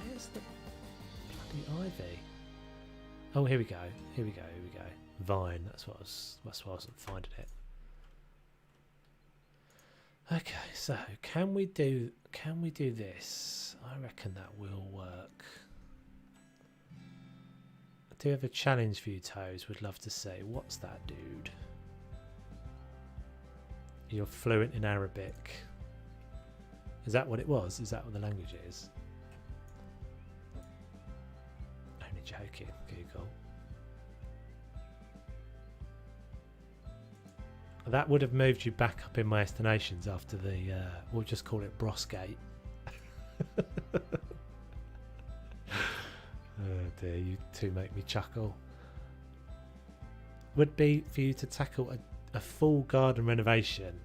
Where's the bloody ivy? Oh, here we go. Vine. That's what I was finding it. Okay, so can we do this? I reckon that will work. I do have a challenge for you, Toes. Would love to see. What's that, dude? You're fluent in Arabic. Is that what it was? Is that what the language is? Only joking, Google. That would have moved you back up in my estimations after the, we'll just call it Brosgate. Oh dear, you two make me chuckle. Would be for you to tackle a full garden renovation.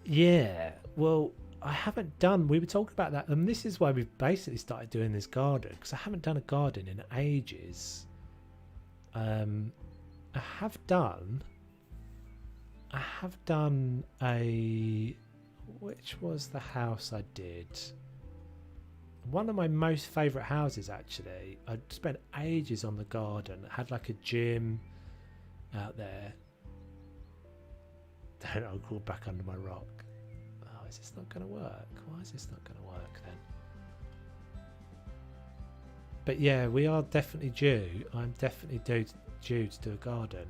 Yeah, well, I haven't done, we were talking about that, and this is why we've basically started doing this garden, because I haven't done a garden in ages. I have done a... Which was the house I did? One of my most favourite houses, actually. I spent ages on the garden. It had like a gym out there. Don't I'll crawl back under my rock. Oh, is this not going to work? Why is this not going to work then? But yeah, we are definitely due. I'm definitely due to do a garden.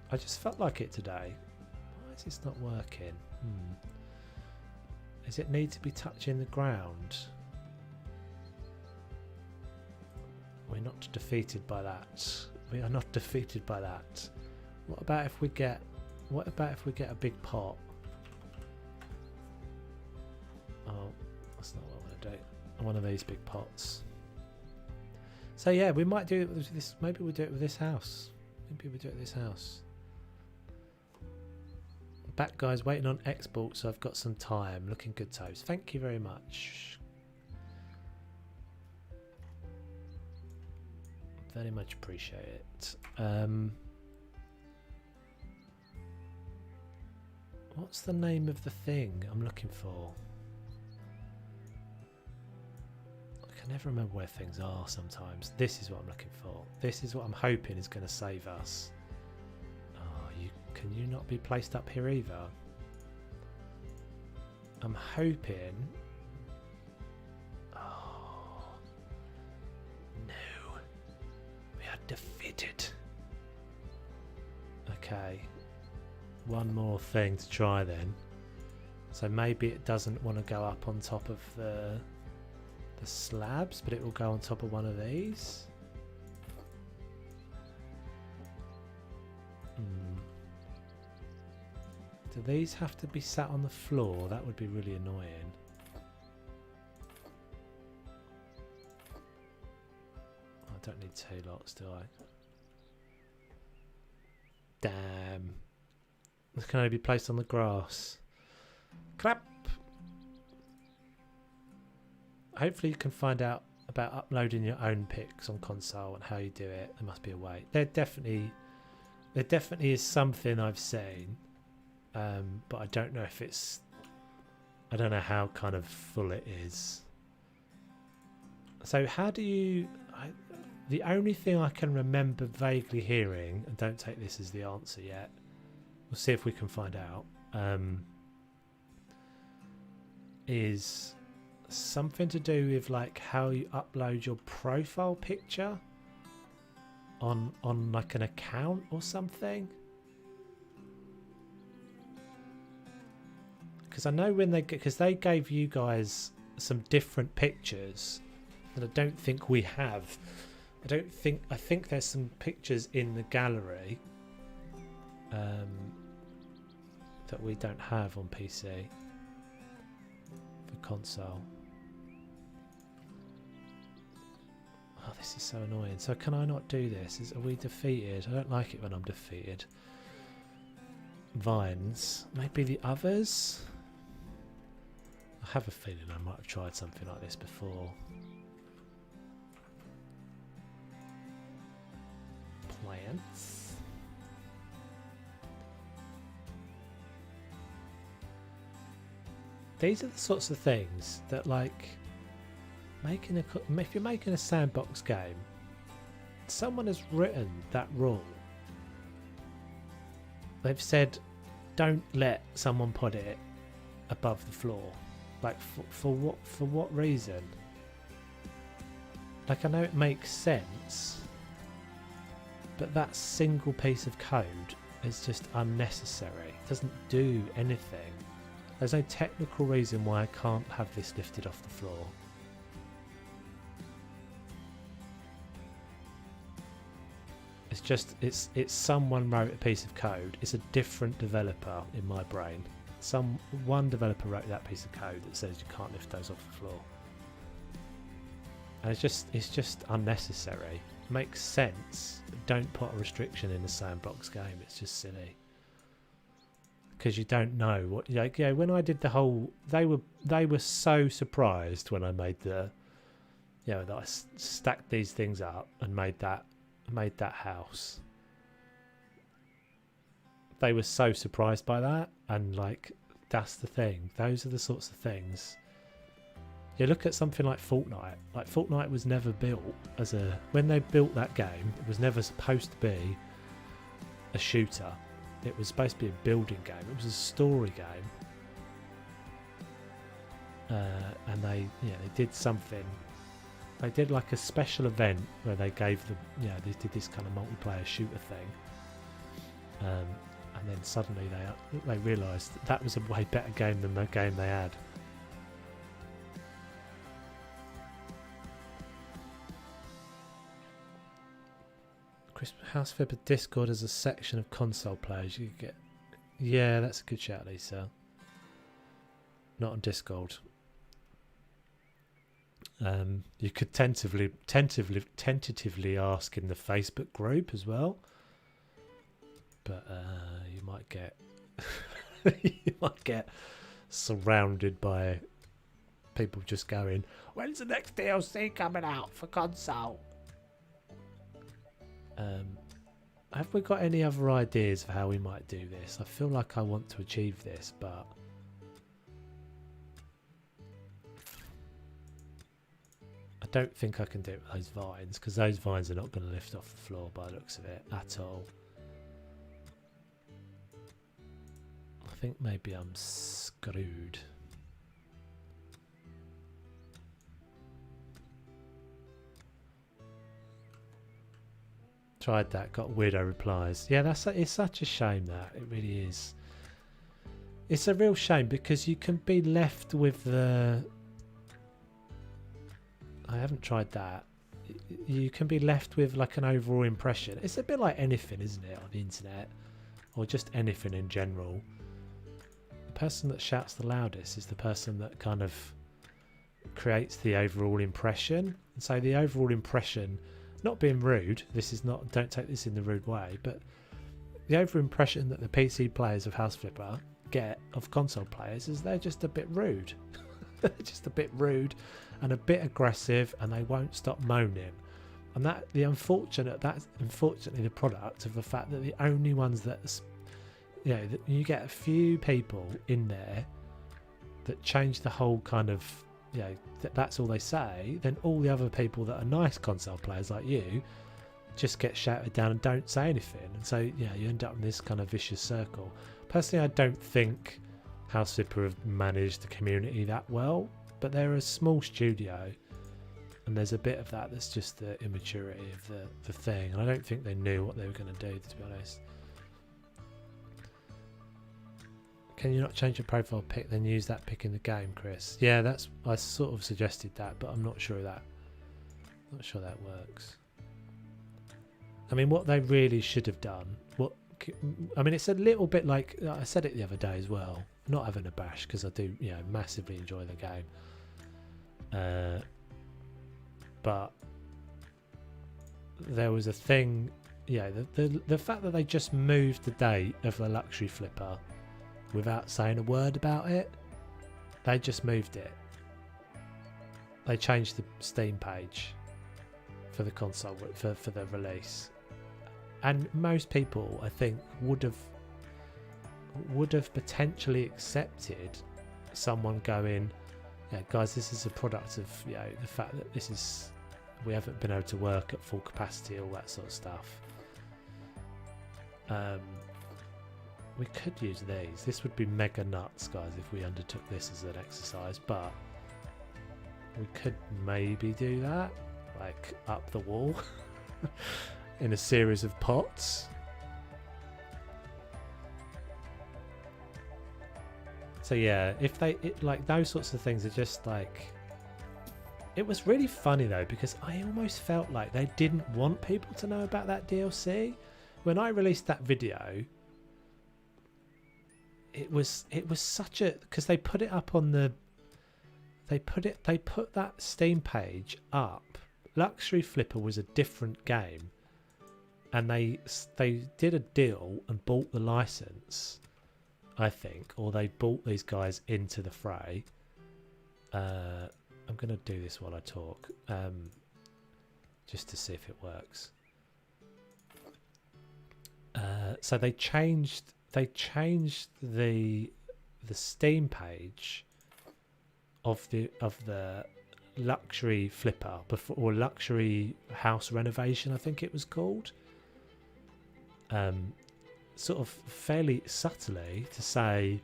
I just felt like it today. Why is this not working? Does it need to be touching the ground? We're not defeated by that. We are not defeated by that. What about if we get a big pot? Oh, that's not what I want to do. One of these big pots. So yeah, we might do it with this. Maybe we'll do it with this house. Maybe we'll do it with this house. Back, guys, waiting on export, so I've got some time. Looking good, Toes. Thank you very much. Very much appreciate it. What's the name of the thing I'm looking for? I can never remember where things are sometimes. This is what I'm looking for. This is what I'm hoping is going to save us. Can you not be placed up here either? I'm hoping... Oh... No. We are defeated. Okay. One more thing to try then. So maybe it doesn't want to go up on top of the... the slabs, but it will go on top of one of these. Do these have to be sat on the floor? That would be really annoying. I don't need two lots, do I? Damn. This can only be placed on the grass. Crap! Hopefully you can find out about uploading your own pics on console and how you do it. There must be a way. There definitely is something I've seen, but I don't know if it's... I don't know how kind of full it is. So how do you... the only thing I can remember vaguely hearing, and don't take this as the answer yet, we'll see if we can find out, is something to do with like how you upload your profile picture on like an account or something. Because I know when they gave you guys some different pictures that I don't think we have. I think there's some pictures in the gallery that we don't have on PC for console. Oh, this is so annoying. So can I not do this? Are we defeated? I don't like it when I'm defeated. Vines. Maybe the others? I have a feeling I might have tried something like this before. Plants. These are the sorts of things that, like, if you're making a sandbox game, someone has written that rule. They've said, don't let someone put it above the floor. Like, for what reason? Like, I know it makes sense, but that single piece of code is just unnecessary. It doesn't do anything. There's no technical reason why I can't have this lifted off the floor. It's just, it's someone wrote a piece of code. It's a different developer in my brain. One developer wrote that piece of code that says you can't lift those off the floor. And it's just unnecessary. It makes sense, but don't put a restriction in a sandbox game. It's just silly. Because you don't know what, like, yeah, when I did the whole, they were so surprised when I made the, you know, that I stacked these things up and made that house. They were so surprised by that, and like, that's the thing. Those are the sorts of things. You look at something like Fortnite. Like, Fortnite was never built as a, when they built that game, it was never supposed to be a shooter. It was supposed to be a building game. It was a story game, and they did something. They did like a special event where they gave them, they did this kind of multiplayer shooter thing, and then suddenly they realised that was a way better game than the game they had. House Fibber Discord as a section of console players. You get, yeah, that's a good shout, Lisa. Not on Discord. You could tentatively ask in the Facebook group as well, but you might get surrounded by people just going, "When's the next DLC coming out for console?" Have we got any other ideas of how we might do this? I feel like I want to achieve this, but I don't think I can do it with those vines, because those vines are not going to lift off the floor by the looks of it at all. I think maybe I'm screwed. Tried that, got weirdo replies. Yeah, it's such a shame, that it really is. It's a real shame, because you can be left with the I haven't tried that. You can be left with like an overall impression. It's a bit like anything, isn't it, on the internet, or just anything in general. The person that shouts the loudest is the person that kind of creates the overall impression. And so the overall impression, not being rude, this is not, don't take this in the rude way, but the overall impression that the PC players of House Flipper get of console players is they're just a bit rude. They're just a bit rude and a bit aggressive, and they won't stop moaning. And that's unfortunately the product of the fact that the only ones that, you know, that you get a few people in there that change the whole kind of, you know, that's all they say, then all the other people that are nice console players like you just get shouted down and don't say anything. And so, yeah, you end up in this kind of vicious circle. Personally, I don't think House Flipper have managed the community that well, but they're a small studio, and there's a bit of that that's just the immaturity of the thing, and I don't think they knew what they were going to do, to be honest. Can you not change your profile pic, then use that pic in the game, Chris? Yeah, that's, I sort of suggested that, but I'm not sure that works. I mean, what they really should have done, I mean, it's a little bit like, I said it the other day as well, not having a bash, because I do, you know, massively enjoy the game. But there was a thing, yeah, the fact that they just moved the date of the luxury flipper without saying a word about it, they just moved it. They changed the Steam page for the console for the release, and most people, I think, would have potentially accepted someone going, yeah, guys, this is a product of, you know, the fact that we haven't been able to work at full capacity, all that sort of stuff. We could use these. This would be mega nuts, guys, if we undertook this as an exercise, but we could maybe do that, like up the wall in a series of pots. So yeah, if like those sorts of things are just like, it was really funny though, because I almost felt like they didn't want people to know about that DLC. When I released that video, it was such a, because they put it up on the, they put that Steam page up. Luxury Flipper was a different game, and they did a deal and bought the license, I think, or they bought these guys into the fray. I'm going to do this while I talk, just to see if it works. So they changed the Steam page of the luxury flipper before, or luxury house renovation, I think it was called. Sort of fairly subtly to say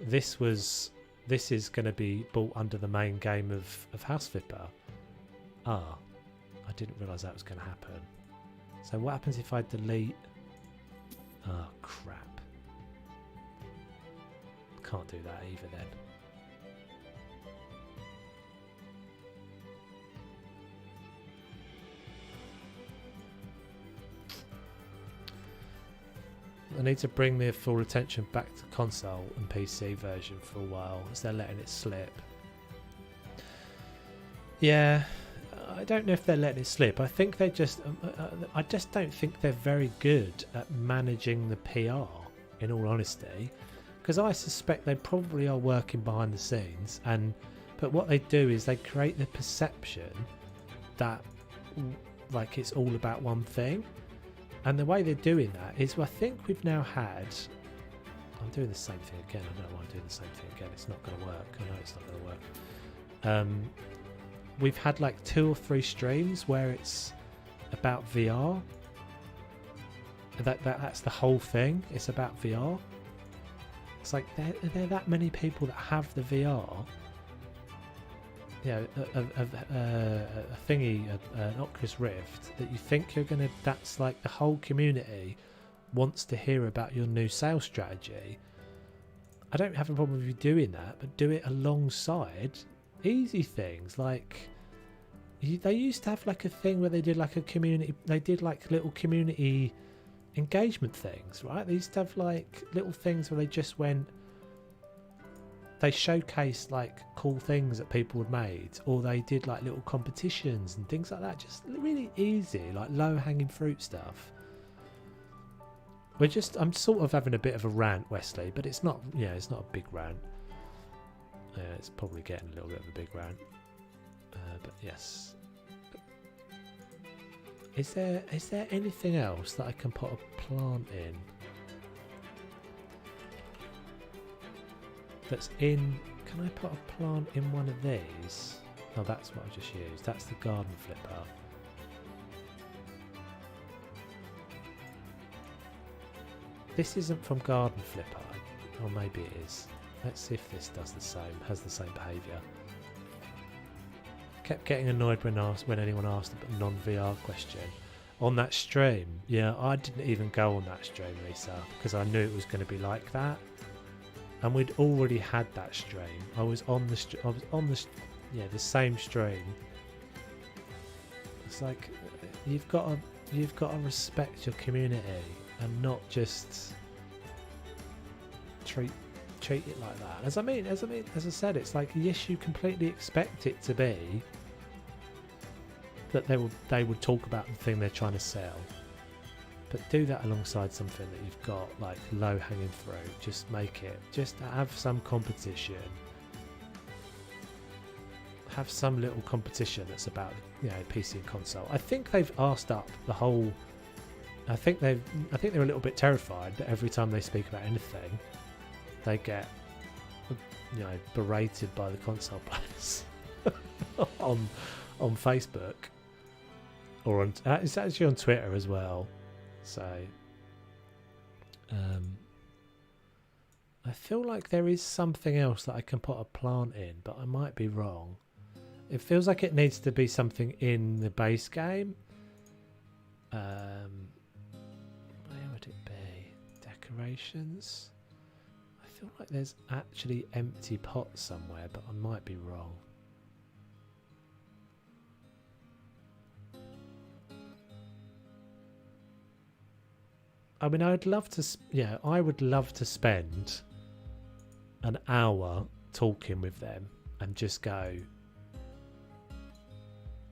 this is going to be bought under the main game of House Flipper. I didn't realise that was going to happen. So what happens if I delete? Oh crap! Can't do that either then. I need to bring the full attention back to console and PC version for a while, as they're letting it slip. Yeah, I don't know if they're letting it slip. I think they just, I just don't think they're very good at managing the PR, in all honesty, because I suspect they probably are working behind the scenes, but what they do is they create the perception that like it's all about one thing. And the way they're doing that is, well, I think we've now had, I'm doing the same thing again, I don't know why I'm doing the same thing again, it's not going to work, I know it's not going to work. We've had like 2 or 3 streams where it's about VR, that's the whole thing, it's about VR. It's like, there are that many people that have the VR, you know, a thingy, an Oculus Rift, that you think you're gonna, that's like the whole community wants to hear about your new sales strategy. I don't have a problem with you doing that, but do it alongside easy things like, They used to have like a thing where they did like a community. They did like little community engagement things, right? They used to have like little things where they just went. They showcased like cool things that people had made, or they did like little competitions and things like that. Just really easy, like low-hanging fruit stuff. I'm sort of having a bit of a rant, Wesley, but it's not. Yeah, it's not a big rant. It's probably getting a little bit of a big rant. But yes. Is there anything else that I can put a plant in? That's in. Can I put a plant in one of these? Oh, that's what I just used. That's the garden flipper. This isn't from Garden Flipper, or maybe it is. Let's see if this does the same, has the same behaviour. Kept getting annoyed when anyone asked a non-VR question. On that stream, yeah, I didn't even go on that stream, Lisa, because I knew it was going to be like that. And we'd already had that stream. I was on the the same stream. It's like you've got to respect your community and not just treat it like that. As I said, it's like, yes, you completely expect it to be that they would talk about the thing they're trying to sell, but do that alongside something that you've got like low hanging fruit. Just have some competition. Have some little competition that's about, PC and console. I think they've asked up the whole. I think they're a little bit terrified that every time they speak about anything, they get, berated by the console players on Facebook, or it's actually on Twitter as well. So, I feel like there is something else that I can put a plant in, but I might be wrong. It feels like it needs to be something in the base game. Where would it be? Decorations? I feel like there's actually empty pots somewhere, but I might be wrong. I mean, I would love to spend an hour talking with them and just go,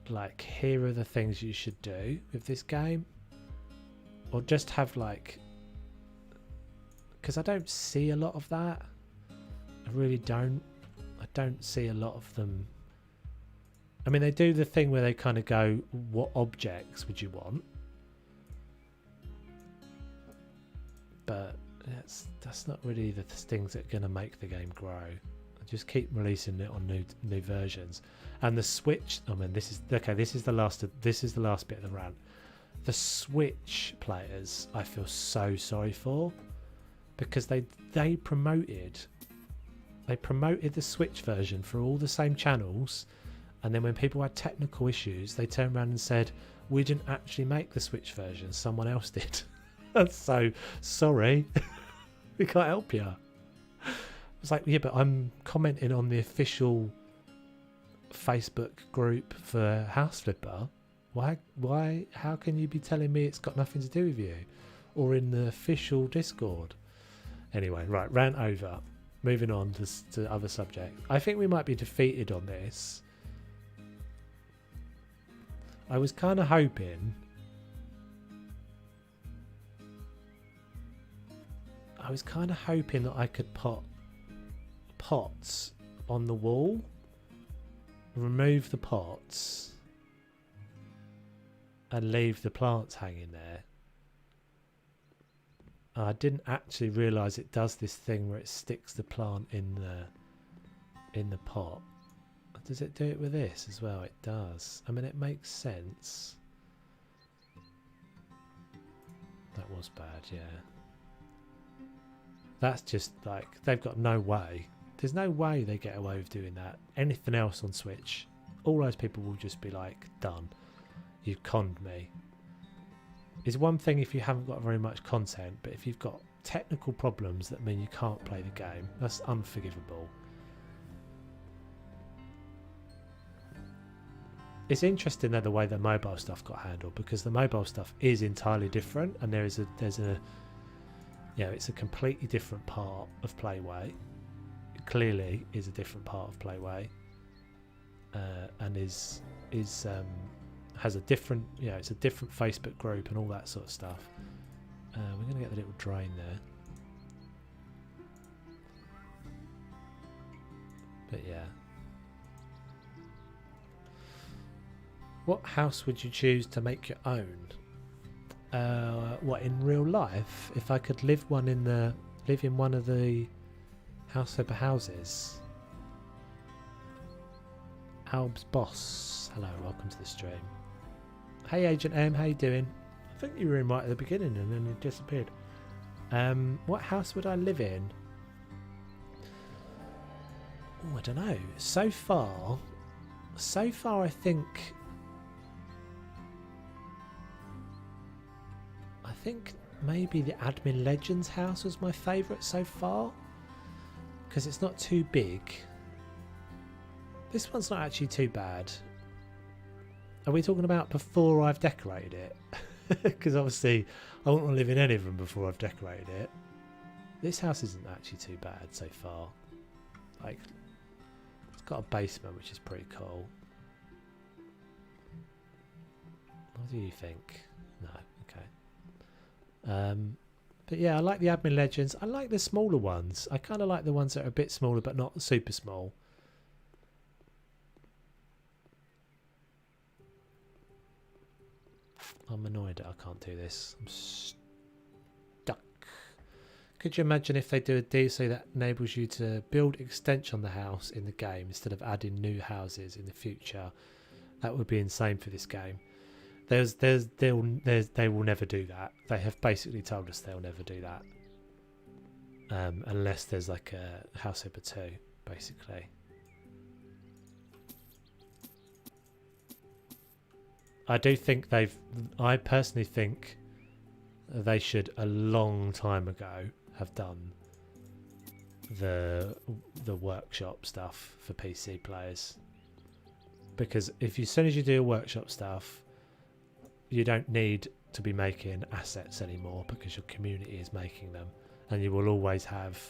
like, here are the things you should do with this game. Or just have like, because I don't see a lot of that. I really don't. I don't see a lot of them. I mean, they do the thing where they kind of go, what objects would you want? But that's not really the things that are going to make the game grow. I just keep releasing it on new versions. And the Switch. I mean, this is the last bit of the rant. The Switch players, I feel so sorry for, because they promoted the Switch version for all the same channels, and then when people had technical issues, they turned around and said, we didn't actually make the Switch version, someone else did. So sorry, we can't help you. It's like, yeah, but I'm commenting on the official Facebook group for House Flipper. Why? How can you be telling me it's got nothing to do with you? Or in the official Discord? Anyway, right, rant over. Moving on to other subjects. I think we might be defeated on this. I was kind of hoping. that I could put pots on the wall, remove the pots, and leave the plants hanging there. I didn't actually realise it does this thing where it sticks the plant in the pot. Does it do it with this as well? It does. I mean, it makes sense. That was bad, yeah. That's just like, they've got no way. There's no way they get away with doing that. Anything else on Switch, all those people will just be like, done. You've conned me. It's one thing if you haven't got very much content, but if you've got technical problems that mean you can't play the game, that's unforgivable. it's interesting though the way the mobile stuff got handled, because the mobile stuff is entirely different, and there's a it's a completely different part of Playway. It clearly is a different part of Playway, and has a different it's a different Facebook group and all that sort of stuff. We're gonna get the little drain there, but yeah. What house would you choose to make your own? What, in real life? If I could live in one of the House Over houses. Alb's boss. Hello, welcome to the stream. Hey Agent M, how you doing? I think you were in right at the beginning and then you disappeared. What house would I live in? Oh, I don't know. So far I think maybe the Admin Legends house was my favourite so far, because it's not too big. This one's not actually too bad. Are we talking about before I've decorated it? Because obviously I won't live in any of them before I've decorated it. This house isn't actually too bad so far. Like, it's got a basement, which is pretty cool. What do you think? No, okay. But yeah, I like the Admin Legends. I like the smaller ones. I kind of like the ones that are a bit smaller but not super small. I'm annoyed that I can't do this. I'm stuck. Could you imagine if they do a DLC that enables you to build extension on the house in the game instead of adding new houses in the future? That would be insane for this game. They will never do that. They have basically told us they'll never do that, unless there's like a House Over 2, basically. I personally think they should a long time ago have done the workshop stuff for PC players, because as soon as you do workshop stuff, you don't need to be making assets anymore, because your community is making them, and you will always have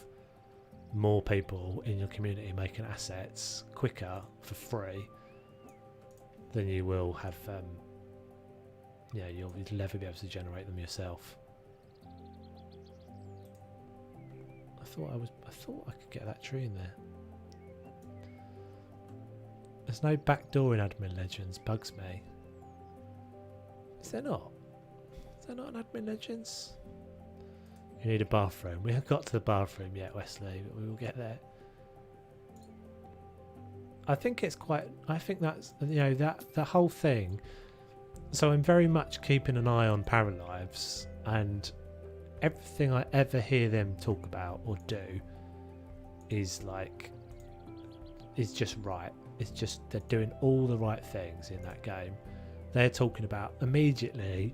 more people in your community making assets quicker for free than you will have. You'll never be able to generate them yourself. I thought I could get that tree in there. There's no back door in Admin Legends. Bugs me. Is there not? Is there not an Admin Legends? You need a bathroom. We haven't got to the bathroom yet, Wesley, but we will get there. I think that's that whole thing. So I'm very much keeping an eye on Paralives, and everything I ever hear them talk about or do is just right. It's just they're doing all the right things in that game. They're talking about immediately,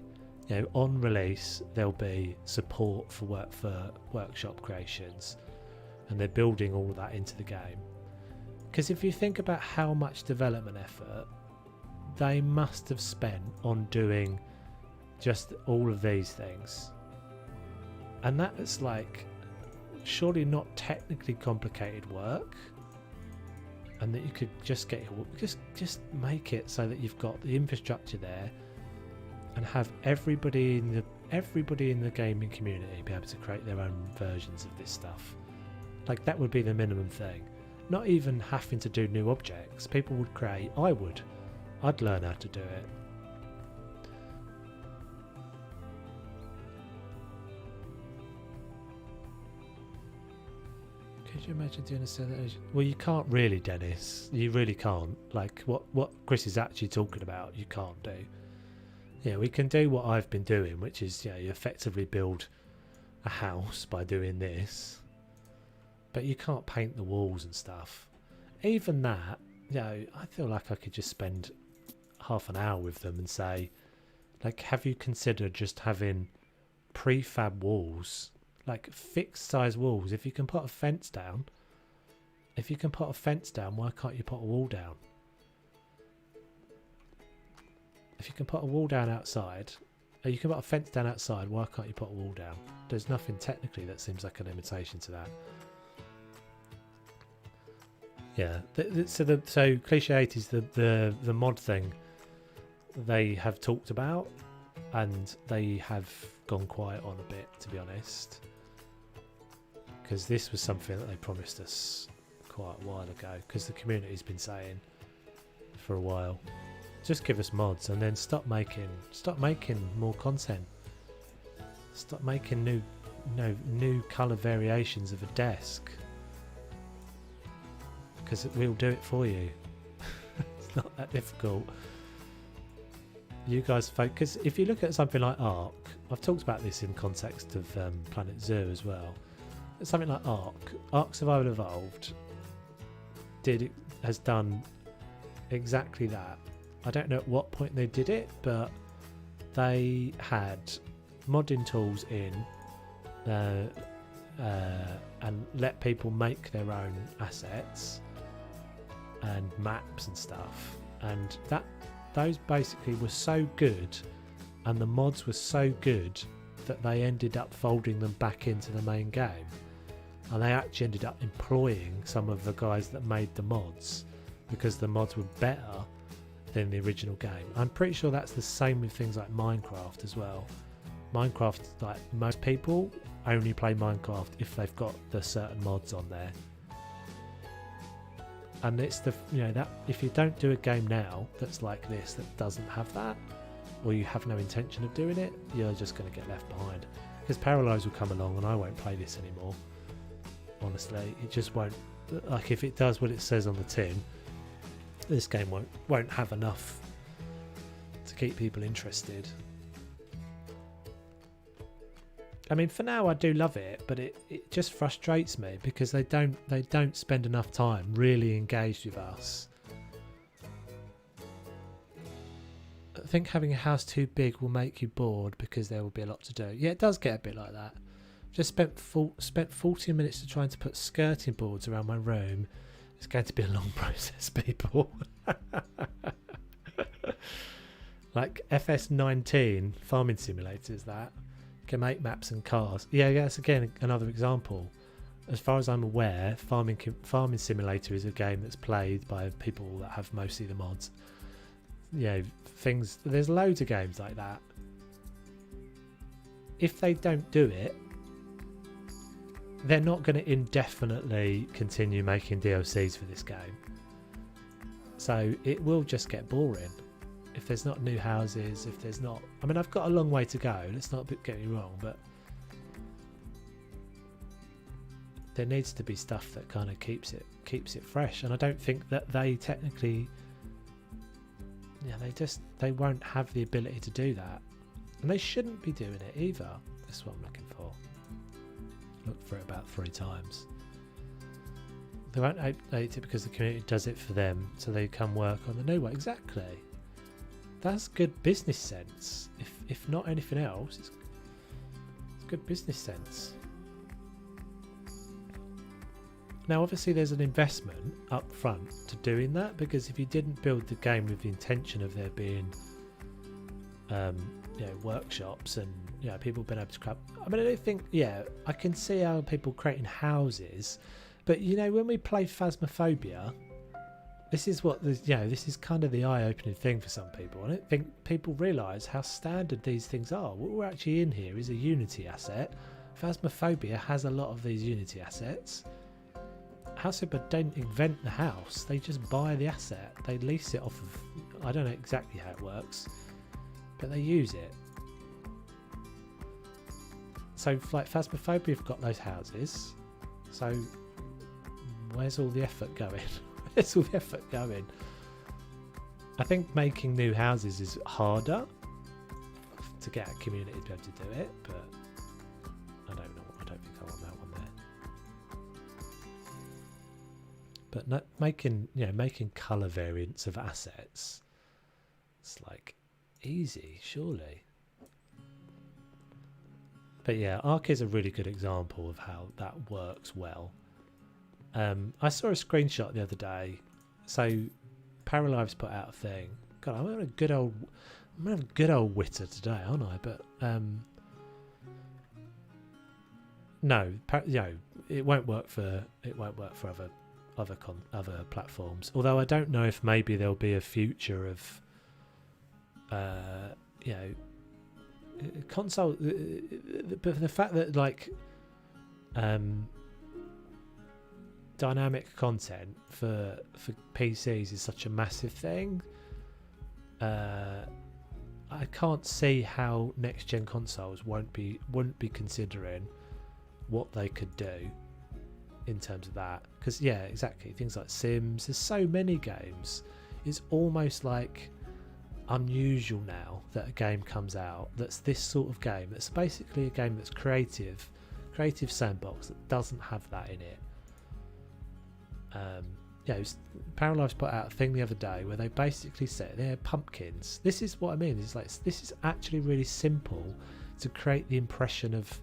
on release there'll be support for workshop creations, and they're building all of that into the game. Because if you think about how much development effort they must have spent on doing just all of these things, and that is surely not technically complicated work, and that you could just just make it so that you've got the infrastructure there, and have everybody in the gaming community be able to create their own versions of this stuff. That would be the minimum thing. Not even having to do new objects. People would create. I'd learn how to do it. Could you imagine doing a set? Well, you can't really, Dennis. You really can't. What Chris is actually talking about, you can't do. Yeah, we can do what I've been doing, which is you effectively build a house by doing this. But you can't paint the walls and stuff. Even that, I feel like I could just spend half an hour with them and say, have you considered just having prefab walls, fixed size walls? If you can put a fence down, why can't you put a wall down? if you can put a wall down outside, or you can put a fence down outside, why can't you put a wall down? There's nothing technically that seems like a limitation to that. Yeah, so cliche 80s, the mod thing they have talked about, and they have gone quiet on a bit, to be honest, because this was something that they promised us quite a while ago, because the community's been saying for a while, just give us mods, and then stop making more content, stop making new color variations of a desk, because we'll do it for you. It's not that difficult. You guys focus. If you look at something like Ark, I've talked about this in context of Planet Zoo as well. Something like Ark Survival Evolved has done exactly that. I don't know at what point they did it, but they had modding tools in and let people make their own assets and maps and stuff, and those basically were so good, and the mods were so good that they ended up folding them back into the main game, and they actually ended up employing some of the guys that made the mods because the mods were better than the original game. I'm pretty sure that's the same with things like Minecraft as well. Minecraft, like, most people only play Minecraft if they've got the certain mods on there, and it's the, you know, that if you don't do a game now that's like this, that doesn't have that, or you have no intention of doing it, you're just going to get left behind, because Parallels will come along and I won't play this anymore. Honestly, it just won't. Like, if it does what it says on the tin, this game won't have enough to keep people interested. I mean, for now I do love it, but it just frustrates me because they don't spend enough time really engaged with us. I think having a house too big will make you bored because there will be a lot to do. Yeah, it does get a bit like that. Just spent 40 minutes trying to put skirting boards around my room. It's going to be a long process, people. Like FS19 farming simulators that can make maps and cars. Yeah, that's again another example. As far as I'm aware, Farming Simulator is a game that's played by people that have mostly the mods. You know, things. There's loads of games like that. If they don't do it, they're not going to indefinitely continue making DLCs for this game. So it will just get boring. If there's not new houses, if there's not... I mean, I've got a long way to go, let's not get me wrong, but there needs to be stuff that kind of keeps it fresh, and I don't think that they technically... Yeah, they won't have the ability to do that. And they shouldn't be doing it either. That's what I'm looking for. Looked for it about 3 times. They won't update it because the community does it for them, so they can work on the new one. Exactly. That's good business sense. If not anything else, it's good business sense. Now, obviously, there's an investment up front to doing that, because if you didn't build the game with the intention of there being, workshops and people being able to crap. I mean, I don't think. Yeah, I can see how people creating houses, but when we play Phasmophobia. This is what this is kind of the eye-opening thing for some people. I don't think people realise how standard these things are. What we're actually in here is a Unity asset. Phasmophobia has a lot of these Unity assets. House Super don't invent the house; they just buy the asset. They lease it off of. I don't know exactly how it works, but they use it. So, like Phasmophobia, have got those houses. So, where's all the effort going? Where's all the effort going? I think making new houses is harder to get a community to be able to do it, but I don't know. I don't think I want that one there. But making colour variants of assets, it's like easy, surely. But yeah, Ark is a really good example of how that works well. I saw a screenshot the other day. So Paralives put out a thing. God, I'm on a good old I'm having a good old witter today, aren't I? But no, it won't work for other platforms. Although I don't know if maybe there'll be a future of console. But the fact that like dynamic content for PCs is such a massive thing. I can't see how next gen consoles wouldn't be considering what they could do in terms of that. Because yeah, exactly, things like Sims. There's so many games. It's almost like unusual now that a game comes out that's this sort of game. That's basically a game that's creative sandbox that doesn't have that in it. Paralives put out a thing the other day where they basically said they're pumpkins. This is what I mean. It's like this is actually really simple to create the impression of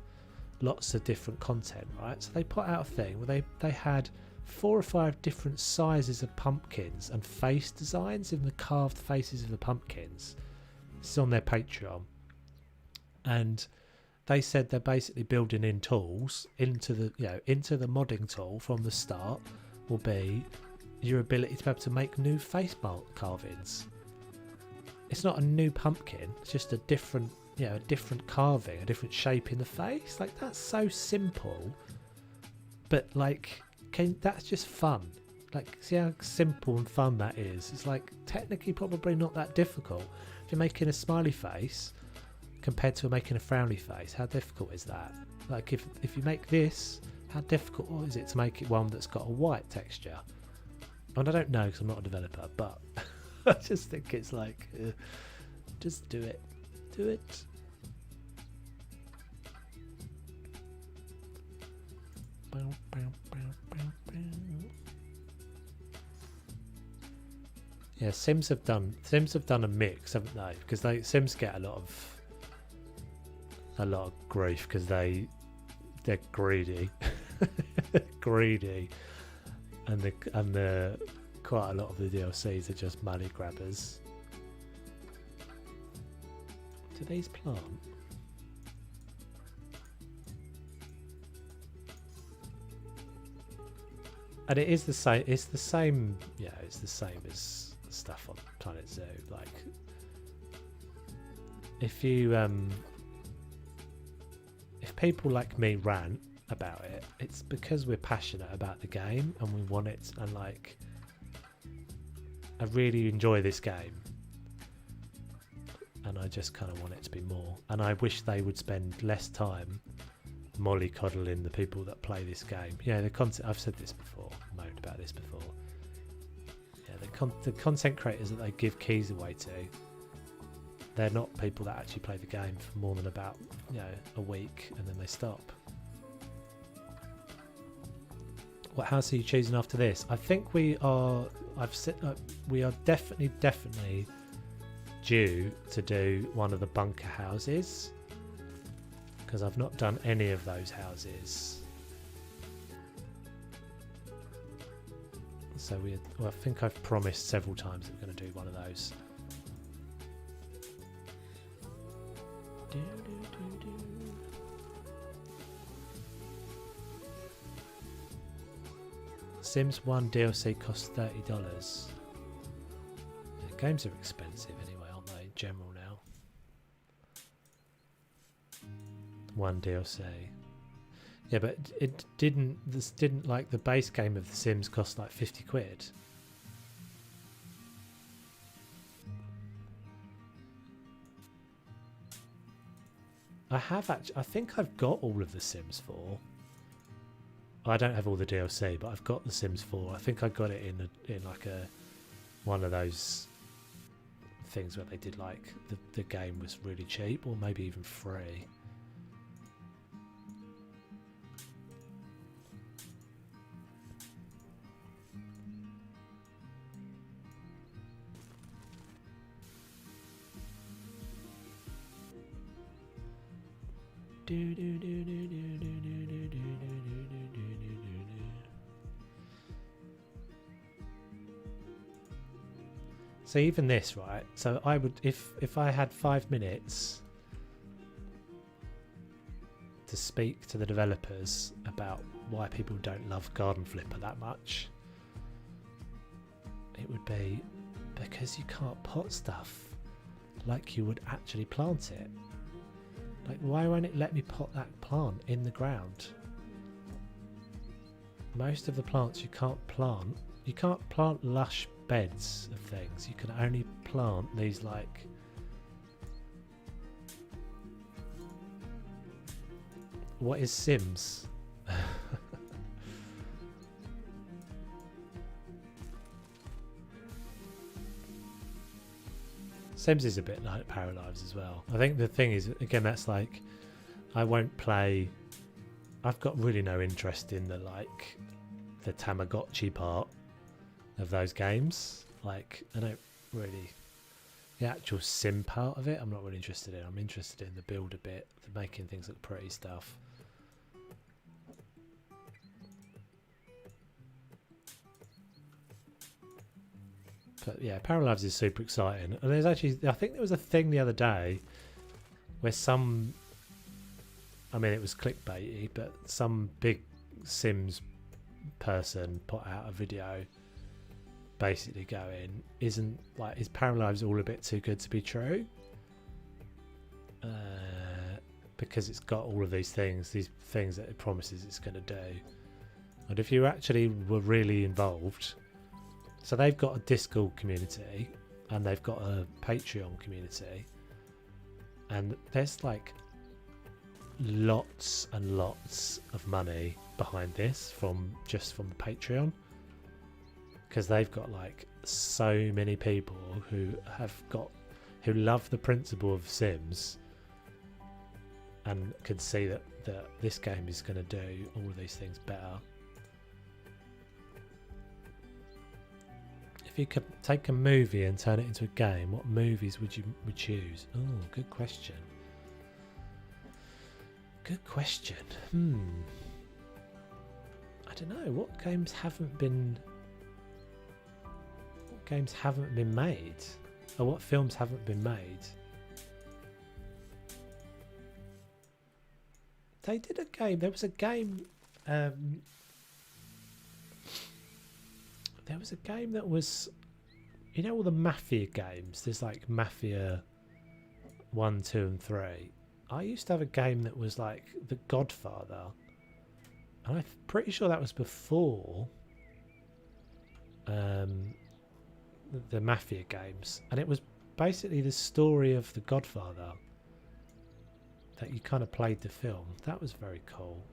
lots of different content, right? So they put out a thing where they had 4 or 5 different sizes of pumpkins and face designs in the carved faces of the pumpkins. This is on their Patreon, and they said they're basically building in tools into the modding tool from the start. Will be your ability to be able to make new face carvings. It's not a new pumpkin, it's just a different carving, a different shape in the face. Like, that's so simple, but like, that's just fun. Like, see how simple and fun that is. It's like technically probably not that difficult. If you're making a smiley face compared to making a frowny face, how difficult is that? Like, if you make this, how difficult is it to make it one that's got a white texture? And I don't know because I'm not a developer, but I just think it's like, just do it. Do it. Yeah, Sims have done a mix, haven't they? Because Sims get a lot of grief because they're greedy. Greedy, and the quite a lot of the DLCs are just money grabbers. Do these plant? And it is the same. It's the same. Yeah, it's the same as stuff on Planet Zoo. Like, if people like me rant about it, it's because we're passionate about the game and we want it, and like, I really enjoy this game and I just kind of want it to be more, and I wish they would spend less time mollycoddling the people that play this game. Yeah, the content, I've said this before, moaned about this before. Yeah, the content creators that they give keys away to, they're not people that actually play the game for more than about a week and then they stop. What house are you choosing after this? I think we are. We are definitely due to do one of the bunker houses because I've not done any of those houses. So I think I've promised several times that we're going to do one of those. Sims 1 DLC costs $30. Yeah, games are expensive anyway, aren't they, in general now? 1 DLC. Yeah, but this didn't like the base game of The Sims cost like 50 quid. I think I've got all of The Sims 4. I don't have all the DLC, but I've got The Sims 4. I think I got it in like one of those things where they did like the game was really cheap, or maybe even free. So even this, right? So I would, if I had 5 minutes to speak to the developers about why people don't love Garden Flipper that much, it would be because you can't pot stuff like you would actually plant it. Like, why won't it let me pot that plant in the ground? Most of the plants you can't plant. You can't plant lush beds of things. You can only plant these like what is Sims? Sims is a bit like Paralives as well. I think the thing is, again, that's like, I won't play. I've got really no interest in the Tamagotchi part of those games. Like, I don't really, the actual sim part of it, I'm not really interested in. I'm interested in the build a bit, the making things look pretty stuff. But yeah, Paralives is super exciting. And there's actually, I think there was a thing the other day where some, I mean, it was clickbaity, but some big Sims person put out a video basically going, is Paralives all a bit too good to be true? Because it's got all of these things that it promises it's going to do. And if you actually were really involved, so they've got a Discord community and they've got a Patreon community, and there's like lots and lots of money behind this from the Patreon, because they've got like so many people who love the principle of Sims and can see that this game is going to do all of these things better. If you could take a movie and turn it into a game, what movies would you choose? Oh, good question. Good question. I don't know. What games haven't been made? Or what films haven't been made? They did a game. There was a game. There was a game that was, you know, all the Mafia games. There's like Mafia 1, 2 and 3. I used to have a game that was like The Godfather. And I'm pretty sure that was before the Mafia games. And it was basically the story of The Godfather that you kind of played the film. That was very cool.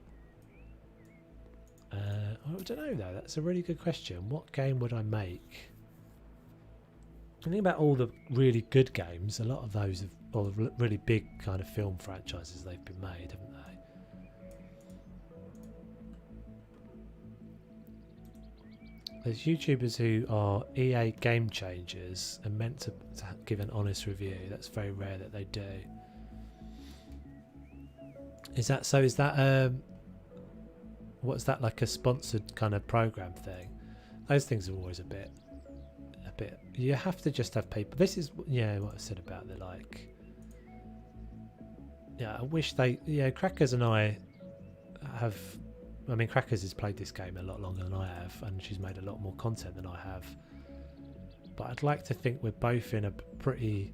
I don't know though, that's a really good question. What game would I make? I think about all the really good games, a lot of those have, or really big kind of film franchises, they've been made, haven't they? There's YouTubers who are EA game changers and meant to give an honest review. That's very rare that they do. Is that what's that, like a sponsored kind of program thing? Those things are always a bit. You have to just have people. This is what I said about the like. Yeah, I wish Crackers and I have. I mean, Crackers has played this game a lot longer than I have, and she's made a lot more content than I have. But I'd like to think we're both in a pretty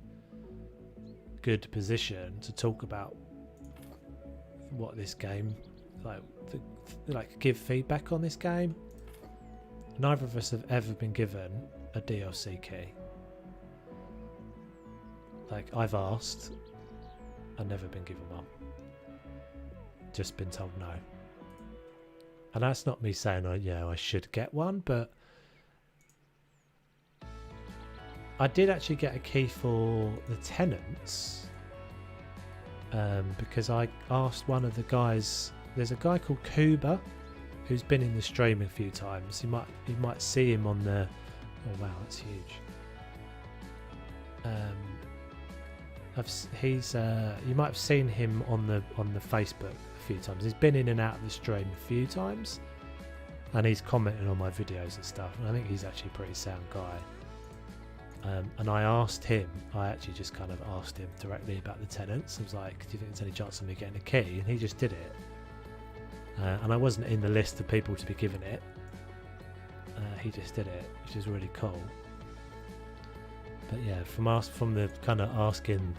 good position to talk about what this game give feedback on this game. Neither of us have ever been given a DLC key. Like, I've asked and never been given one. Just been told no. And that's not me saying I should get one, but I did actually get a key for the tenants, because I asked one of the guys. There's a guy called Kuba who's been in the stream a few times. You might see him on the. Oh wow, that's huge. You might have seen him on the Facebook a few times. He's been in and out of the stream a few times, and he's commenting on my videos and stuff. And I think he's actually a pretty sound guy. And I asked him, I actually just kind of asked him directly about the tenants. I was like, do you think there's any chance of me getting a key? And he just did it. And I wasn't in the list of people to be given it. He just did it, which is really cool. But yeah, from the kind of asking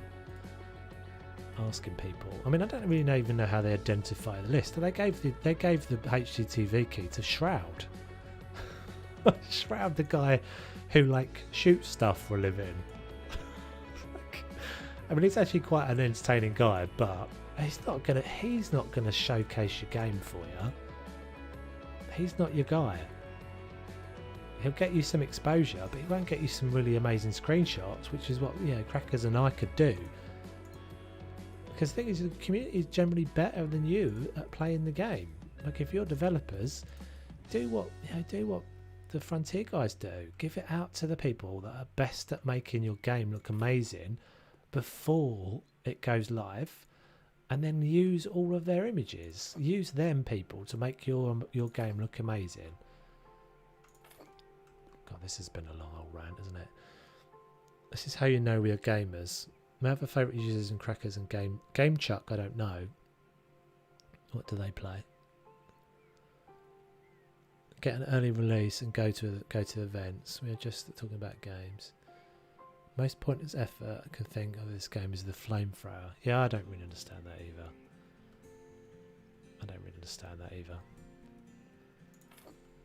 people. I mean, I don't really even know how they identify the list. They gave the HGTV key to Shroud. Shroud, the guy who like shoots stuff for a living. I mean, he's actually quite an entertaining guy, but he's not gonna showcase your game for you. He's not your guy. He'll get you some exposure, but he won't get you some really amazing screenshots, which is what Crackers and I could do. Because the thing is, the community is generally better than you at playing the game. Like, if you're developers, do what the Frontier guys do. Give it out to the people that are best at making your game look amazing before it goes live, and then use all of their images. Use them people to make your game look amazing. God, this has been a long old rant, isn't it? This is how you know we are gamers. My other favourite users and Crackers and Game Chuck, I don't know. What do they play? Get an early release and go to events. We are just talking about games. Most pointless effort I can think of this game is the flamethrower. Yeah, I don't really understand that either.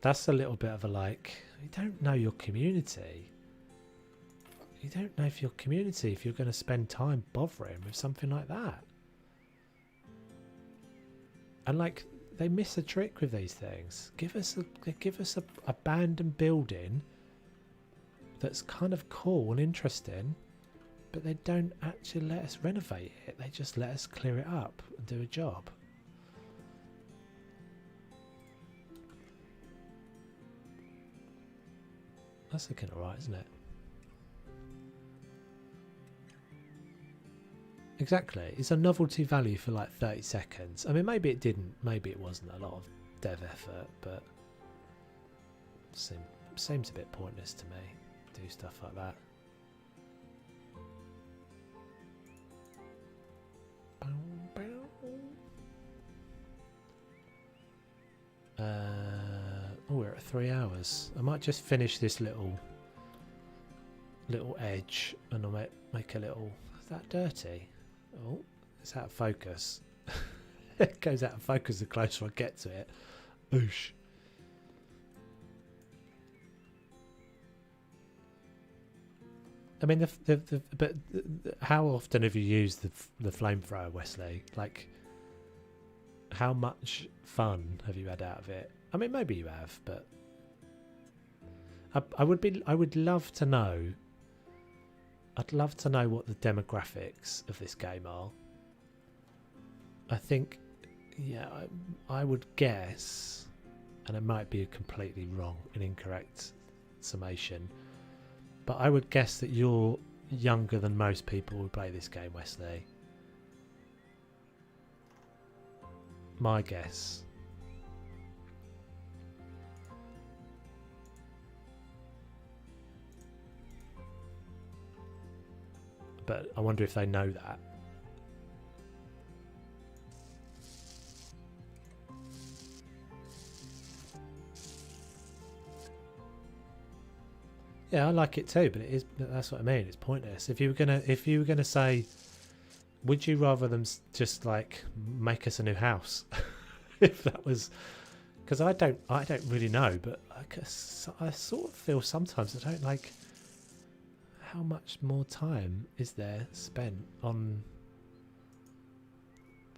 That's a little bit of a like, you don't know your community. You don't know if you're going to spend time bothering with something like that. And like, they miss a trick with these things. Give us a abandoned building that's kind of cool and interesting, but they don't actually let us renovate it. They just let us clear it up and do a job. That's looking alright, isn't it? Exactly. It's a novelty value for like 30 seconds. I mean, maybe it didn't. Maybe it wasn't a lot of dev effort, but seems a bit pointless to me. Do stuff like that. We're at 3 hours. I might just finish this little edge, and I might make a little. Is that dirty? Oh, it's out of focus. It goes out of focus the closer I get to it. Oosh. I mean, but how often have you used the flamethrower, Wesley? Like, how much fun have you had out of it? I mean, maybe you have, but I would love to know. I'd love to know what the demographics of this game are. I think, yeah, I would guess, and it might be a completely wrong and incorrect summation, but I would guess that you're younger than most people who play this game, Wesley. My guess. But I wonder if they know that. Yeah, I like it too, but that's what I mean. It's pointless. If you were gonna say, would you rather them just like make us a new house? If that was, because I don't really know, but I sort of feel sometimes I don't like. How much more time is there spent on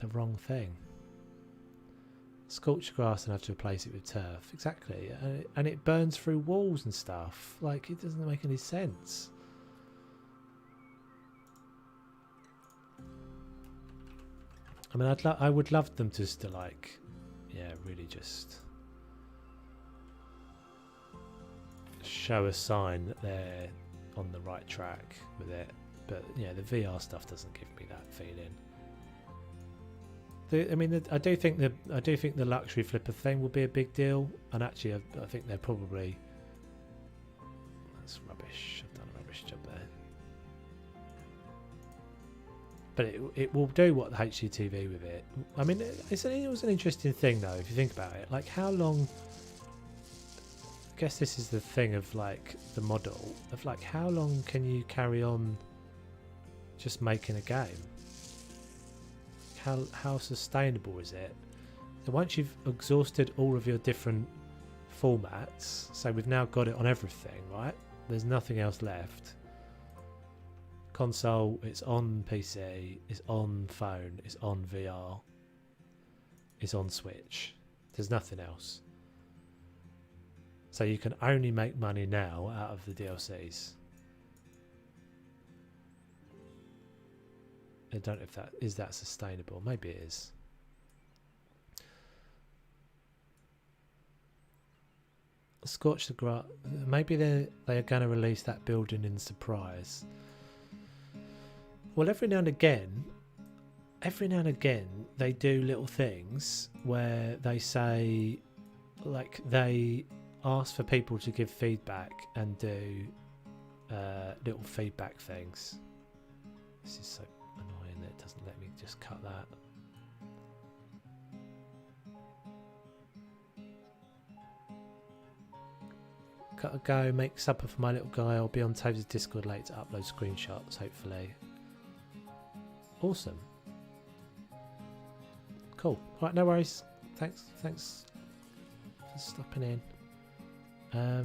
the wrong thing? Scorch grass and have to replace it with turf. Exactly. And it burns through walls and stuff. Like, it doesn't make any sense. I mean, I would love them just to like, yeah, really just show a sign that they're on the right track with it, but yeah, the VR stuff doesn't give me that feeling. I do think the luxury flipper thing will be a big deal, and actually, I think they're probably. That's rubbish. I've done a rubbish job there. But it will do what the HGTV with it. I mean, it was an interesting thing though, if you think about it. Like, how long? I guess this is the thing of like the model of like how long can you carry on just making a game? How sustainable is it? So once you've exhausted all of your different formats, so we've now got it on everything, right? There's nothing else left. Console, it's on PC, it's on phone, it's on VR, it's on Switch. There's nothing else. So you can only make money now out of the DLCs. I don't know if that is sustainable. Maybe it is. Scorch the Grass. Maybe they are going to release that building in surprise. Well, every now and again, they do little things where they say, like, they ask for people to give feedback and do little feedback things. This is so annoying that it doesn't let me just cut that. Gotta go make supper for my little guy. I'll be on Toby's Discord later to upload screenshots, hopefully. Awesome. Cool. Right, no worries. Thanks for stopping in. I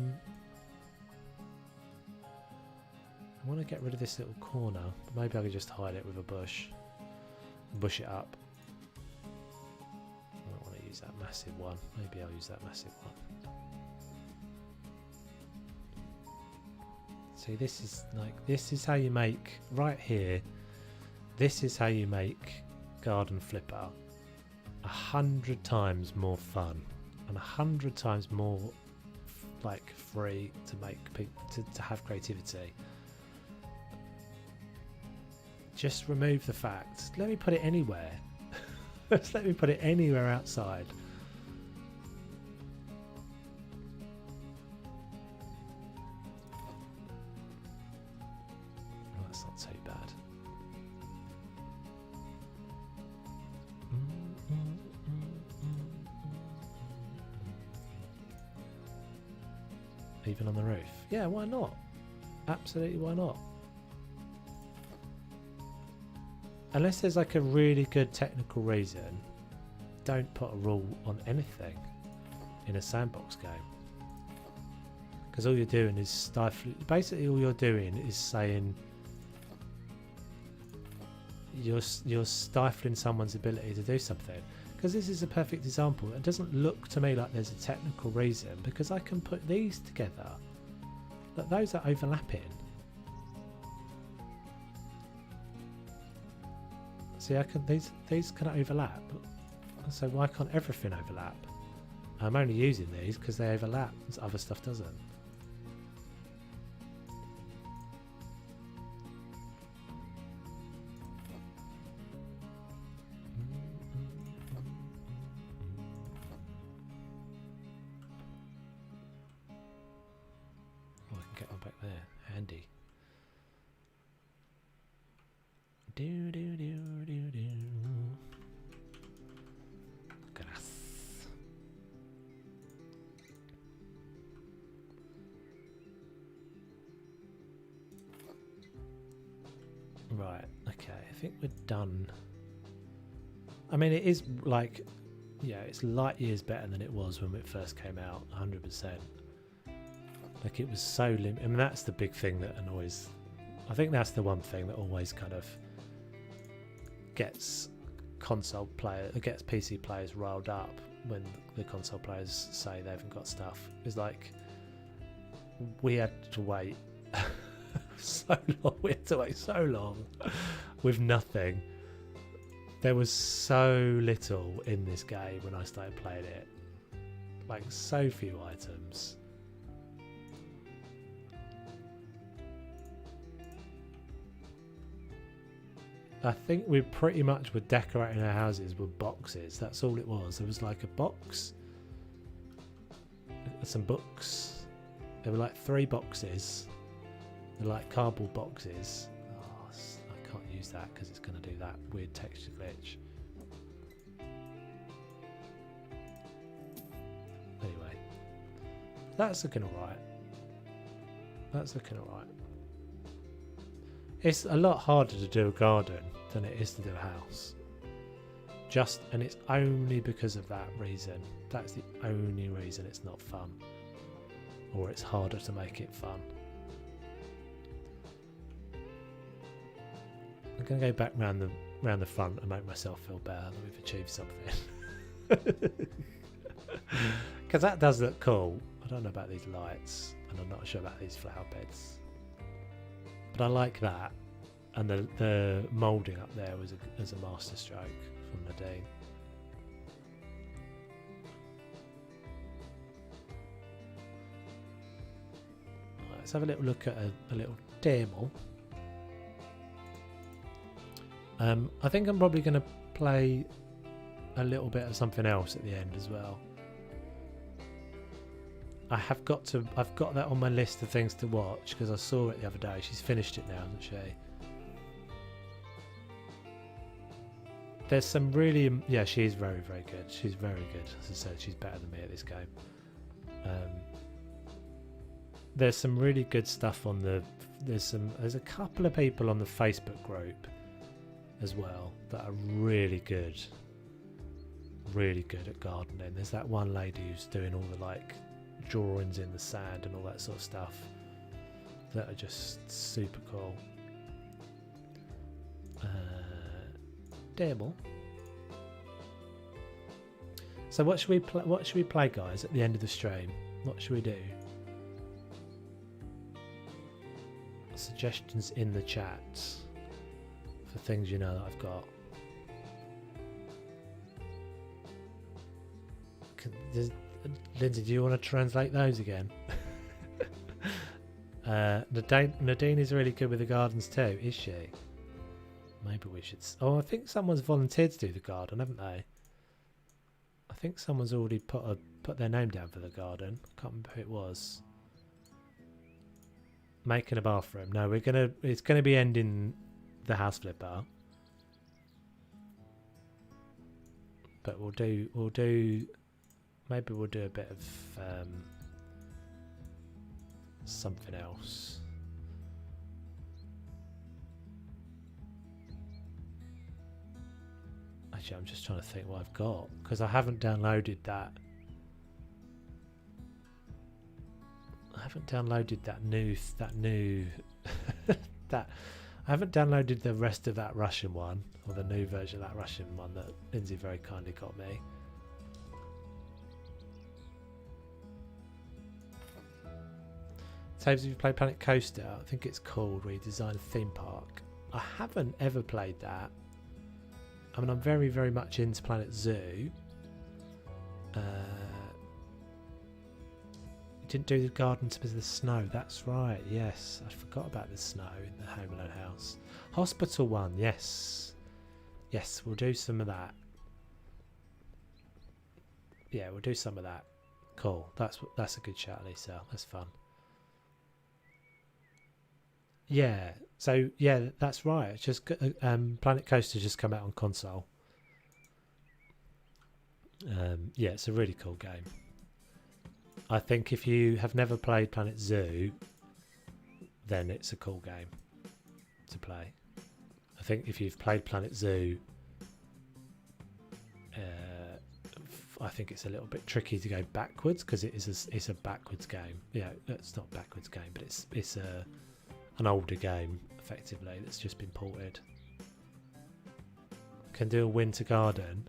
want to get rid of this little corner, but maybe I could just hide it with a bush. Bush it up. I don't want to use that massive one. Maybe I'll use that massive one. See, this is how you make, right here, this is how you make Garden Flipper 100 times more fun and 100 times more like free to make people to have creativity. Just remove the fact. Let me put it anywhere. Just let me put it anywhere outside. Oh, that's not too bad. Even on the roof. Yeah, why not? Absolutely, why not? Unless there's like a really good technical reason, don't put a rule on anything in a sandbox game. Because all you're doing is stifling. Basically, all you're doing is saying you're stifling someone's ability to do something. Because this is a perfect example. It doesn't look to me like there's a technical reason because I can put these together. But those are overlapping. See, I can these can overlap. So why can't everything overlap? I'm only using these because they overlap. Other stuff doesn't. Oh, I can get one back there. Handy. Do do do do do. Grass. Right. Okay. I think we're done. I mean, it is like, yeah, it's light years better than it was when it first came out. 100%. Like, it was so limited. I mean, that's the big thing that annoys. I think that's the one thing that always kind of gets gets PC players riled up when the console players say they haven't got stuff. Is like, we had to wait so long. We had to wait so long with nothing. There was so little in this game when I started playing it. Like, so few items. I think we pretty much were decorating our houses with boxes. That's all it was. There was like a box, some books, There were like 3 boxes. They're like cardboard boxes. Oh, I can't use that because it's going to do that weird texture glitch. Anyway, that's looking alright. That's looking alright. It's a lot harder to do a garden than it is to do a house. And it's only because of that reason. That's the only reason it's not fun. Or it's harder to make it fun. I'm going to go back round the front and make myself feel better that we've achieved something. Because that does look cool. I don't know about these lights, and I'm not sure about these flower beds. But I like that. And the moulding up there was a master stroke from Nadine. Right, let's have a little look at a little demo. I think I'm probably going to play a little bit of something else at the end as well. I've got that on my list of things to watch because I saw it the other day. She's finished it now, hasn't she? There's some really, yeah, she is very, very good. She's very good. As I said, she's better than me at this game. There's some really good stuff on there's a couple of people on the Facebook group as well that are really good at gardening. There's that one lady who's doing all the like drawings in the sand and all that sort of stuff that are just super cool. Dable. So what should we play, guys, at the end of the stream? What should we do? Suggestions in the chat for things you know that I've got. Lindsay, do you want to translate those again? Nadine is really good with the gardens too, is she? Maybe we should... Oh, I think someone's volunteered to do the garden, haven't they? I think someone's already put their name down for the garden. I can't remember who it was. Making a bathroom. No, it's gonna be ending the house flipper. But maybe we'll do a bit of something else. Actually, I'm just trying to think what I've got because I haven't downloaded that. I haven't downloaded that new that I haven't downloaded the rest of that Russian one, or the new version of that Russian one that Lindsay very kindly got me. Taves, have you played Planet Coaster? I think it's called, where you design a theme park. I haven't ever played that. I mean, I'm very, very much into Planet Zoo. Didn't do the gardens because of the snow. That's right, yes. I forgot about the snow in the Home Alone house. Hospital one, yes. Yes, we'll do some of that. Yeah, we'll do some of that. Cool. That's a good shout, Lisa. That's fun. Yeah. So yeah, that's right. It's just Planet Coaster just come out on console. Yeah, it's a really cool game. I think if you have never played Planet Zoo, then it's a cool game to play. I think if you've played Planet Zoo, I think it's a little bit tricky to go backwards because it's a backwards game. Yeah, it's not a backwards game, but it's an older game effectively that's just been ported. Can do a winter garden.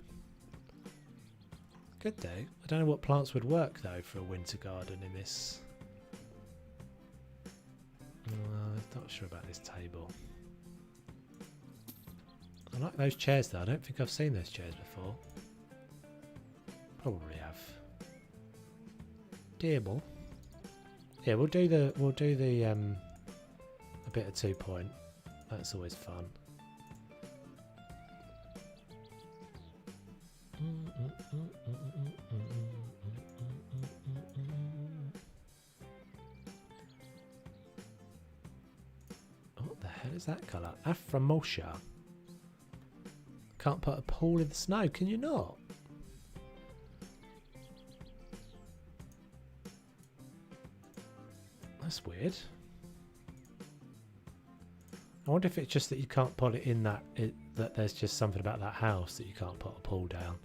Could do. I don't know what plants would work though for a winter garden in this. I'm not sure about this table. I like those chairs though. I don't think I've seen those chairs before. Probably have. Table. Yeah, we'll do the a bit of 2 point. That's always fun. hell is that colour? Aframosha. Can't put a pool in the snow, can you not? That's weird. I wonder if it's just that you can't put it in that there's just something about that house that you can't put a pool down.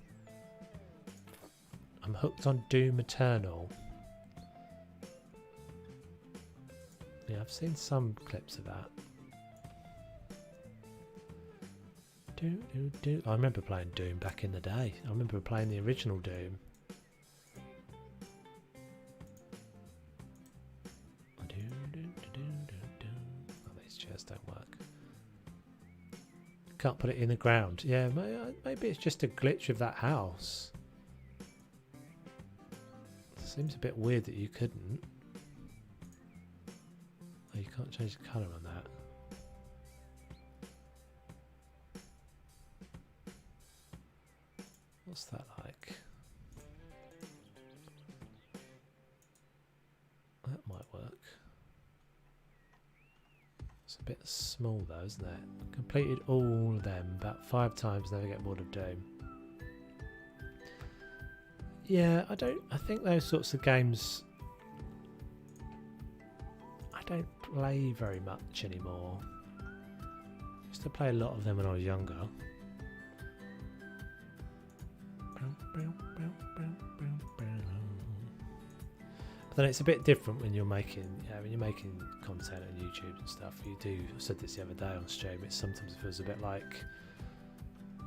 I'm hooked on Doom Eternal. Yeah, I've seen some clips of that. I remember playing Doom back in the day. I remember playing the original Doom. Oh, these chairs don't work. Can't put it in the ground. Yeah, maybe it's just a glitch of that house. Seems a bit weird that you couldn't. Oh, you can't change the colour on that. What's that like? That might work. It's a bit small though, isn't it? Completed all of them about 5 times, never get bored of Doom. Yeah, I think those sorts of games I don't play very much anymore. I used to play a lot of them when I was younger. But then it's a bit different when you're making, content on YouTube and stuff. I said this the other day on stream. It sometimes feels a bit like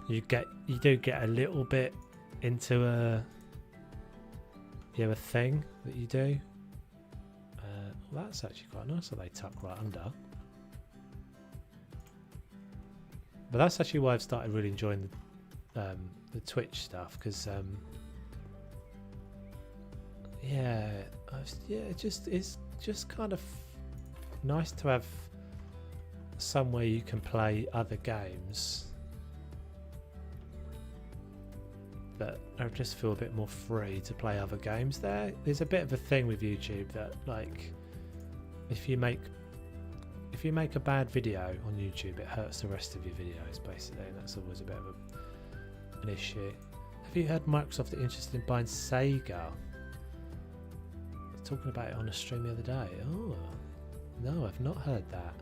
you do get a little bit into a thing that you do. Well, that's actually quite nice that they tuck right under. But that's actually why I've started really enjoying the Twitch stuff, because it's just kind of nice to have somewhere you can play other games that I just feel a bit more free to play other games. There's a bit of a thing with YouTube that, like, if you make a bad video on YouTube, it hurts the rest of your videos basically, and that's always a bit of an issue. Have you heard Microsoft are interested in buying Sega? I was talking about it on a stream the other day. Oh no, I've not heard that.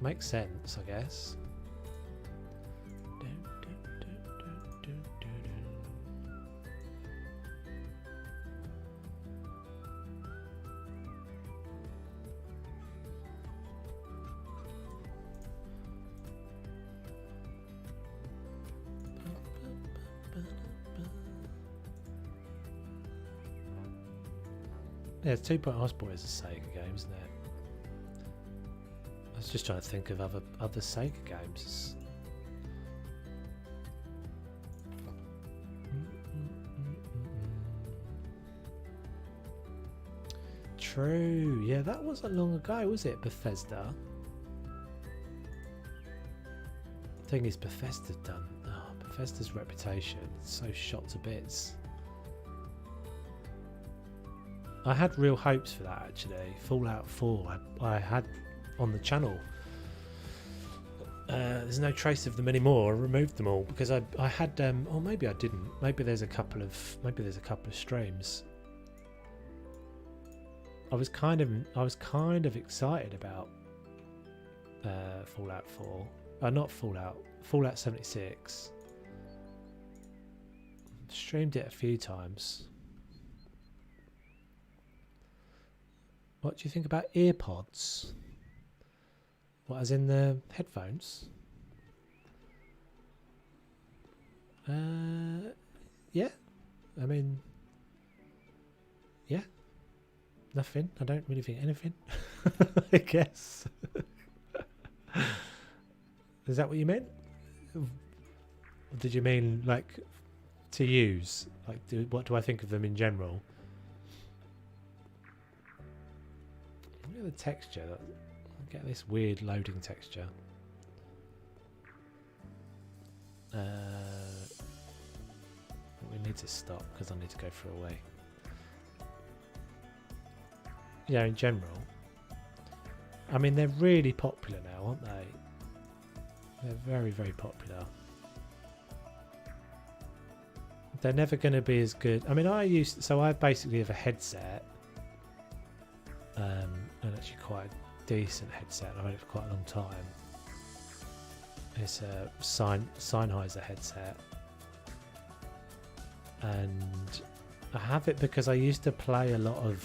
Makes sense, I guess. Yeah, 2 Point Hospital is a Sega game, isn't it? I was just trying to think of other Sega games. True, yeah, that wasn't long ago, was it? Bethesda. The thing is, Bethesda's done. Oh, Bethesda's reputation is so shot to bits. I had real hopes for that actually. Fallout 4, I had on the channel. There's no trace of them anymore. I removed them all because I had or maybe I didn't. Maybe there's a couple of streams. I was kind of excited about Fallout 4. Not Fallout 76. Streamed it a few times. What do you think about earpods? What, as in the headphones? Yeah. I mean, yeah. Nothing. I don't really think anything. I guess. Is that what you meant? Or did you mean like to use? Like, what do I think of them in general? Look at the texture. I get this weird loading texture. We need to stop because I need to go for a wee. Yeah, in general. I mean, they're really popular now, aren't they? They're very, very popular. They're never going to be as good. I mean, I basically have a headset, and actually quite a decent headset. I've had it for quite a long time. It's a Sennheiser headset, and I have it because I used to play a lot of.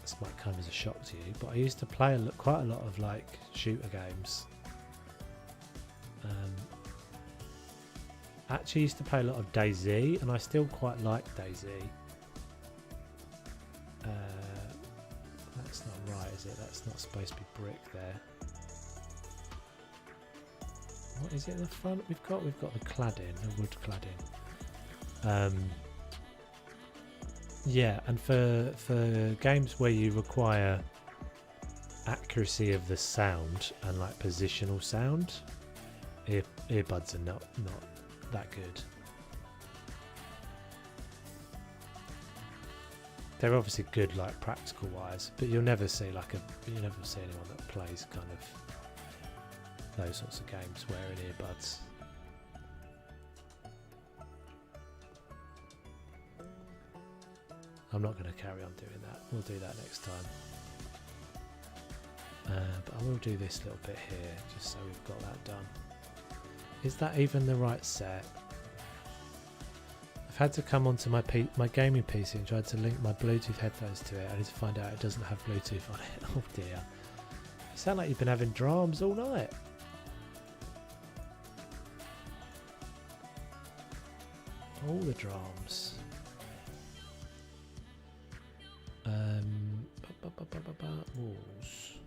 This might come as a shock to you, but I used to play quite a lot of like shooter games. I actually used to play a lot of DayZ, and I still quite like DayZ. That's not right, is it? That's not supposed to be brick there. What is it in the front? We've got the cladding, the wood cladding. Yeah, and for games where you require accuracy of the sound and like positional sound, earbuds are not that good. They're obviously good like practical wise, but you'll never see anyone that plays kind of those sorts of games wearing earbuds. I'm not going to carry on doing that. We'll do that next time. But I will do this little bit here just so we've got that done. Is that even the right set? I've had to come onto my gaming PC and tried to link my Bluetooth headphones to it. I need to find out it doesn't have Bluetooth on it. Oh dear. You sound like you've been having drums all night. All the drums. Walls.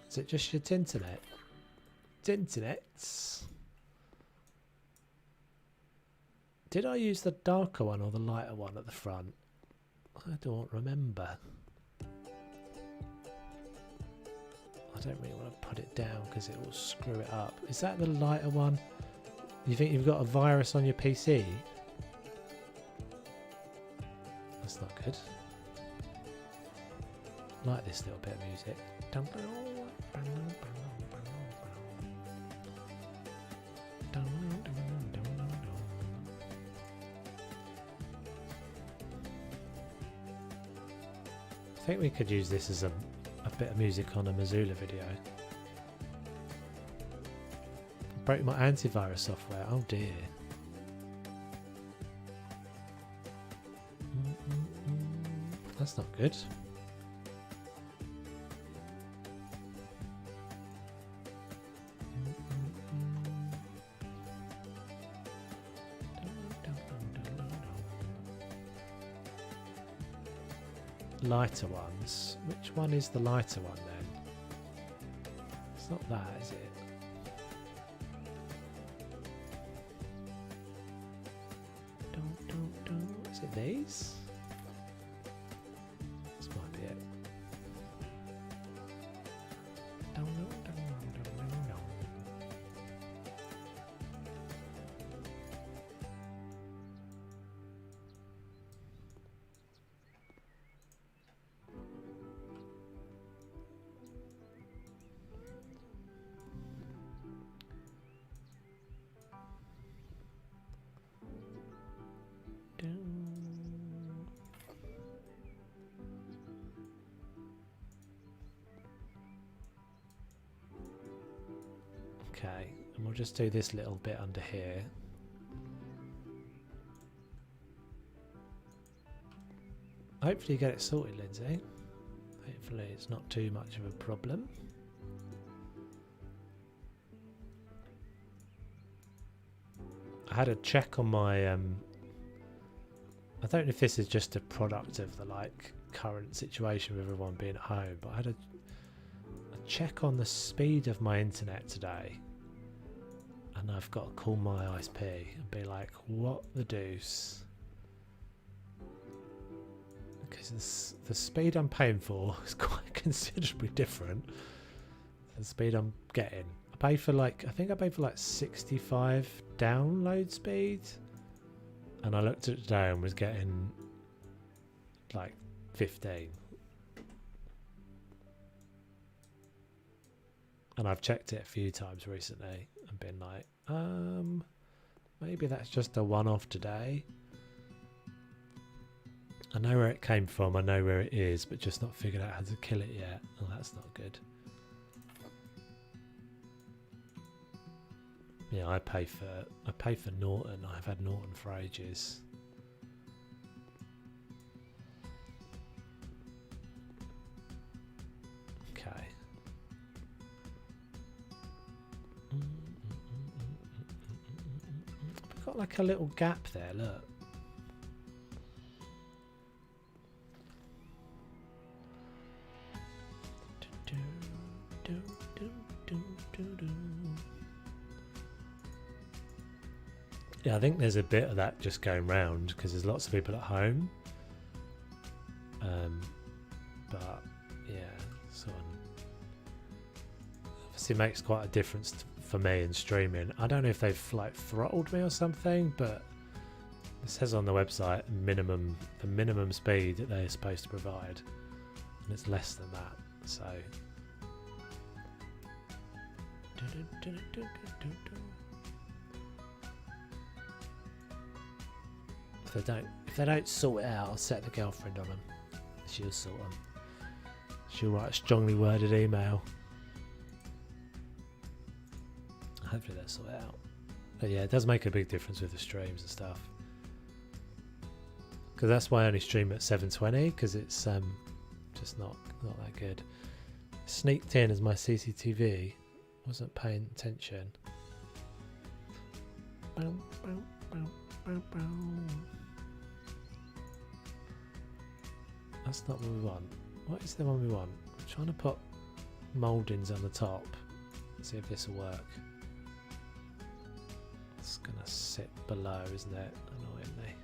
Is it just your internet? Internets. Did I use the darker one or the lighter one at the front? I don't remember. I don't really want to put it down because it will screw it up. Is that the lighter one? You think you've got a virus on your PC? That's not good. Like this little bit of music. I think we could use this as a bit of music on a Missoula video. Broke my antivirus software. Oh dear. That's not good. Lighter ones. Which one is the lighter one then? It's not that, is it? Is it these? This might be it. Okay, and we'll just do this little bit under here. Hopefully you get it sorted, Lindsay. Hopefully it's not too much of a problem. I had a check on my I don't know if this is just a product of the like current situation with everyone being at home, but I had a check on the speed of my internet today, and I've got to call my ISP and be like, what the deuce? Because the speed I'm paying for is quite considerably different to the speed I'm getting. I think I paid for like 65 download speed, and I looked at it today and was getting like 15. And I've checked it a few times recently and been like, maybe that's just a one-off today. I know where it came from, I know where it is, but just not figured out how to kill it yet. Oh, that's not good. Yeah, I pay for Norton. I've had Norton for ages. Okay. We've got like a little gap there, look. Yeah, I think there's a bit of that just going round because there's lots of people at home. But yeah, sort of obviously makes quite a difference for me in streaming. I don't know if they've like throttled me or something, but it says on the website the minimum speed that they're supposed to provide, and it's less than that. So if they don't sort it out, I'll set the girlfriend on them. She'll sort them. She'll write a strongly worded email. Hopefully they'll sort it out. But yeah, it does make a big difference with the streams and stuff. Because that's why I only stream at 720, because it's just not that good. Sneaked in as my CCTV. Wasn't paying attention. Bow, bow, bow, bow, bow. That's not what we want. What is the one we want? I'm trying to put mouldings on the top. See if this will work. It's gonna sit below, isn't it? Annoyingly.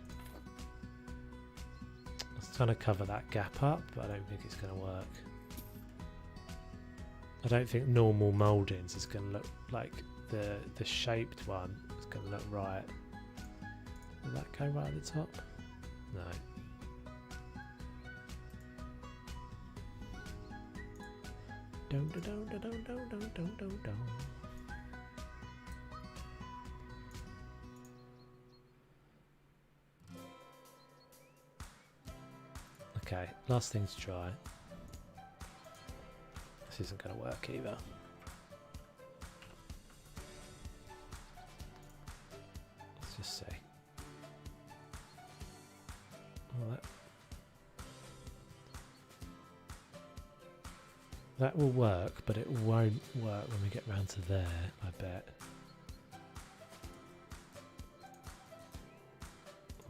I was trying to cover that gap up, but I don't think it's gonna work. I don't think normal mouldings is gonna look like the shaped one. It's gonna look right. Will that go right at the top? No. Okay, last thing to try. This isn't going to work either. Let's just see. Well, that will work, but it won't work when we get round to there, I bet.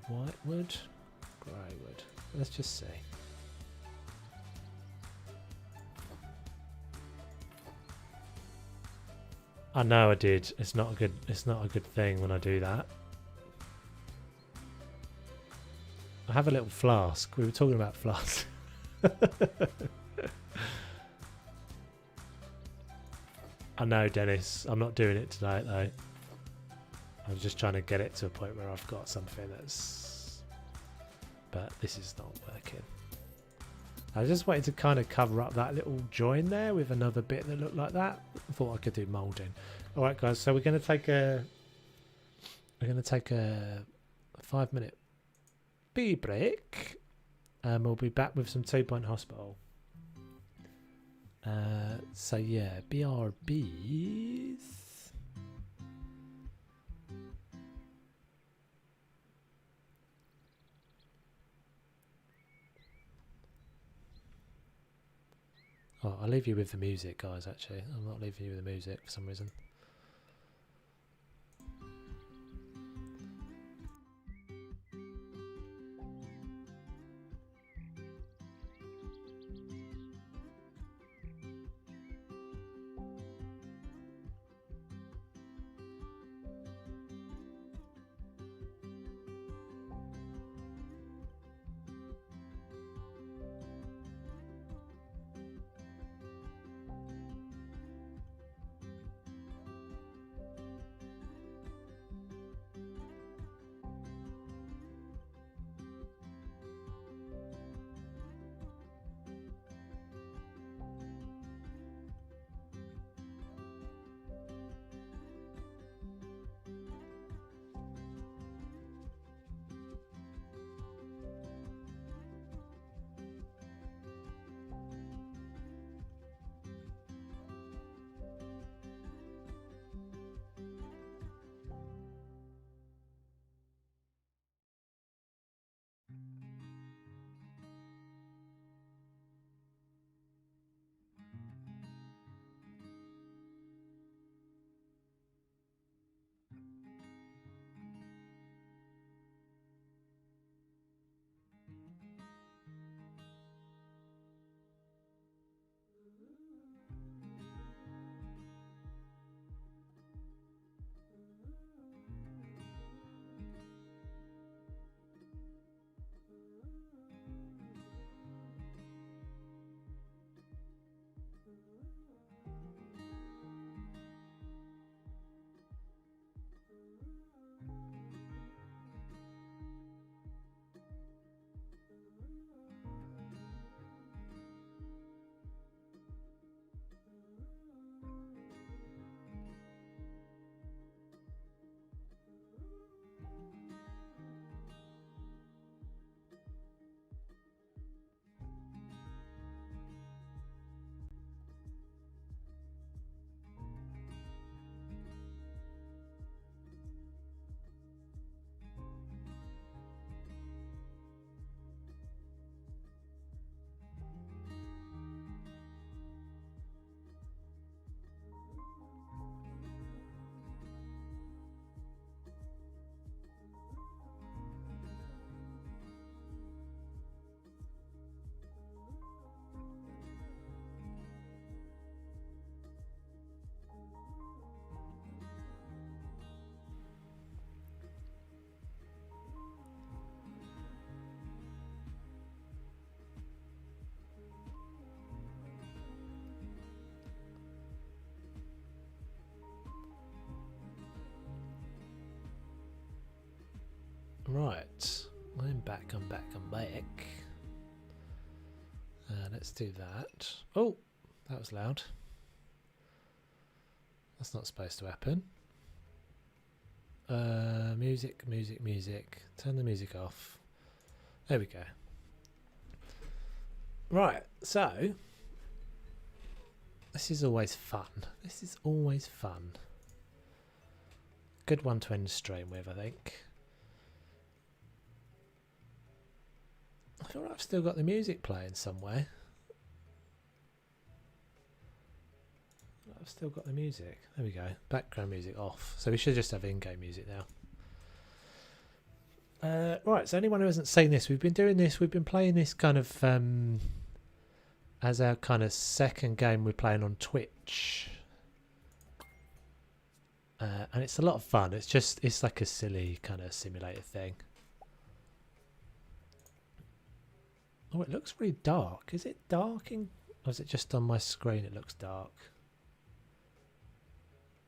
White wood, grey wood. Let's just see. I know I did. It's not a good thing when I do that. I have a little flask. We were talking about flasks. I know, Dennis. I'm not doing it tonight, though. I'm just trying to get it to a point where I've got something that's... But this is not working. I just wanted to kind of cover up that little join there with another bit that looked like that. I thought I could do moulding. All right, guys. So we're going to take a 5-minute pee break, and we'll be back with some 2 Point Hospital. So yeah, BRBs. Oh, I'll leave you with the music, guys. Actually, I'm not leaving you with the music for some reason. Right, I'm back. Let's do that. Oh, that was loud. That's not supposed to happen. Music. Turn the music off. There we go. Right, so this is always fun. Good one to end the stream with, I think. I feel like I've still got the music playing somewhere. I've still got the music. There we go. Background music off. So we should just have in-game music now. Right, so anyone who hasn't seen this, we've been doing this. We've been playing this kind of as our kind of second game we're playing on Twitch. And it's a lot of fun. It's like a silly kind of simulator thing. Oh, it looks really dark. Is it dark or is it just on my screen it looks dark?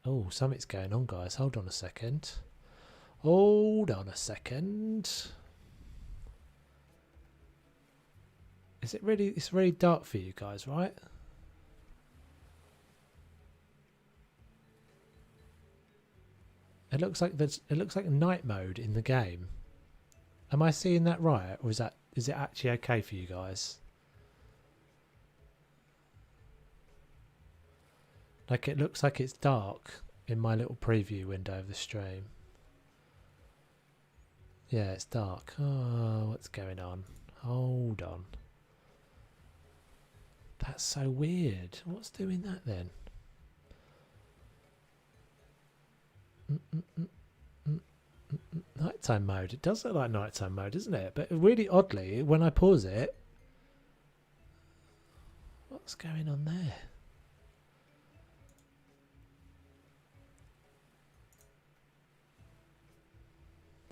Oh, something's going on, guys. Hold on a second. Is it really? It's really dark for you guys, right? It looks like night mode in the game. Am I seeing that right, or is it actually okay for you guys? Like it looks like it's dark in my little preview window of the stream. Yeah, it's dark. Oh, what's going on? Hold on. That's so weird. What's doing that then? Nighttime mode. It does look like nighttime mode, doesn't it? But really oddly, when I pause it, what's going on there?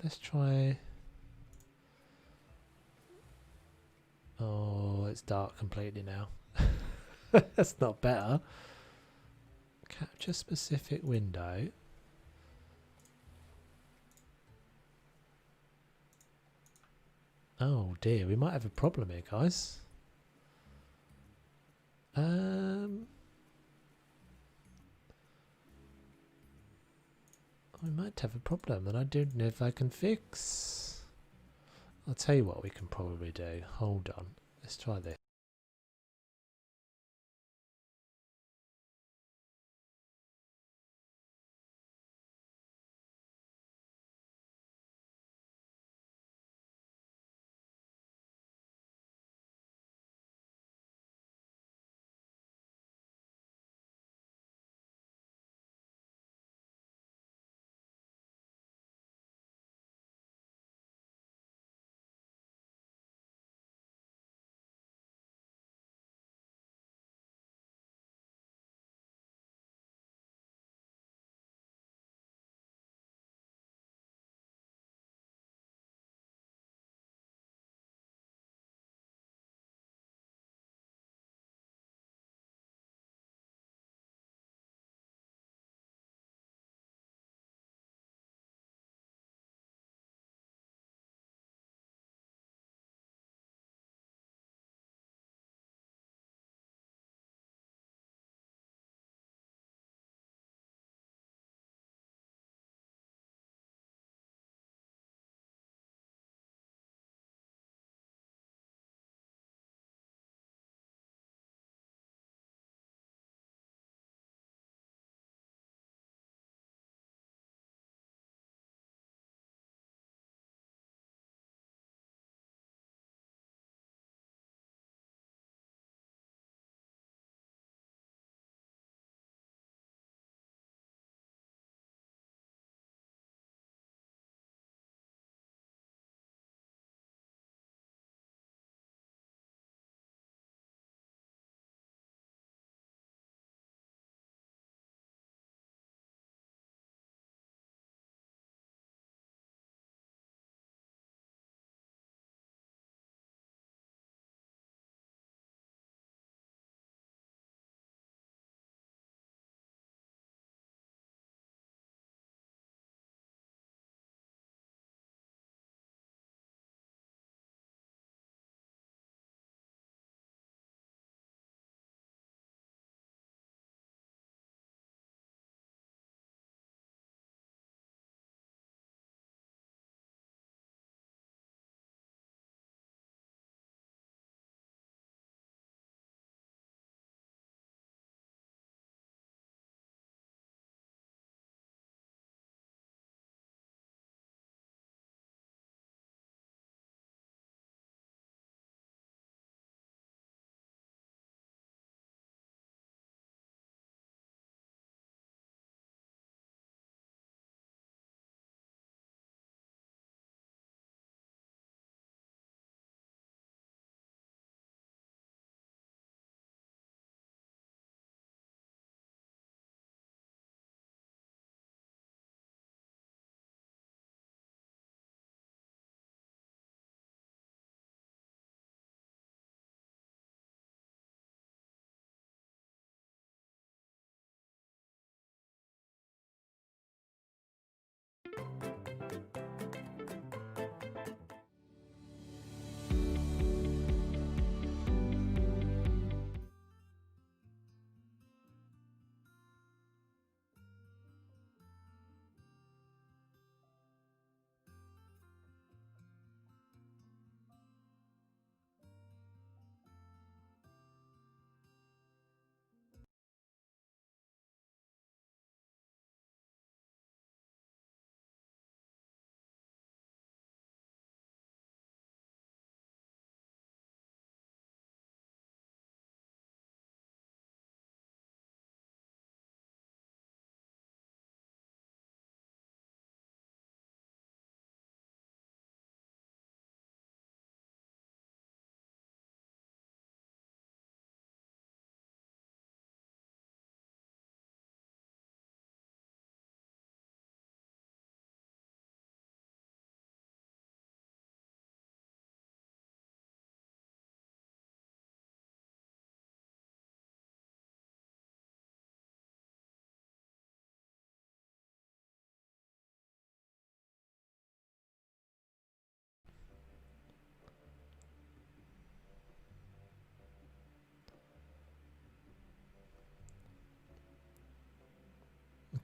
Let's try. Oh, it's dark completely now. That's not better. Capture specific window. Oh dear, we might have a problem here, guys. We might have a problem and I don't know if I can fix. I'll tell you what we can probably do. Hold on. Let's try this.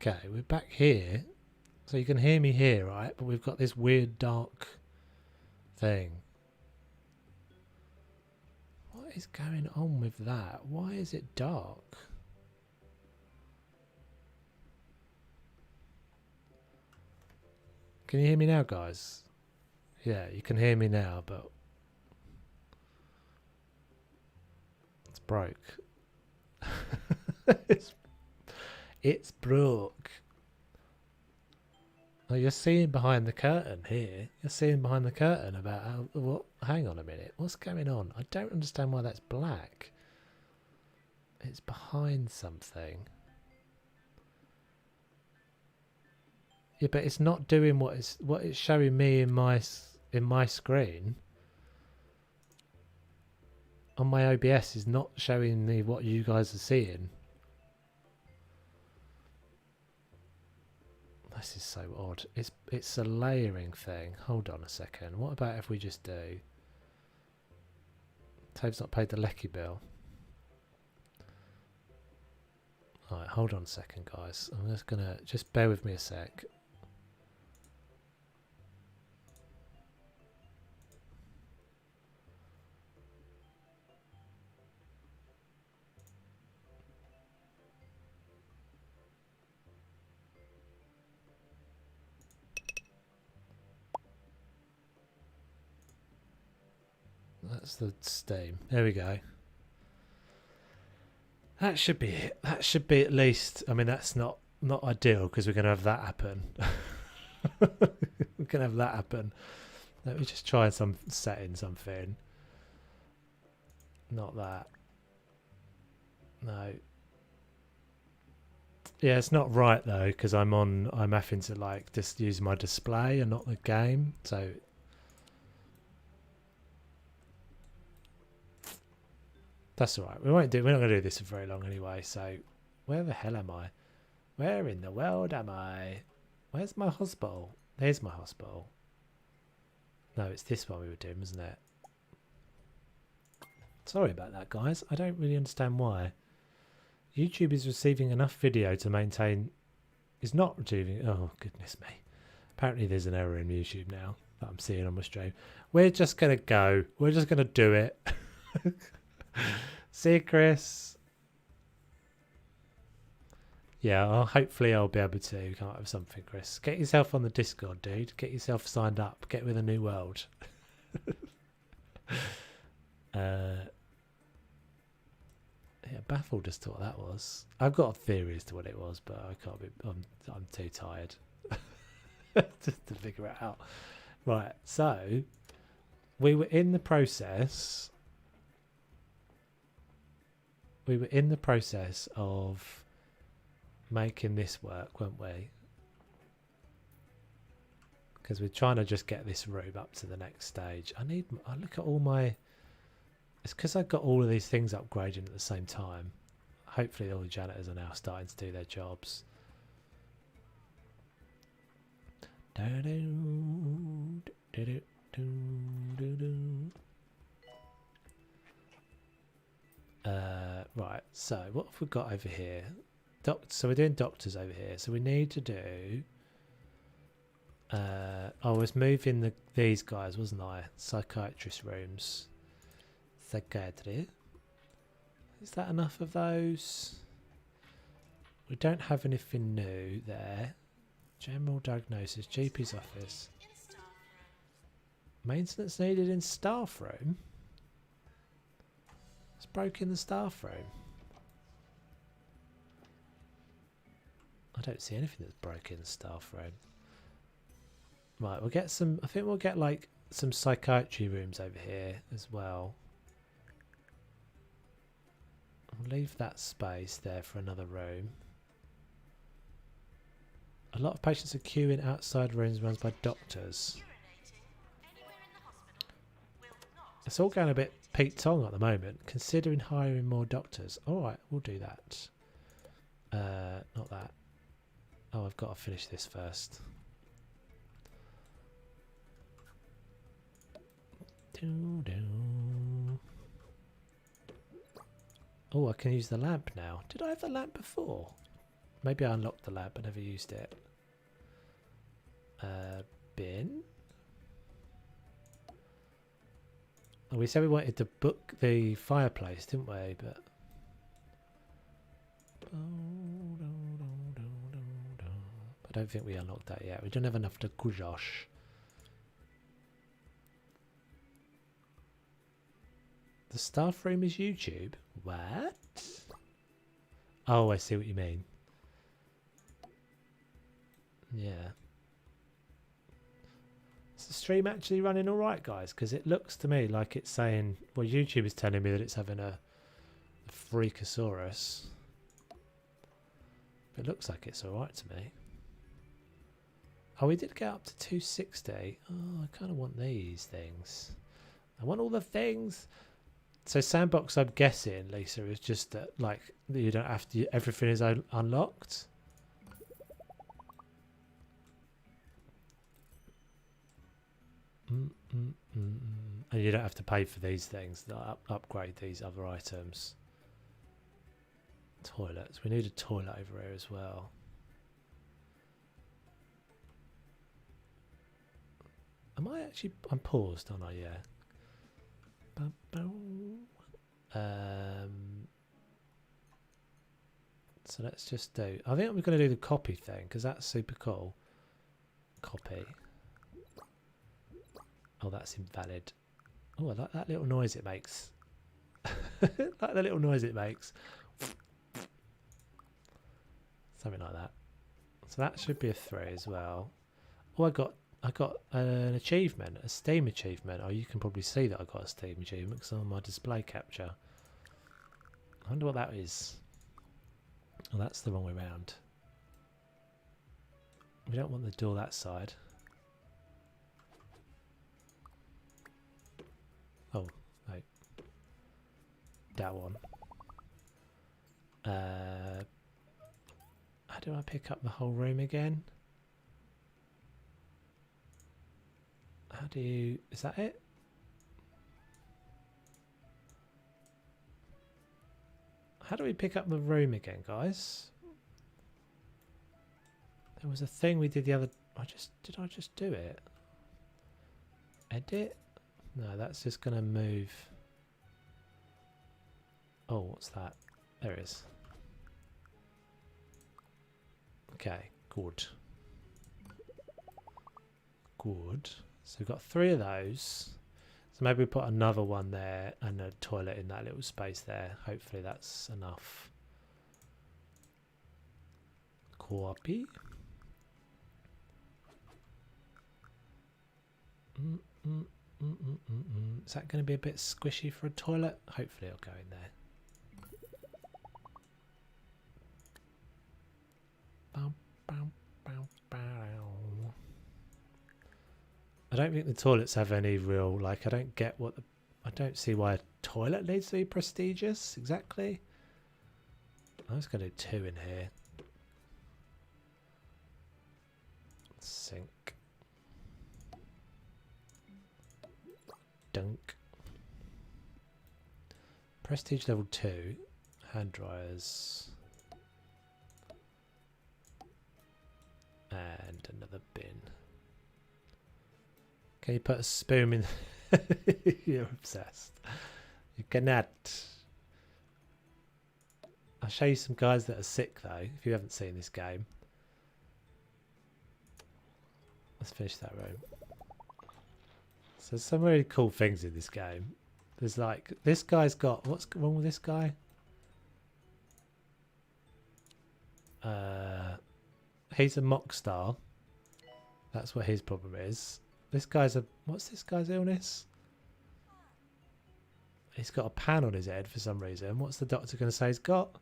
Okay, we're back here. So you can hear me here, right? But we've got this weird dark thing. What is going on with that? Why is it dark? Can you hear me now, guys? Yeah, you can hear me now, but it's broke. it's broke. Oh, you're seeing behind the curtain here. You're seeing behind the curtain about how, what? Hang on a minute. What's going on? I don't understand why that's black. It's behind something. Yeah, but it's not doing what it's showing me in my screen. On my OBS is not showing me what you guys are seeing. This is so odd. It's a layering thing. Hold on a second. What about if we just do... Tave's not paid the lecky bill. Alright, hold on a second, guys. I'm just gonna... Just bear with me a sec. That's the steam. There we go. That should be it. That should be at least... I mean, that's not ideal because we're going to have that happen. We're going to have that happen. Let me just try setting something. Not that. No. Yeah, it's not right though because I'm having to like just use my display and not the game. So that's all right. We're not going to do this for very long anyway. So where the hell am I? Where in the world am I? Where's my hospital? There's my hospital. No, it's this one we were doing, wasn't it? Sorry about that, guys. I don't really understand why. YouTube is receiving enough video to maintain... It's not receiving... Oh, goodness me. Apparently there's an error in YouTube now that I'm seeing on my stream. We're just going to go. We're just going to do it. See you, Chris. Yeah, hopefully I'll be able to come up with something, Chris. Get yourself on the Discord, dude. Get yourself signed up. Get with a new world. Yeah, baffled as to what that was. I've got a theory as to what it was, but I can't be. I'm too tired just to figure it out. Right, so we were in the process. We were in the process of making this work, weren't we? Because we're trying to just get this room up to the next stage. I look at all my... It's because I've got all of these things upgrading at the same time. Hopefully all the janitors are now starting to do their jobs. Right, so what have we got over here? So we're doing doctors over here. So we need to do... I was moving these guys, wasn't I? Psychiatrist rooms. Psychiatry. Is that enough of those? We don't have anything new there. General diagnosis, GP's office. Maintenance needed in staff room? It's broke in the staff room. I don't see anything that's broken in the staff room. Right, we'll get some, I think we'll get like some psychiatry rooms over here as well. I'll leave that space there for another room. A lot of patients are queuing outside rooms run by doctors. It's all going a bit Pete Tong at the moment, considering hiring more doctors. Alright, we'll do that. Not that. Oh, I've got to finish this first. Oh, I can use the lamp now. Did I have the lamp before? Maybe I unlocked the lamp but never used it. Bin. Oh, we said we wanted to book the fireplace, didn't we? But I don't think we unlocked that yet. We don't have enough to kujosh. The staff room is YouTube? What? Oh, I see what you mean. Yeah. Is the stream actually running alright, guys? Because it looks to me like it's saying... Well, YouTube is telling me that it's having a Freakosaurus. But it looks like it's alright to me. Oh, we did get up to 260. Oh, I kind of want these things. I want all the things... So sandbox, I'm guessing, Lisa, is just that like you don't have to. Everything is unlocked. And you don't have to pay for these things that upgrade these other items. Toilets. We need a toilet over here as well. Am I actually? I'm paused, aren't I? Yeah. So let's just do... I think we're going to do the copy thing because that's super cool. Copy. Oh, that's invalid. Oh, I like that little noise it makes. Like the little noise it makes. Something like that. So that should be a 3 as well. Oh, I got an achievement, a Steam achievement. Oh, you can probably see that I got a Steam achievement because on my display capture. I wonder what that is. Oh, that's the wrong way round. We don't want the door that side. Oh, wait. That one. How do I pick up the whole room again? How do you... Is that it? How do we pick up the room again, guys? There was a thing we did the other... Did I just do it? Edit? No, that's just going to move... Oh, what's that? There it is. Okay, good. Good. So we've got 3 of those. So maybe we put another one there and a toilet in that little space there. Hopefully that's enough. Copy. Is that going to be a bit squishy for a toilet? Hopefully it'll go in there. I don't think the toilets have any real, like, I don't get what the, I don't see why a toilet needs to be prestigious, exactly. I'm just going to do 2 in here. Sink. Dunk. Prestige level 2. Hand dryers. And another bin. Can you put a spoon in? You're obsessed. You cannot. I'll show you some guys that are sick though, if you haven't seen this game. Let's finish that room. So there's some really cool things in this game. There's like, this guy's got, what's wrong with this guy? He's a mock star. That's what his problem is. This guy's a, what's this guy's illness? He's got a pan on his head for some reason. What's the doctor going to say he's got?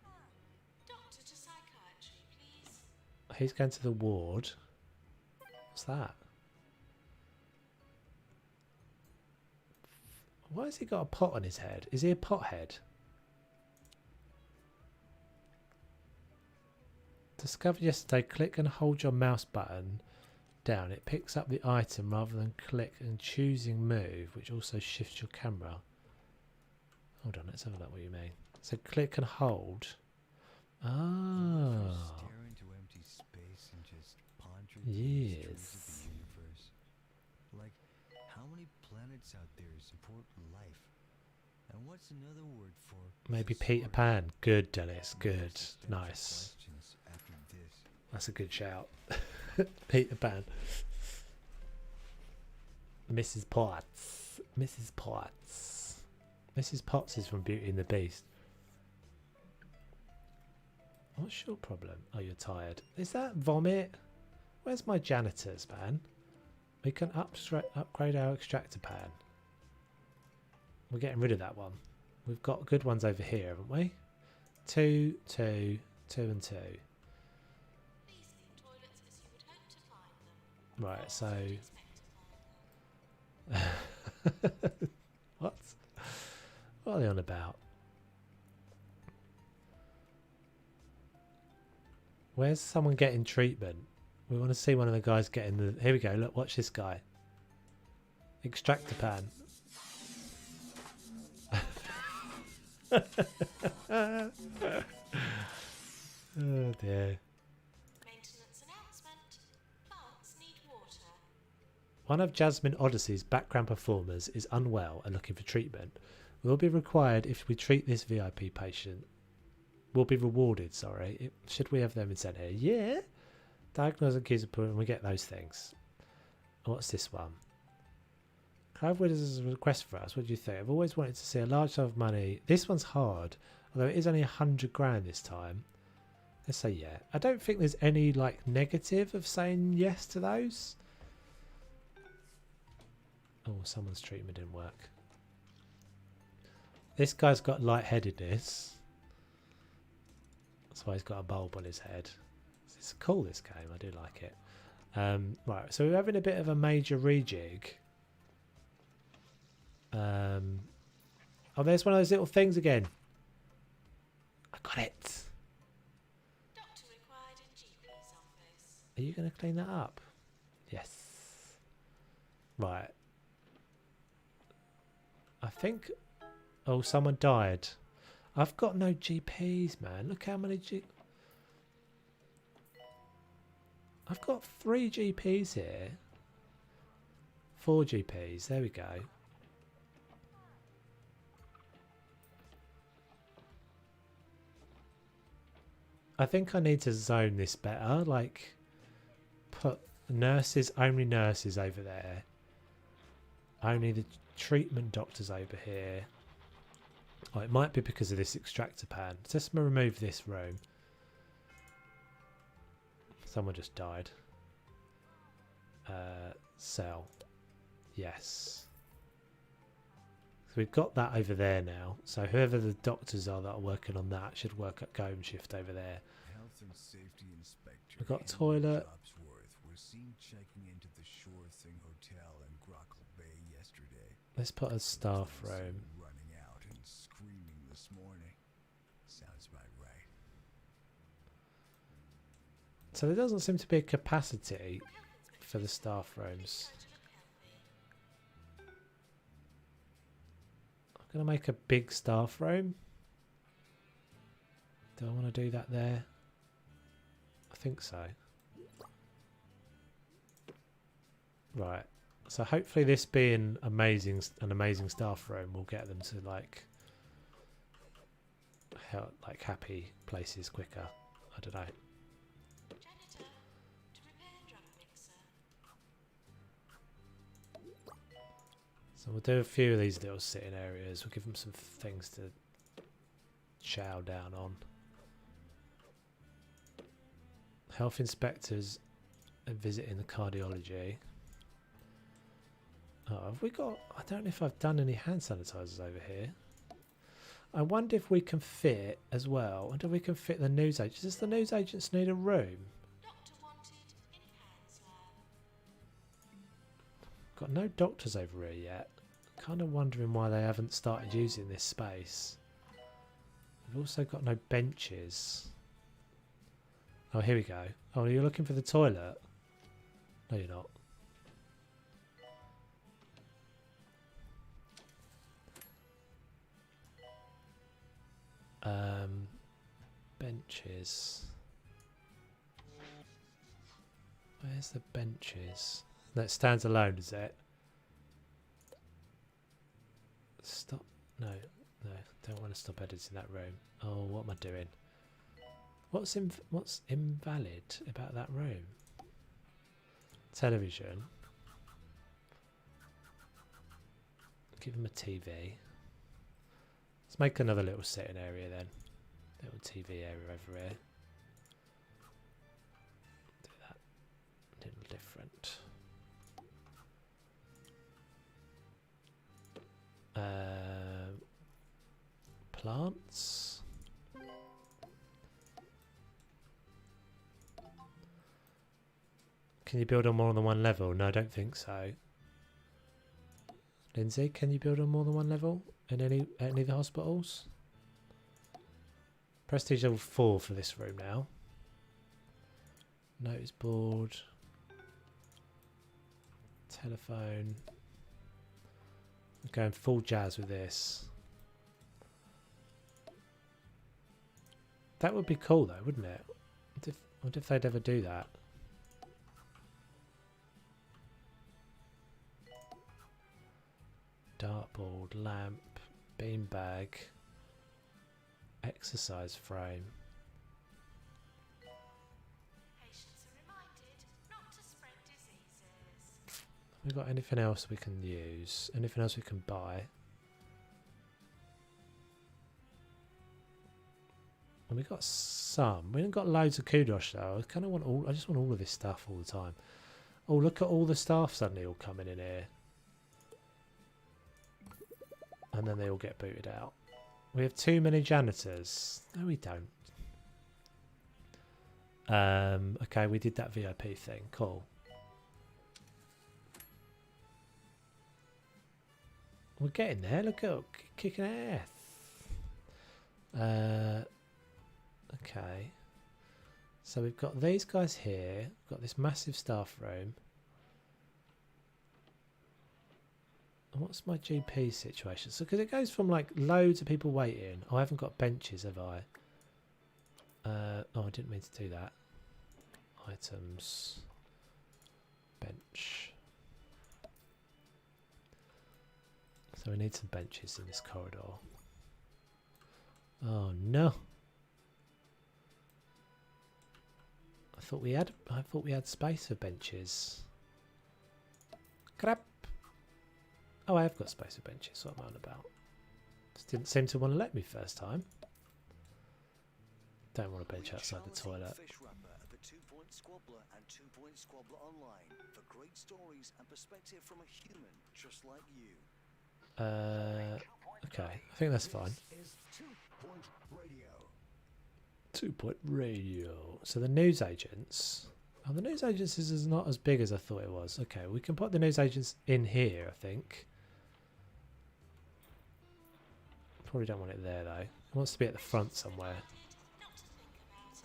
Doctor to psychiatry, please. He's going to the ward. What's that? Why has he got a pot on his head? Is he a pothead? Discovered yesterday, click and hold your mouse button down. It picks up the item rather than click and choosing move, which also shifts your camera. Hold on, let's have a look what you mean. So click and hold. Ah. Stare into empty space and just ponder Yes. the mysteries of the universe. Like, how many planets out there support life? And what's another word for Maybe society? Peter Pan. Good, Dennis. Good. Existential Nice. questions after this. That's a good shout. Peter Pan. Mrs. Potts. Mrs. Potts. Mrs. Potts is from Beauty and the Beast. What's your problem? Oh, you're tired. Is that vomit? Where's my janitors, man? We can upgrade our extractor pan. We're getting rid of that one. We've got good ones over here, haven't we? 2, 2, 2 and 2. These think toilets as you would hope to find them. Right, so... Expect to find them. What? What are they on about? Where's someone getting treatment? We want to see one of the guys getting the... Here we go, look, watch this guy. Extractor pan. Oh dear. Maintenance announcement. Plants need water. One of Jasmine Odyssey's background performers is unwell and looking for treatment. Will be required if we treat this VIP patient. Will be rewarded, sorry. Should we have them in centre? Yeah. Diagnose and accuse and we get those things. What's this one? Clive Widders has a request for us. What do you think? I've always wanted to see a large sum of money. This one's hard, although it is only 100 grand this time. Let's say yeah. I don't think there's any like negative of saying yes to those. Oh, someone's treatment didn't work. This guy's got lightheadedness. That's why he's got a bulb on his head. It's cool, this game. I do like it. Right, so we're having a bit of a major rejig. Oh, there's one of those little things again. I got it. Doctor required in GP's office. Are you going to clean that up? Yes. Right. I think... Oh, someone died. I've got no GPs, man. Look how many I've got 3 GPs here. 4 GPs. There we go. I think I need to zone this better. Like, put nurses, only nurses over there. Only the treatment doctors over here. Oh, it might be because of this extractor pan. Just remove this room. Someone just died. Cell. Yes. So we've got that over there now. So whoever the doctors are that are working on that should work at Gome shift over there. Health and safety inspector. We've got Henry toilet. Jobsworth was seen checking into the Shore Thing Hotel in Grockle Bay yesterday. Let's put a staff He's been room. seen running out and screaming this morning. Sounds about right. So there doesn't seem to be a capacity for the staff rooms. going to make a big staff room. Do I want to do that there? I think so. Right. So hopefully this being an amazing staff room will get them to like happy places quicker. I don't know. Janitor, to repair drug mixer. So we'll do a few of these little sitting areas. We'll give them some things to chow down on. Health inspectors are visiting the cardiology. Oh, have we got... I don't know if I've done any hand sanitizers over here. I wonder if we can fit as well. I wonder if we can fit the news agents. Does the news agents need a room? Doctor wanted in Hans lab. Got no doctors over here yet. Kind of wondering why they haven't started using this space. We've also got no benches. Oh, here we go. Oh, you're looking for the toilet? No, you're not. Benches. Where's the benches? That stands alone, is it? Stop. No, no. Don't want to stop editing that room. Oh, what am I doing? What's invalid about that room? Television. Give him a TV. Let's make another little sitting area then. Little TV area over here. Do that. A little different. Plants. Can you build on more than one level? No, I don't think so. Lindsay, can you build on more than one level in any of the hospitals? Prestige level 4 for this room now. Notice board. Telephone. I'm going full jazz with this. That would be cool though, wouldn't it? I wonder if they'd ever do that. Dartboard, lamp, beanbag, exercise frame. Patients are reminded not to spread diseases. Have we got anything else we can use? Anything else we can buy? And we got some. We haven't got loads of kudos though. I kind of want all. I just want all of this stuff all the time. Oh, look at all the staff suddenly all coming in here. And then they all get booted out. We have too many janitors. No, we don't. Okay, we did that VIP thing. Cool. We're getting there. Look at kicking ass. Okay. So we've got these guys here. We've got this massive staff room. And what's my GP situation? So, because it goes from like loads of people waiting. Oh, I haven't got benches, have I? Oh, I didn't mean to do that. Items. Bench. So we need some benches in this corridor. Oh no! I thought we had space for benches. Crap! Oh, I have got space for benches. What am I on about? Just didn't seem to want to let me first time. Don't want a bench outside the toilet. Fish wrapper at the 2 Point Squabbler and 2 Point Squabbler Online for great stories and perspective from a human just like you. Okay, I think that's fine. This is 2 Point Radio. 2 Point Radio. So the news agents. Oh, the news agents is not as big as I thought it was. Okay, we can put the news agents in here, I think. Probably don't want it there though. It wants to be at the front somewhere. Not to think about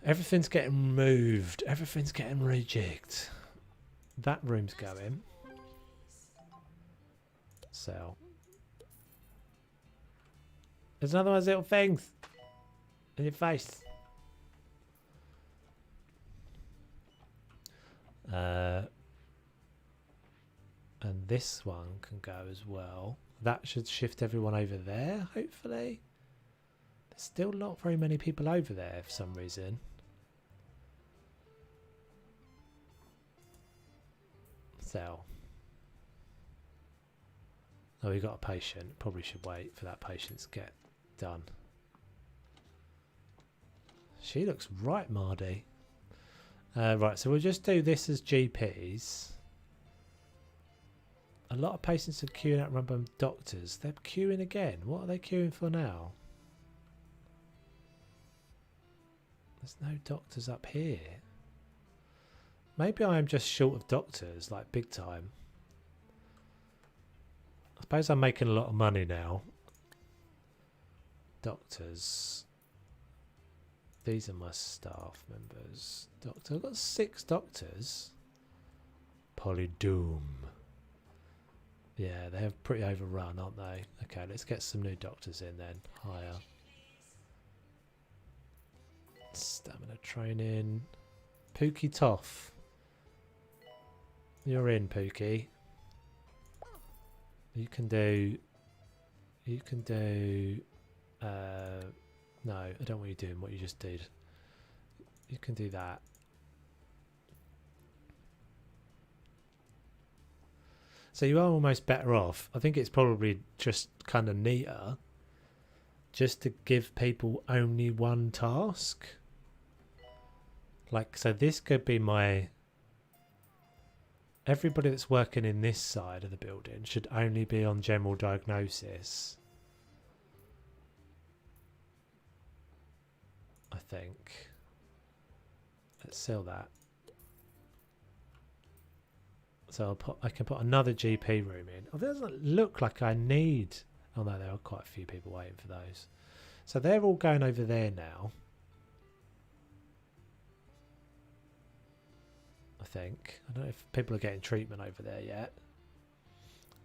it. Everything's getting moved. Everything's getting rejigged. That room's going. Please. Sell. There's another one of those little things in your face. And this one can go as well. That should shift everyone over there, hopefully. There's still not very many people over there for some reason. Sell. Oh, we got a patient. Probably should wait for that patient to get done. She looks right Mardy. Right, so we'll just do this as GPs. A lot of patients are queuing out random doctors. They're queuing again. What are they queuing for now? There's no doctors up here. Maybe I am just short of doctors, like big time. I suppose I'm making a lot of money now. Doctors. These are my staff members. Doctor, I've got 6 doctors. Polydoom. Yeah, they're pretty overrun, aren't they? Okay, let's get some new doctors in then. Higher. Stamina training. Pookie Toff. You're in, Pookie. You can do... no, I don't want you doing what you just did. You can do that. So you are almost better off. I think it's probably just kind of neater just to give people only one task. Like, so this could be my... Everybody that's working in this side of the building should only be on general diagnosis. I think. Let's sell that. So I can put another GP room in. Oh, it doesn't look like I need... Oh no, there are quite a few people waiting for those. So they're all going over there now. I think. I don't know if people are getting treatment over there yet.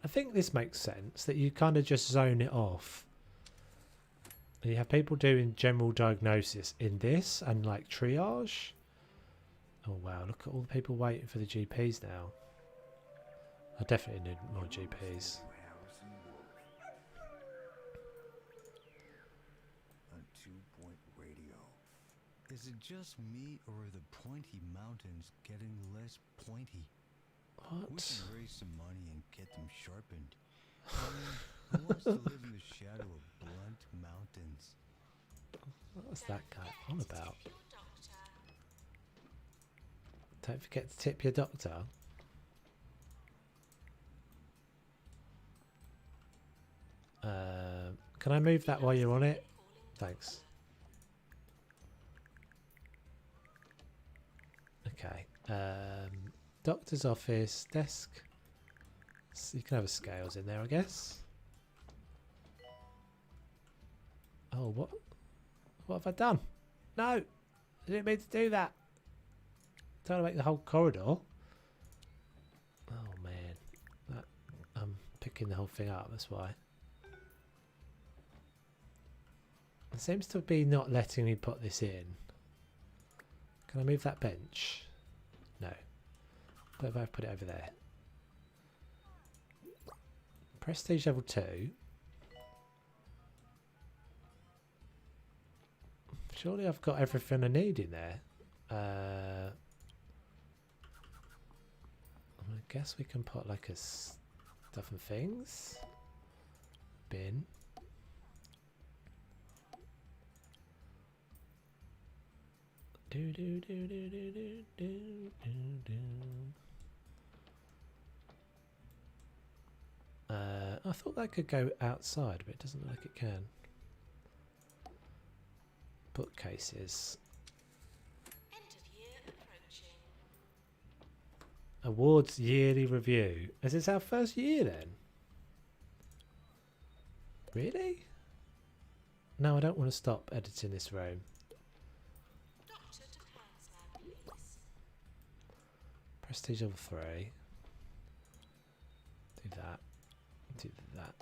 I think this makes sense, that you kind of just zone it off. And you have people doing general diagnosis in this and like triage. Oh wow, look at all the people waiting for the GPs now. I definitely need more GPs. A 2-point radio. Is it just me, or are the pointy mountains getting less pointy? We What? can raise some money and get them sharpened. I mean, who wants to live in the shadow of blunt mountains? What's that guy on about? Don't forget to tip your doctor. Can I move that while you're on it? Thanks. Okay. Doctor's office, desk. So you can have a scales in there, I guess. Oh, what? What have I done? No! I didn't mean to do that. Trying to make the whole corridor. Oh man. I'm picking the whole thing up, that's why. It seems to be not letting me put this in. Can I move that bench? No. What if I put it over there? Prestige level 2. Surely I've got everything I need in there. I guess we can put like a stuff and things bin. Do do do do do do do do do. I thought that could go outside, but it doesn't look like it can. Bookcases. End of year approaching. Awards yearly review. Is this our first year then? Really? No, I don't want to stop editing this room. Doctor to hands lab, please. Prestige level 3. Do that. Do that.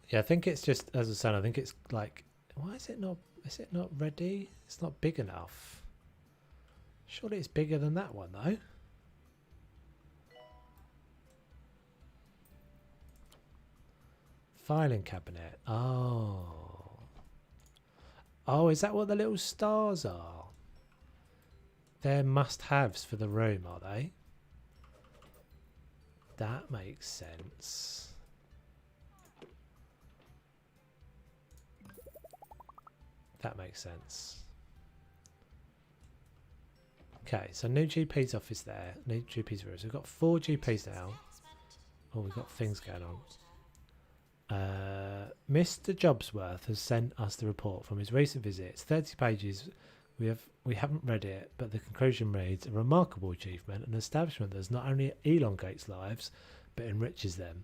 Yeah, I think it's just, as I said, I think it's like, why is it not? Is it not ready? It's not big enough. Surely it's bigger than that one though. Filing cabinet. Oh. Oh, is that what the little stars are? They're must-haves for the room, are they? That makes sense. That makes sense. Okay, so new GP's office there. New GP's room. So we've got 4 GPs now. Oh, we've got things going on. Mr. Jobsworth has sent us the report from his recent visit. It's 30 pages. We haven't read it, but the conclusion reads: a remarkable achievement, an establishment that not only elongates lives, but enriches them.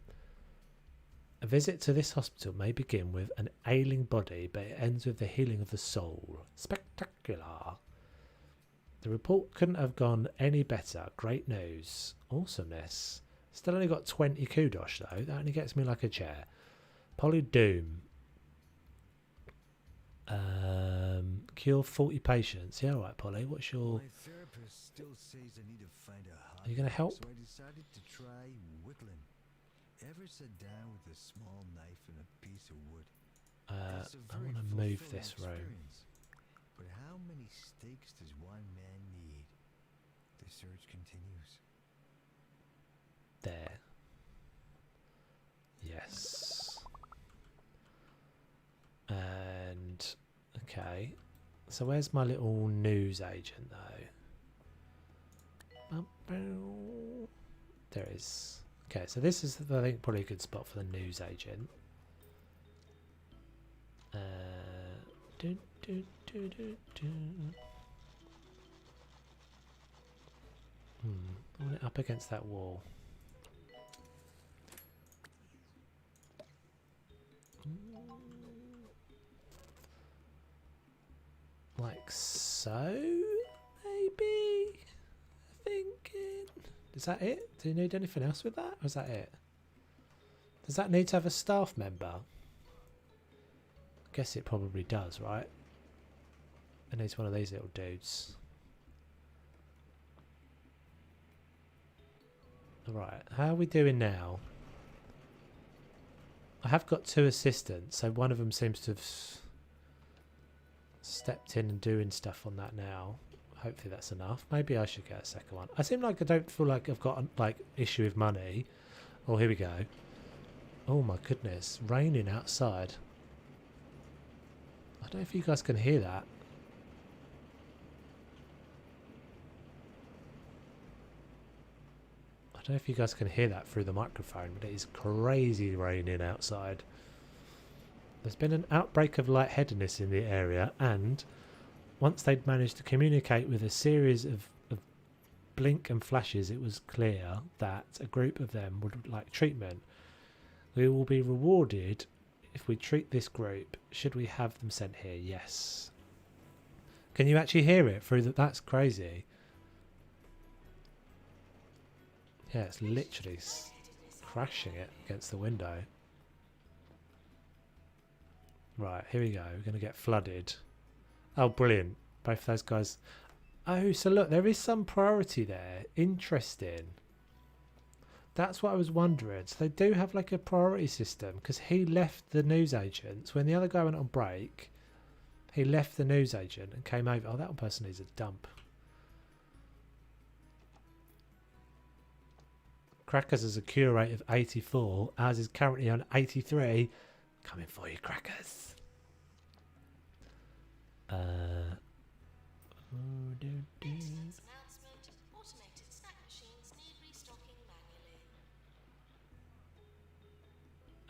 A visit to this hospital may begin with an ailing body, but it ends with the healing of the soul. Spectacular. The report couldn't have gone any better. Great news. Awesomeness. Still only got 20 kudos though. That only gets me like a chair. Polly Doom. Cure 40 patients. Yeah, alright, Polly. What's your... My therapist still says I need to find a hobby. Are you going to help? So I decided to try whittling. Ever sit down with a small knife and a piece of wood? It's a I very want to move fulfilling this room. experience. But how many steaks does one man need? The search continues. There. Yes. And... Okay. So where's my little news agent though? There it is. Okay, so this is, I think, probably a good spot for the news agent. Do, do, do, do, do. I want it up against that wall. Like so, maybe? Thinking. Is that it? Do you need anything else with that? Or is that it? Does that need to have a staff member? I guess it probably does, right? It needs one of these little dudes. Right, how are we doing now? I have got 2 assistants, so one of them seems to have stepped in and doing stuff on that now. Hopefully that's enough. Maybe I should get a second one. I seem like I don't feel like I've got a issue with money. Oh, here we go. Oh my goodness, raining outside. I don't know if you guys can hear that. I don't know if you guys can hear that through the microphone, but it is crazy raining outside. There's been an outbreak of lightheadedness in the area, and once they'd managed to communicate with a series of blink and flashes, it was clear that a group of them would like treatment. We will be rewarded if we treat this group. Should we have them sent here? Yes. Can you actually hear it through that? That's crazy. Yeah, it's literally crashing it against the window. Right, here we go. We're going to get flooded. Oh, brilliant. Both those guys. Oh, so look, there is some priority there. Interesting. That's what I was wondering. So they do have like a priority system, because he left the newsagents. When the other guy went on break, he left the newsagent and came over. Oh, that one person needs a dump. Crackers has a cure rate of 84. Ours is currently on 83. Coming for you, Crackers. Maintenance announcement. Automated snack machines need restocking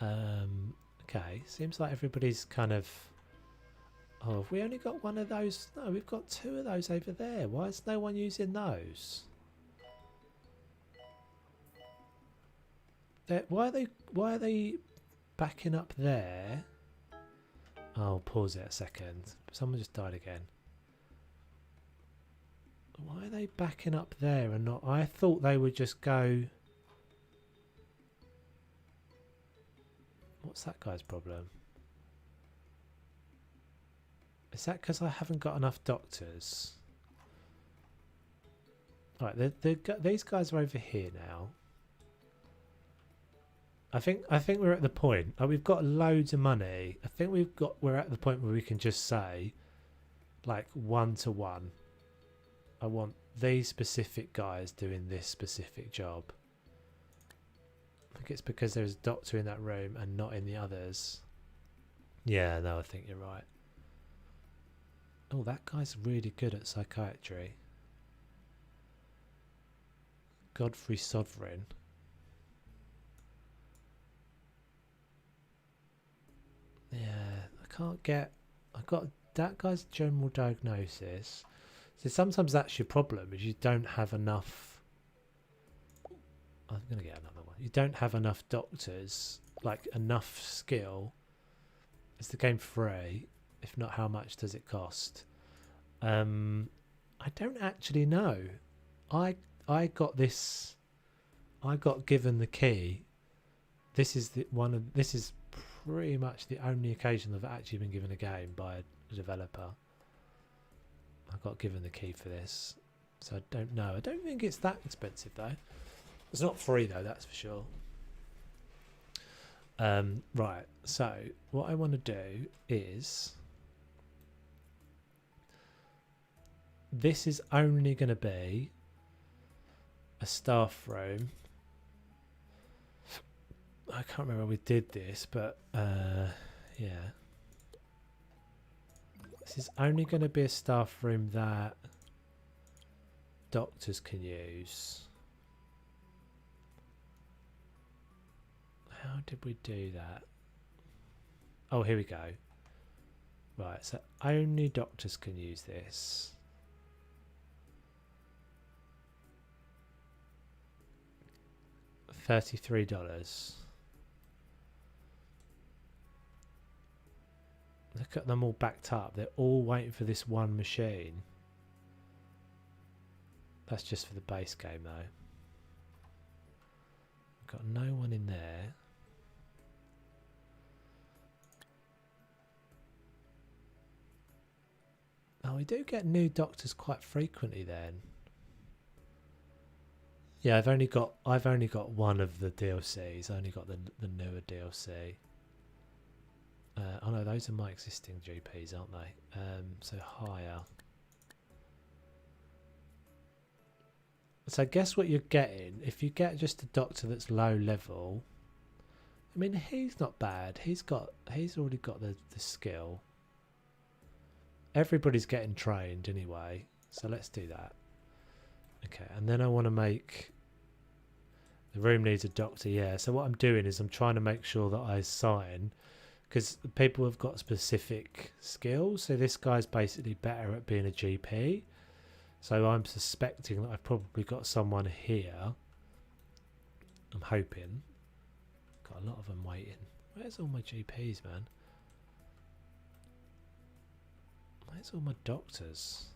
manually. Okay, seems like everybody's kind of... Oh, have we only got one of those? No, we've got 2 of those over there. Why is no one using those? Why are they backing up there? Oh, pause it a second. Someone just died again. Why are they backing up there and not? I thought they would just go. What's that guy's problem? Is that because I haven't got enough doctors? Right, these guys are over here now. I think we're at the point. We've got loads of money. I think we're at the point where we can just say, like 1-to-1. I want these specific guys doing this specific job. I think it's because there's a doctor in that room and not in the others. Yeah, no, I think you're right. Oh, that guy's really good at psychiatry. Godfrey Sovereign. Yeah, I can't get. I've got that guy's general diagnosis. So sometimes that's your problem, is you don't have enough. I'm gonna get another one. You don't have enough doctors, like enough skill. Is the game free? If not, how much does it cost? I don't actually know. I got this. I got given the key. This is This is pretty much the only occasion I've actually been given a game by a developer. I got given the key for this, so I don't know. I don't think it's that expensive though. It's not free though, that's for sure. Right. So what I want to do is. This is only going to be a staff room. I can't remember how we did this, but yeah. This is only going to be a staff room that doctors can use. How did we do that? Oh, here we go. Right, so only doctors can use this. $33. Look at them all backed up. They're all waiting for this one machine. That's just for the base game though. Got no one in there. Oh, we do get new doctors quite frequently then. Yeah, I've only got one of the DLCs. I only got the newer DLC. Oh no, those are my existing GPs, aren't they? So higher. So guess what you're getting if you get just a doctor that's low level. I mean, he's not bad. He's already got the skill. Everybody's getting trained anyway, so let's do that. Okay, and then I want to make. The room needs a doctor, yeah. So what I'm doing is I'm trying to make sure that I assign, because people have got specific skills. So this guy's basically better at being a GP. So I'm suspecting that I've probably got someone here. I'm hoping. Got a lot of them waiting. Where's all my GPs, man? Where's all my doctors?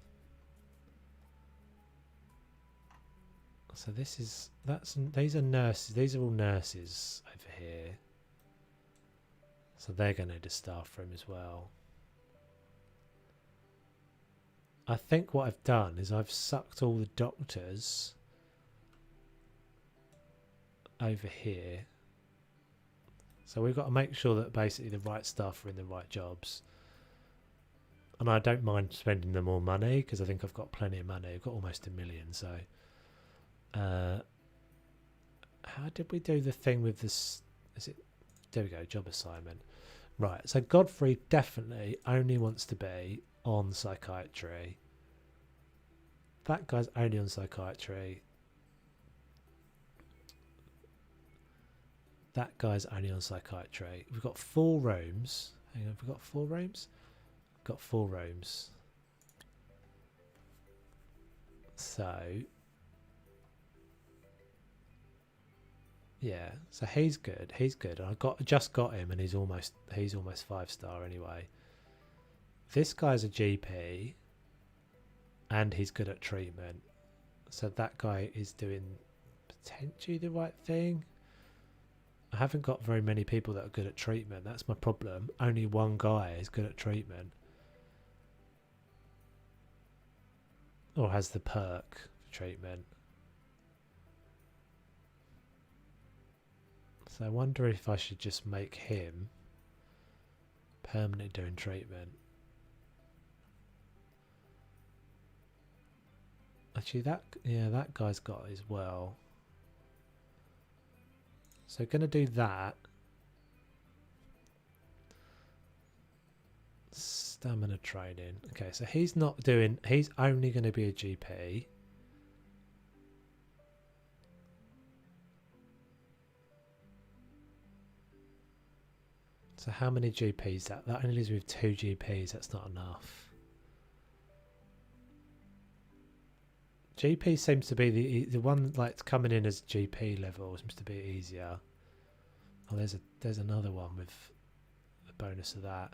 So these are nurses. These are all nurses over here. So they're going to need a staff room as well. I think what I've done is I've sucked all the doctors over here. So we've got to make sure that basically the right staff are in the right jobs. And I don't mind spending them more money because I think I've got plenty of money. I've got almost $1 million, so... how did we do the thing with this? There we go, job assignment. Right, so Godfrey definitely only wants to be on psychiatry. That guy's only on psychiatry. That guy's only on psychiatry. We've got 4 rooms. Hang on, have we got 4 rooms? Got 4 rooms. So... yeah, so he's good. He's good. I just got him, and he's almost 5-star anyway. This guy's a GP. and he's good at treatment. So that guy is doing potentially the right thing. I haven't got very many people that are good at treatment. That's my problem. Only one guy is good at treatment. Or has the perk for treatment. So I wonder if I should just make him permanently doing treatment. Actually, that guy's got it as well. So going to do that. Stamina training. Okay, so he's not doing. He's only going to be a GP. So how many GPs? That only leaves me with 2 GPs. That's not enough. GP seems to be the one like coming in as GP level seems to be easier. Oh, there's another one with a bonus of that.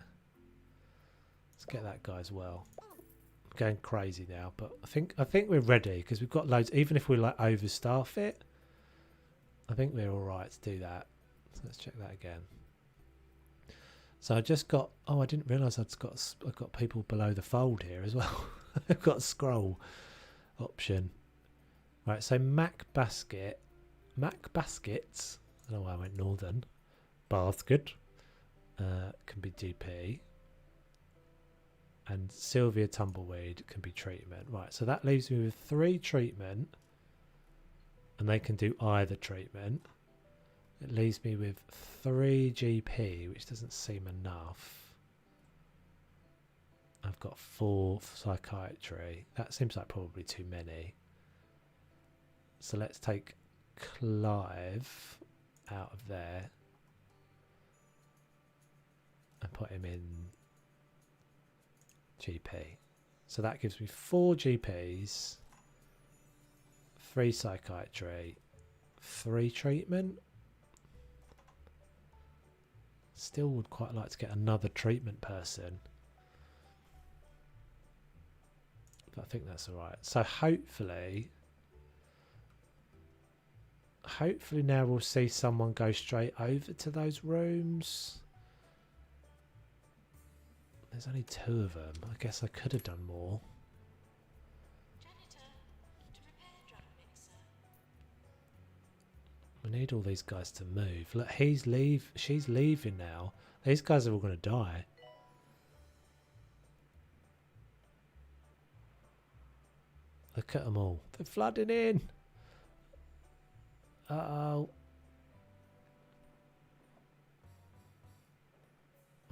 Let's get that guy as well. I'm going crazy now, but I think we're ready because we've got loads. Even if we like overstaff it, I think we're all right to do that. So let's check that again. So I just got. Oh, I didn't realise I've got people below the fold here as well. I've got a scroll option. Right, so Mac baskets. I don't know why I went northern. Basket can be GP, and Sylvia Tumbleweed can be treatment. Right, so that leaves me with 3 treatment, and they can do either treatment. It leaves me with 3 GP, which doesn't seem enough. I've got 4 psychiatry. That seems like probably too many. So let's take Clive out of there and put him in GP. So that gives me 4 GPs, 3 psychiatry, 3 treatment. Still would quite like to get another treatment person. But I think that's alright. So hopefully now we'll see someone go straight over to those rooms. There's only 2 of them. I guess I could have done more. Janitor, to repair drug mixer. We need all these guys to move. Look, she's leaving now. These guys are all going to die. Look at them all. They're flooding in. Uh-oh.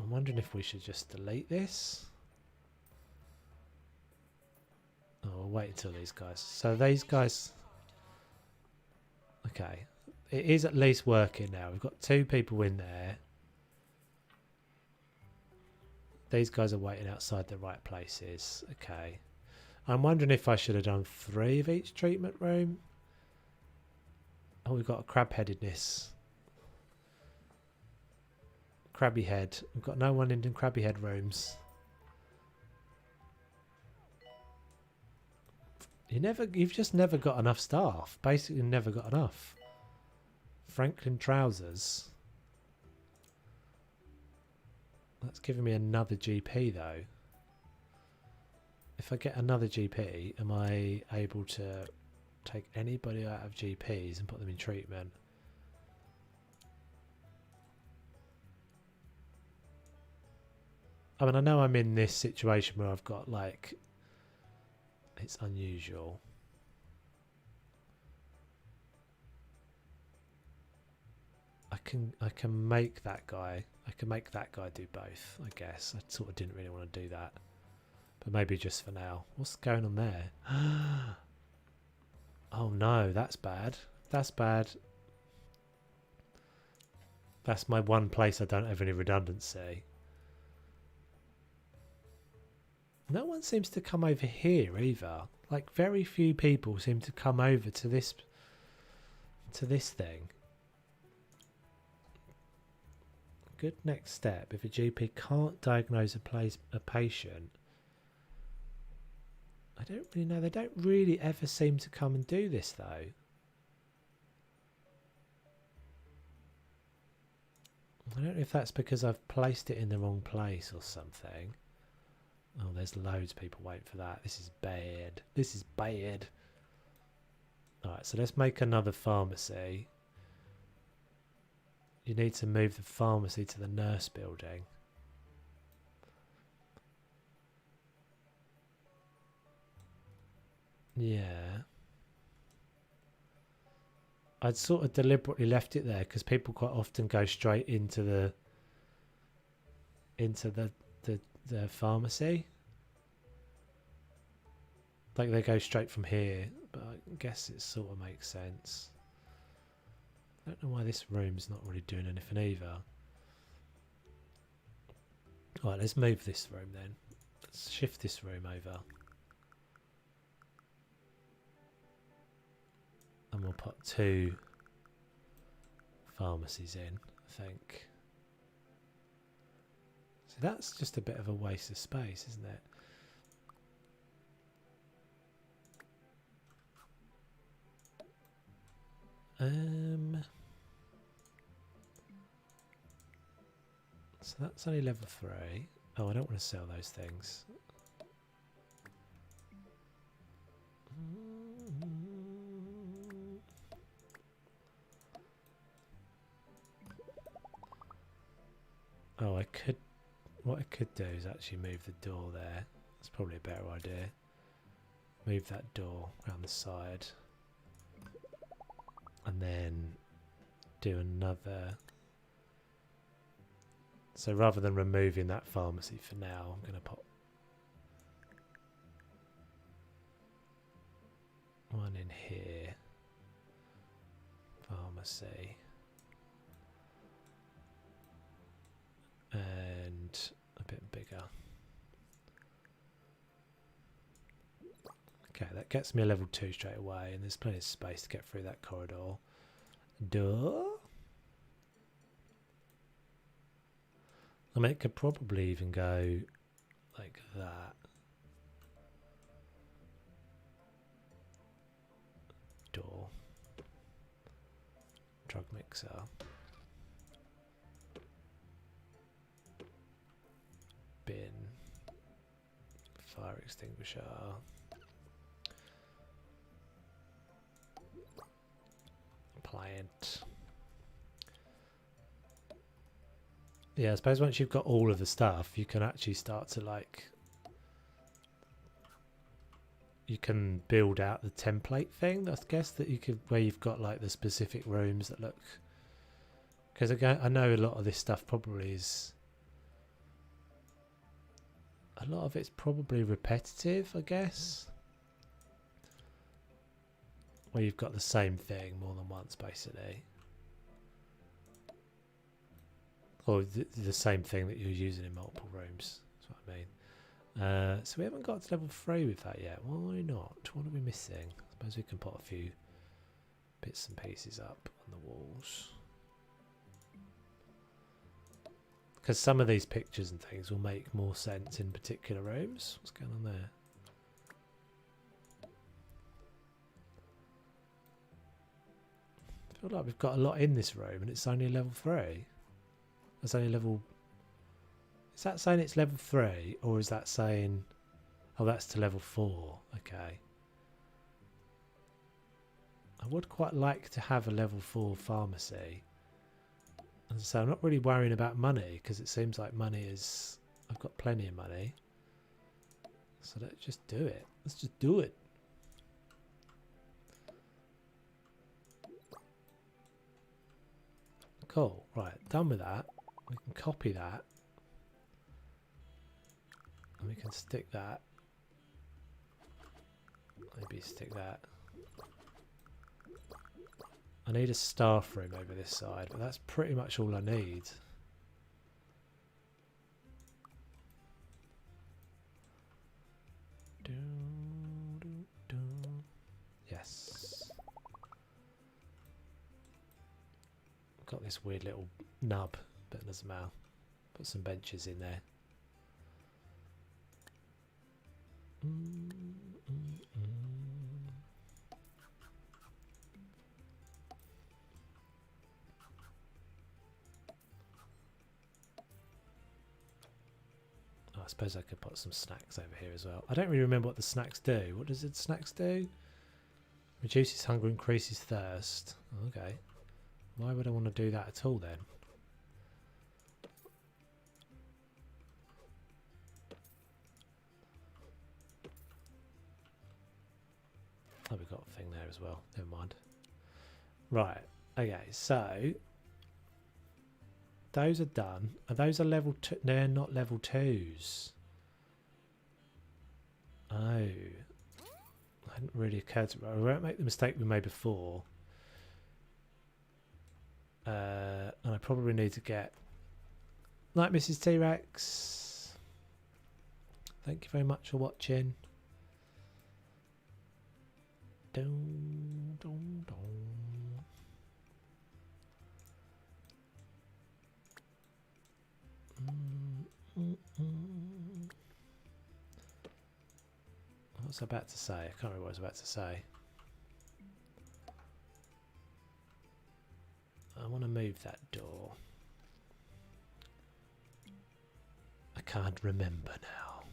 I'm wondering if we should just delete this. Oh, we'll wait until these guys. So these guys... Okay. It is at least working now. We've got 2 people in there. These guys are waiting outside the right places. Okay. I'm wondering if I should have done 3 of each treatment room. Oh, we've got a crab-headedness. Crabby head. We've got no one in crabby head rooms. You've just never got enough staff. Basically never got enough. Franklin trousers. That's giving me another GP though. If I get another GP, am I able to take anybody out of GPs and put them in treatment? I mean, I know I'm in this situation where I've got like, it's unusual. I can make that guy. I can make that guy do both, I guess. I sort of didn't really want to do that. But maybe just for now. What's going on there? Oh no, that's bad. That's bad. That's my one place I don't have any redundancy. No one seems to come over here either. Like very few people seem to come over to this thing. Good next step. If a GP can't diagnose a patient, I don't really know. They don't really ever seem to come and do this though. I don't know if that's because I've placed it in the wrong place or something. Oh, there's loads of people waiting for that. This is bad. This is bad. Alright, so let's make another pharmacy. You need to move the pharmacy to the nurse building. Yeah. I'd sort of deliberately left it there because people quite often go straight into the pharmacy. Like they go straight from here, but I guess it sort of makes sense. I don't know why this room's not really doing anything either. Alright, let's move this room then. Let's shift this room over. And we'll put 2 pharmacies in, I think. So that's just a bit of a waste of space, isn't it? So that's only level 3. Oh, I don't want to sell those things. Oh, I could. What I could do is actually move the door there. That's probably a better idea. Move that door around the side. And then do another. So rather than removing that pharmacy for now, I'm going to put one in here. Pharmacy. And a bit bigger. Okay, that gets me a level 2 straight away, and there's plenty of space to get through that corridor. Door. I mean, it could probably even go like that. Door. Drug mixer. Bin. Fire extinguisher. Plant. Yeah, I suppose once you've got all of the stuff, you can actually start to like... You can build out the template thing, I guess, that you could, where you've got like the specific rooms that look... Because again, I know a lot of this stuff probably is... A lot of it's probably repetitive, I guess. Where you've got the same thing more than once, basically. Or the same thing that you're using in multiple rooms. That's what I mean. So we haven't got to level 3 with that yet. Why not? What are we missing? I suppose we can put a few bits and pieces up on the walls. Because some of these pictures and things will make more sense in particular rooms. What's going on there? I feel like we've got a lot in this room and it's only level 3. It's only level... Is that saying it's level 3? Or is that saying... Oh, that's to level 4. Okay. I would quite like to have a level 4 pharmacy. As I say, I'm not really worrying about money because it seems like money is... I've got plenty of money. So let's just do it. Let's just do it. Cool. Right, done with that. We can copy that. And we can stick that. Maybe stick that. I need a staff room over this side, but that's pretty much all I need. Yes. Got this weird little nub bit as well. Put some benches in there. I suppose I could put some snacks over here as well. I don't really remember what the snacks do. What does the snacks do? Reduces hunger, increases thirst. Okay. Why would I want to do that at all then? Oh, we've got a thing there as well. Never mind. Right. Okay, so those are done. And those are level 2. They're not level 2s. Oh. It hadn't really occurred to me. I won't make the mistake we made before. And I probably need to get, like Mrs. T-Rex. Thank you very much for watching. Dun, dun, dun. What was I about to say? I can't remember what I was about to say. I want to move that door. I can't remember now.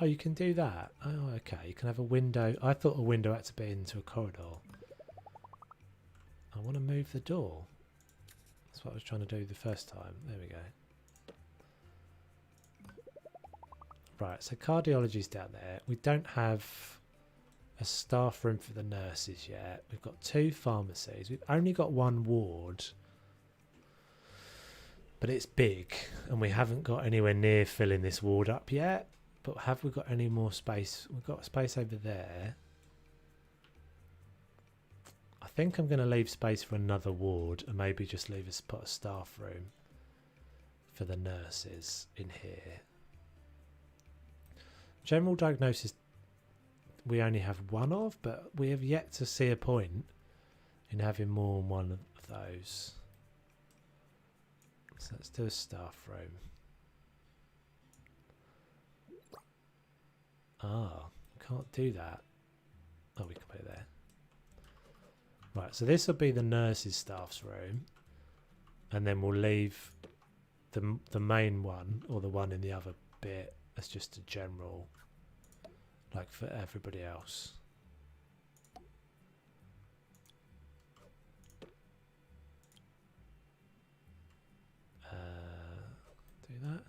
Oh, you can do that. Oh, okay. You can have a window. I thought a window had to be into a corridor. I want to move the door. That's what I was trying to do the first time. There we go. Right, so cardiology's down there. We don't have a staff room for the nurses yet. We've got 2 pharmacies. We've only got 1 ward. But it's big, and we haven't got anywhere near filling this ward up yet. But have we got any more space? We've got space over there. I think I'm going to leave space for another ward, and maybe just put a staff room for the nurses in here. General diagnosis we only have 1 of, but we have yet to see a point in having more than 1 of those. So let's do a staff room. Ah, can't do that. Oh, we can put it there. Right, so this will be the nurses' staff's room, and then we'll leave the main one, or the one in the other bit, as just a general, like for everybody else. Do that.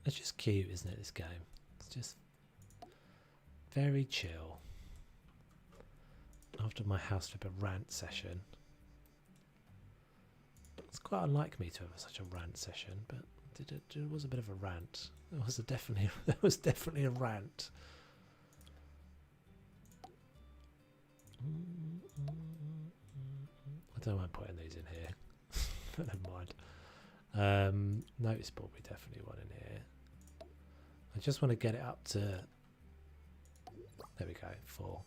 It's just cute, isn't it, this game? It's just very chill. After my house flip a rant session. It's quite unlike me to have such a rant session, but it was a bit of a rant. It was definitely a rant. I don't mind putting these in here. But never mind. Notice board, we definitely want in here. I just want to get it up to, there we go, 4.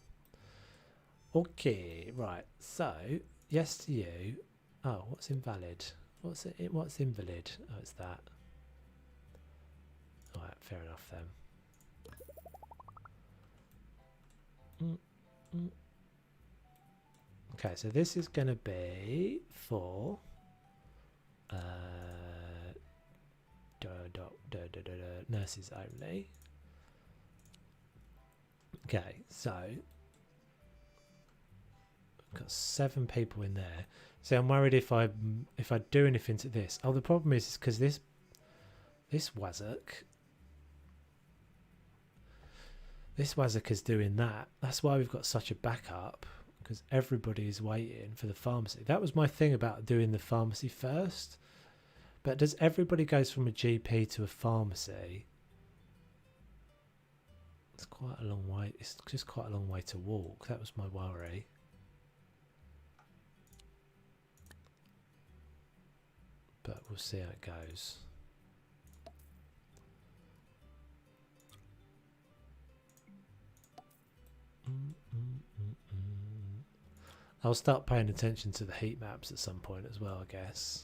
Okay, right, so yes to you. Oh, what's invalid? What's invalid? Oh, it's that. Alright, fair enough then. Okay, so this is going to be for nurses only. Okay, so I've got 7 people in there. See, I'm worried if I do anything to this. Oh, the problem is because this Wazzock is doing that. That's why we've got such a backup, because everybody is waiting for the pharmacy. That was my thing about doing the pharmacy first. But does everybody goes from a GP to a pharmacy? It's quite a long way. It's just quite a long way to walk. That was my worry. But we'll see how it goes. I'll start paying attention to the heat maps at some point as well, I guess.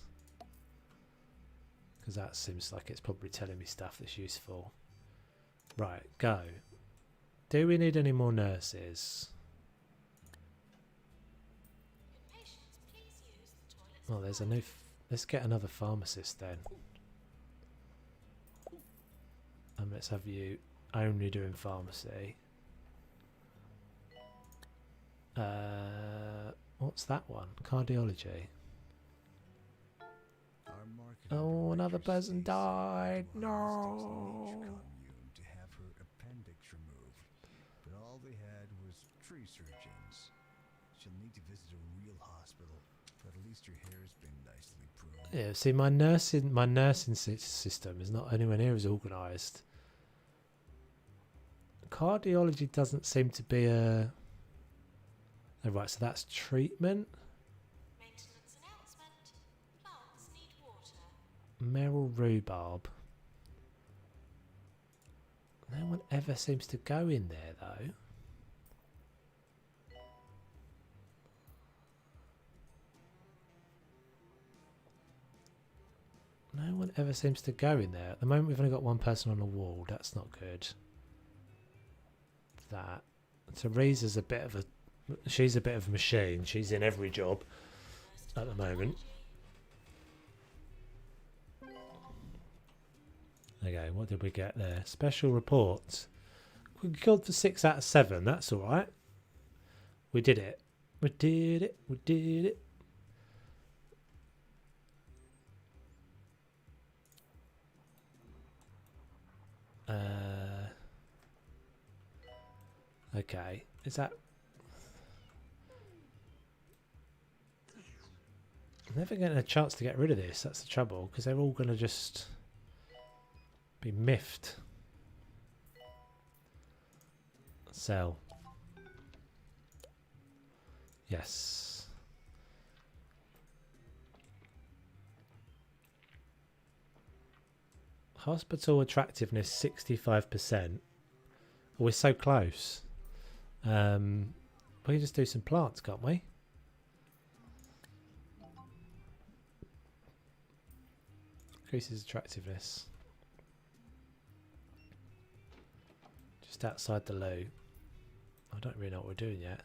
Because that seems like it's probably telling me stuff that's useful. Right, go. Do we need any more nurses? Patients, please use the toilets. Oh, there's a new... let's get another pharmacist then. And let's have you only doing pharmacy. What's that one? Cardiology. Our marketing Oh, another director person states died. Mom No. sticks in each commune to have her appendix removed, but all they had was tree surgeons. She'll need to visit a real hospital, but at least her hair's been nicely pruned. Yeah, see, my nursing system is not anywhere near as organised. Cardiology doesn't seem to be a... Oh, right, so that's treatment. Maintenance announcement. Plants need water. Meryl rhubarb. No one ever seems to go in there though. No one ever seems to go in there. At the moment we've only got one person on the wall. That's not good. That. Teresa's a bit of a... she's a bit of a machine. She's in every job at the moment. Okay, what did we get there? Special reports. We killed for 6 out of 7. That's all right. We did it. We did it. We did it. Okay. Is that... I'm never getting a chance to get rid of this. That's the trouble, because they're all going to just be miffed. Sell. Yes. Hospital attractiveness 65%. We're so close. We can just do some plants, can't we? Increases attractiveness. Just outside the loo. I don't really know what we're doing yet.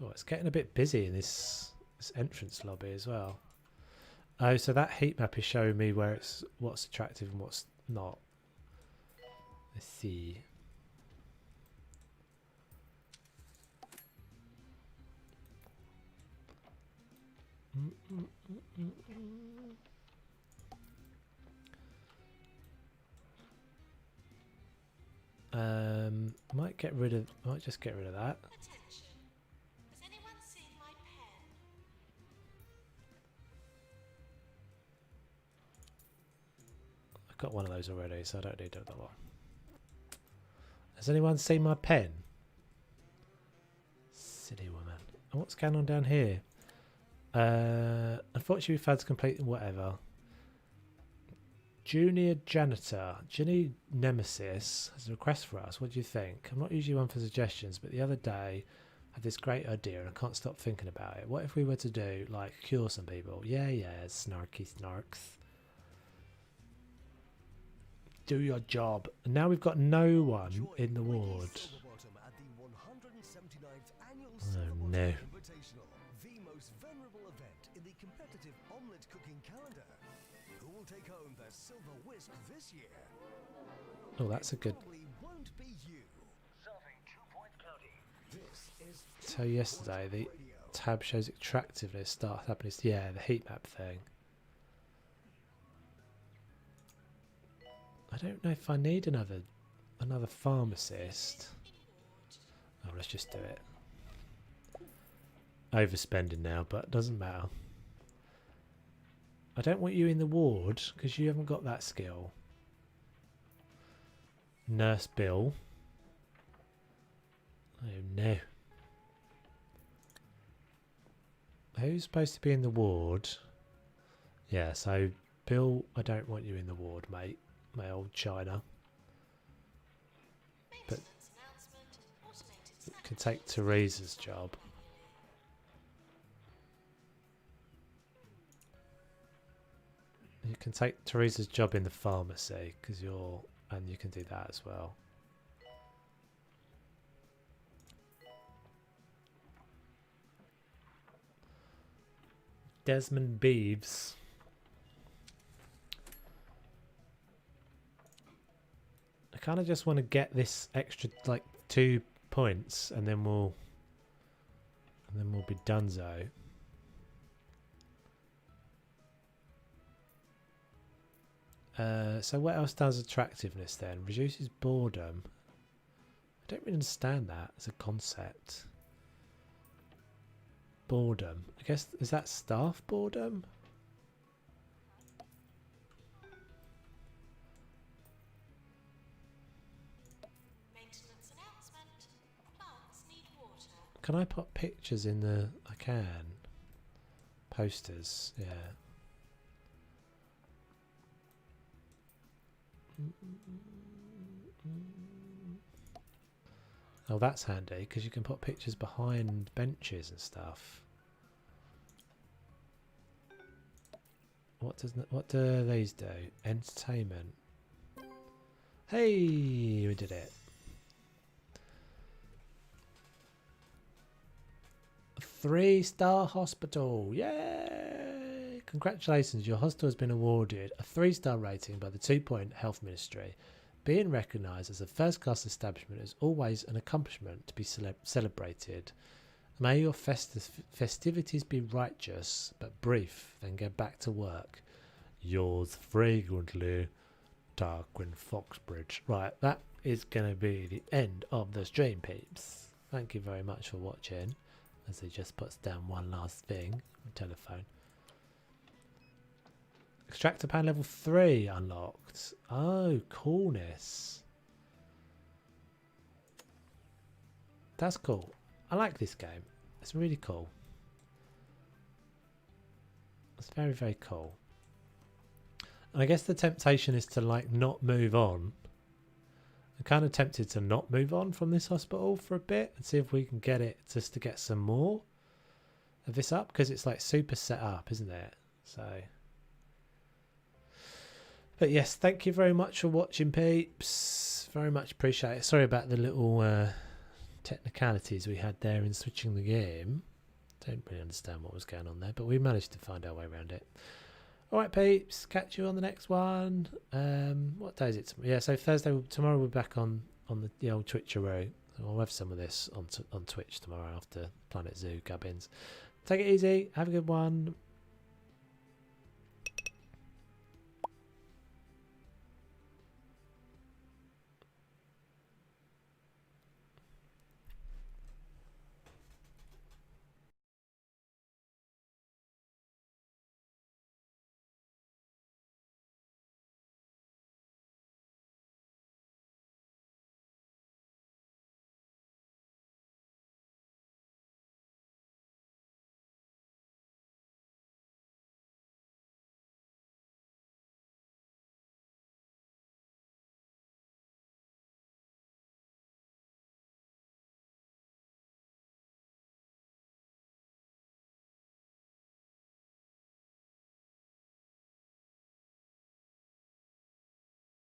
Oh, it's getting a bit busy in this entrance lobby as well. Oh, so that heat map is showing me where it's what's attractive and what's not. Let's see. Might get rid of. Might just get rid of that. Attention. Has anyone seen my pen? I've got one of those already, so I don't need another one. Has anyone seen my pen? Silly woman. And what's going on down here? Unfortunately, we've had to complete whatever. Junior janitor, Ginny Nemesis has a request for us. What do you think? I'm not usually one for suggestions, but the other day I had this great idea and I can't stop thinking about it. What if we were to do, like, cure some people? Yeah, snarky snarks. Do your job. And now we've got no one in the ward. Oh no. The most venerable event in the competitive omelette cooking calendar. Who will take home the silver whisk this year? Oh, that's a good... Probably won't be you. Serving 2-point county. This is So yesterday the tab shows attractiveness starts happening. Yeah, the heat map thing. I don't know if I need another pharmacist. Oh, let's just do it. Overspending now, but doesn't matter. I don't want you in the ward because you haven't got that skill. Nurse Bill. Oh no. Who's supposed to be in the ward? Yeah, so Bill, I don't want you in the ward, mate. My old China. But Maintenance announcement. Automated it could take Teresa's job. You can take Teresa's job in the pharmacy because and you can do that as well. Desmond Beeves. I kind of just want to get this extra like 2 points, and then we'll be donezo. So what else does attractiveness then? Reduces boredom. I don't really understand that as a concept. Boredom. I guess, is that staff boredom? Maintenance announcement. Plants need water. Can I put pictures in the... I can. Posters, yeah. Oh, that's handy because you can put pictures behind benches and stuff. What do these do? Entertainment. Hey, we did it. 3-star hospital. Yay! Congratulations, your hospital has been awarded a 3-star rating by the 2 Point Health Ministry. Being recognised as a first-class establishment is always an accomplishment to be celebrated. May your festivities be righteous but brief, then get back to work. Yours fragrantly, Darwin Foxbridge. Right, that is going to be the end of the stream, peeps. Thank you very much for watching. As he just puts down one last thing on telephone. Extractor pan level 3 unlocked. Oh, coolness. That's cool. I like this game. It's really cool. It's very, very cool. And I guess the temptation is to like not move on. I'm kind of tempted to not move on from this hospital for a bit and see if we can get it just to get some more of this up, because it's like super set up, isn't it? So, but yes, thank you very much for watching, peeps. Very much appreciate it. Sorry about the little technicalities we had there in switching the game. Don't really understand what was going on there, but we managed to find our way around it. Alright, peeps, catch you on the next one. What day is it? Yeah, so Thursday, tomorrow we're back on the old Twitcheroo. I'll have some of this on Twitch tomorrow after Planet Zoo gubbins. Take it easy, have a good one.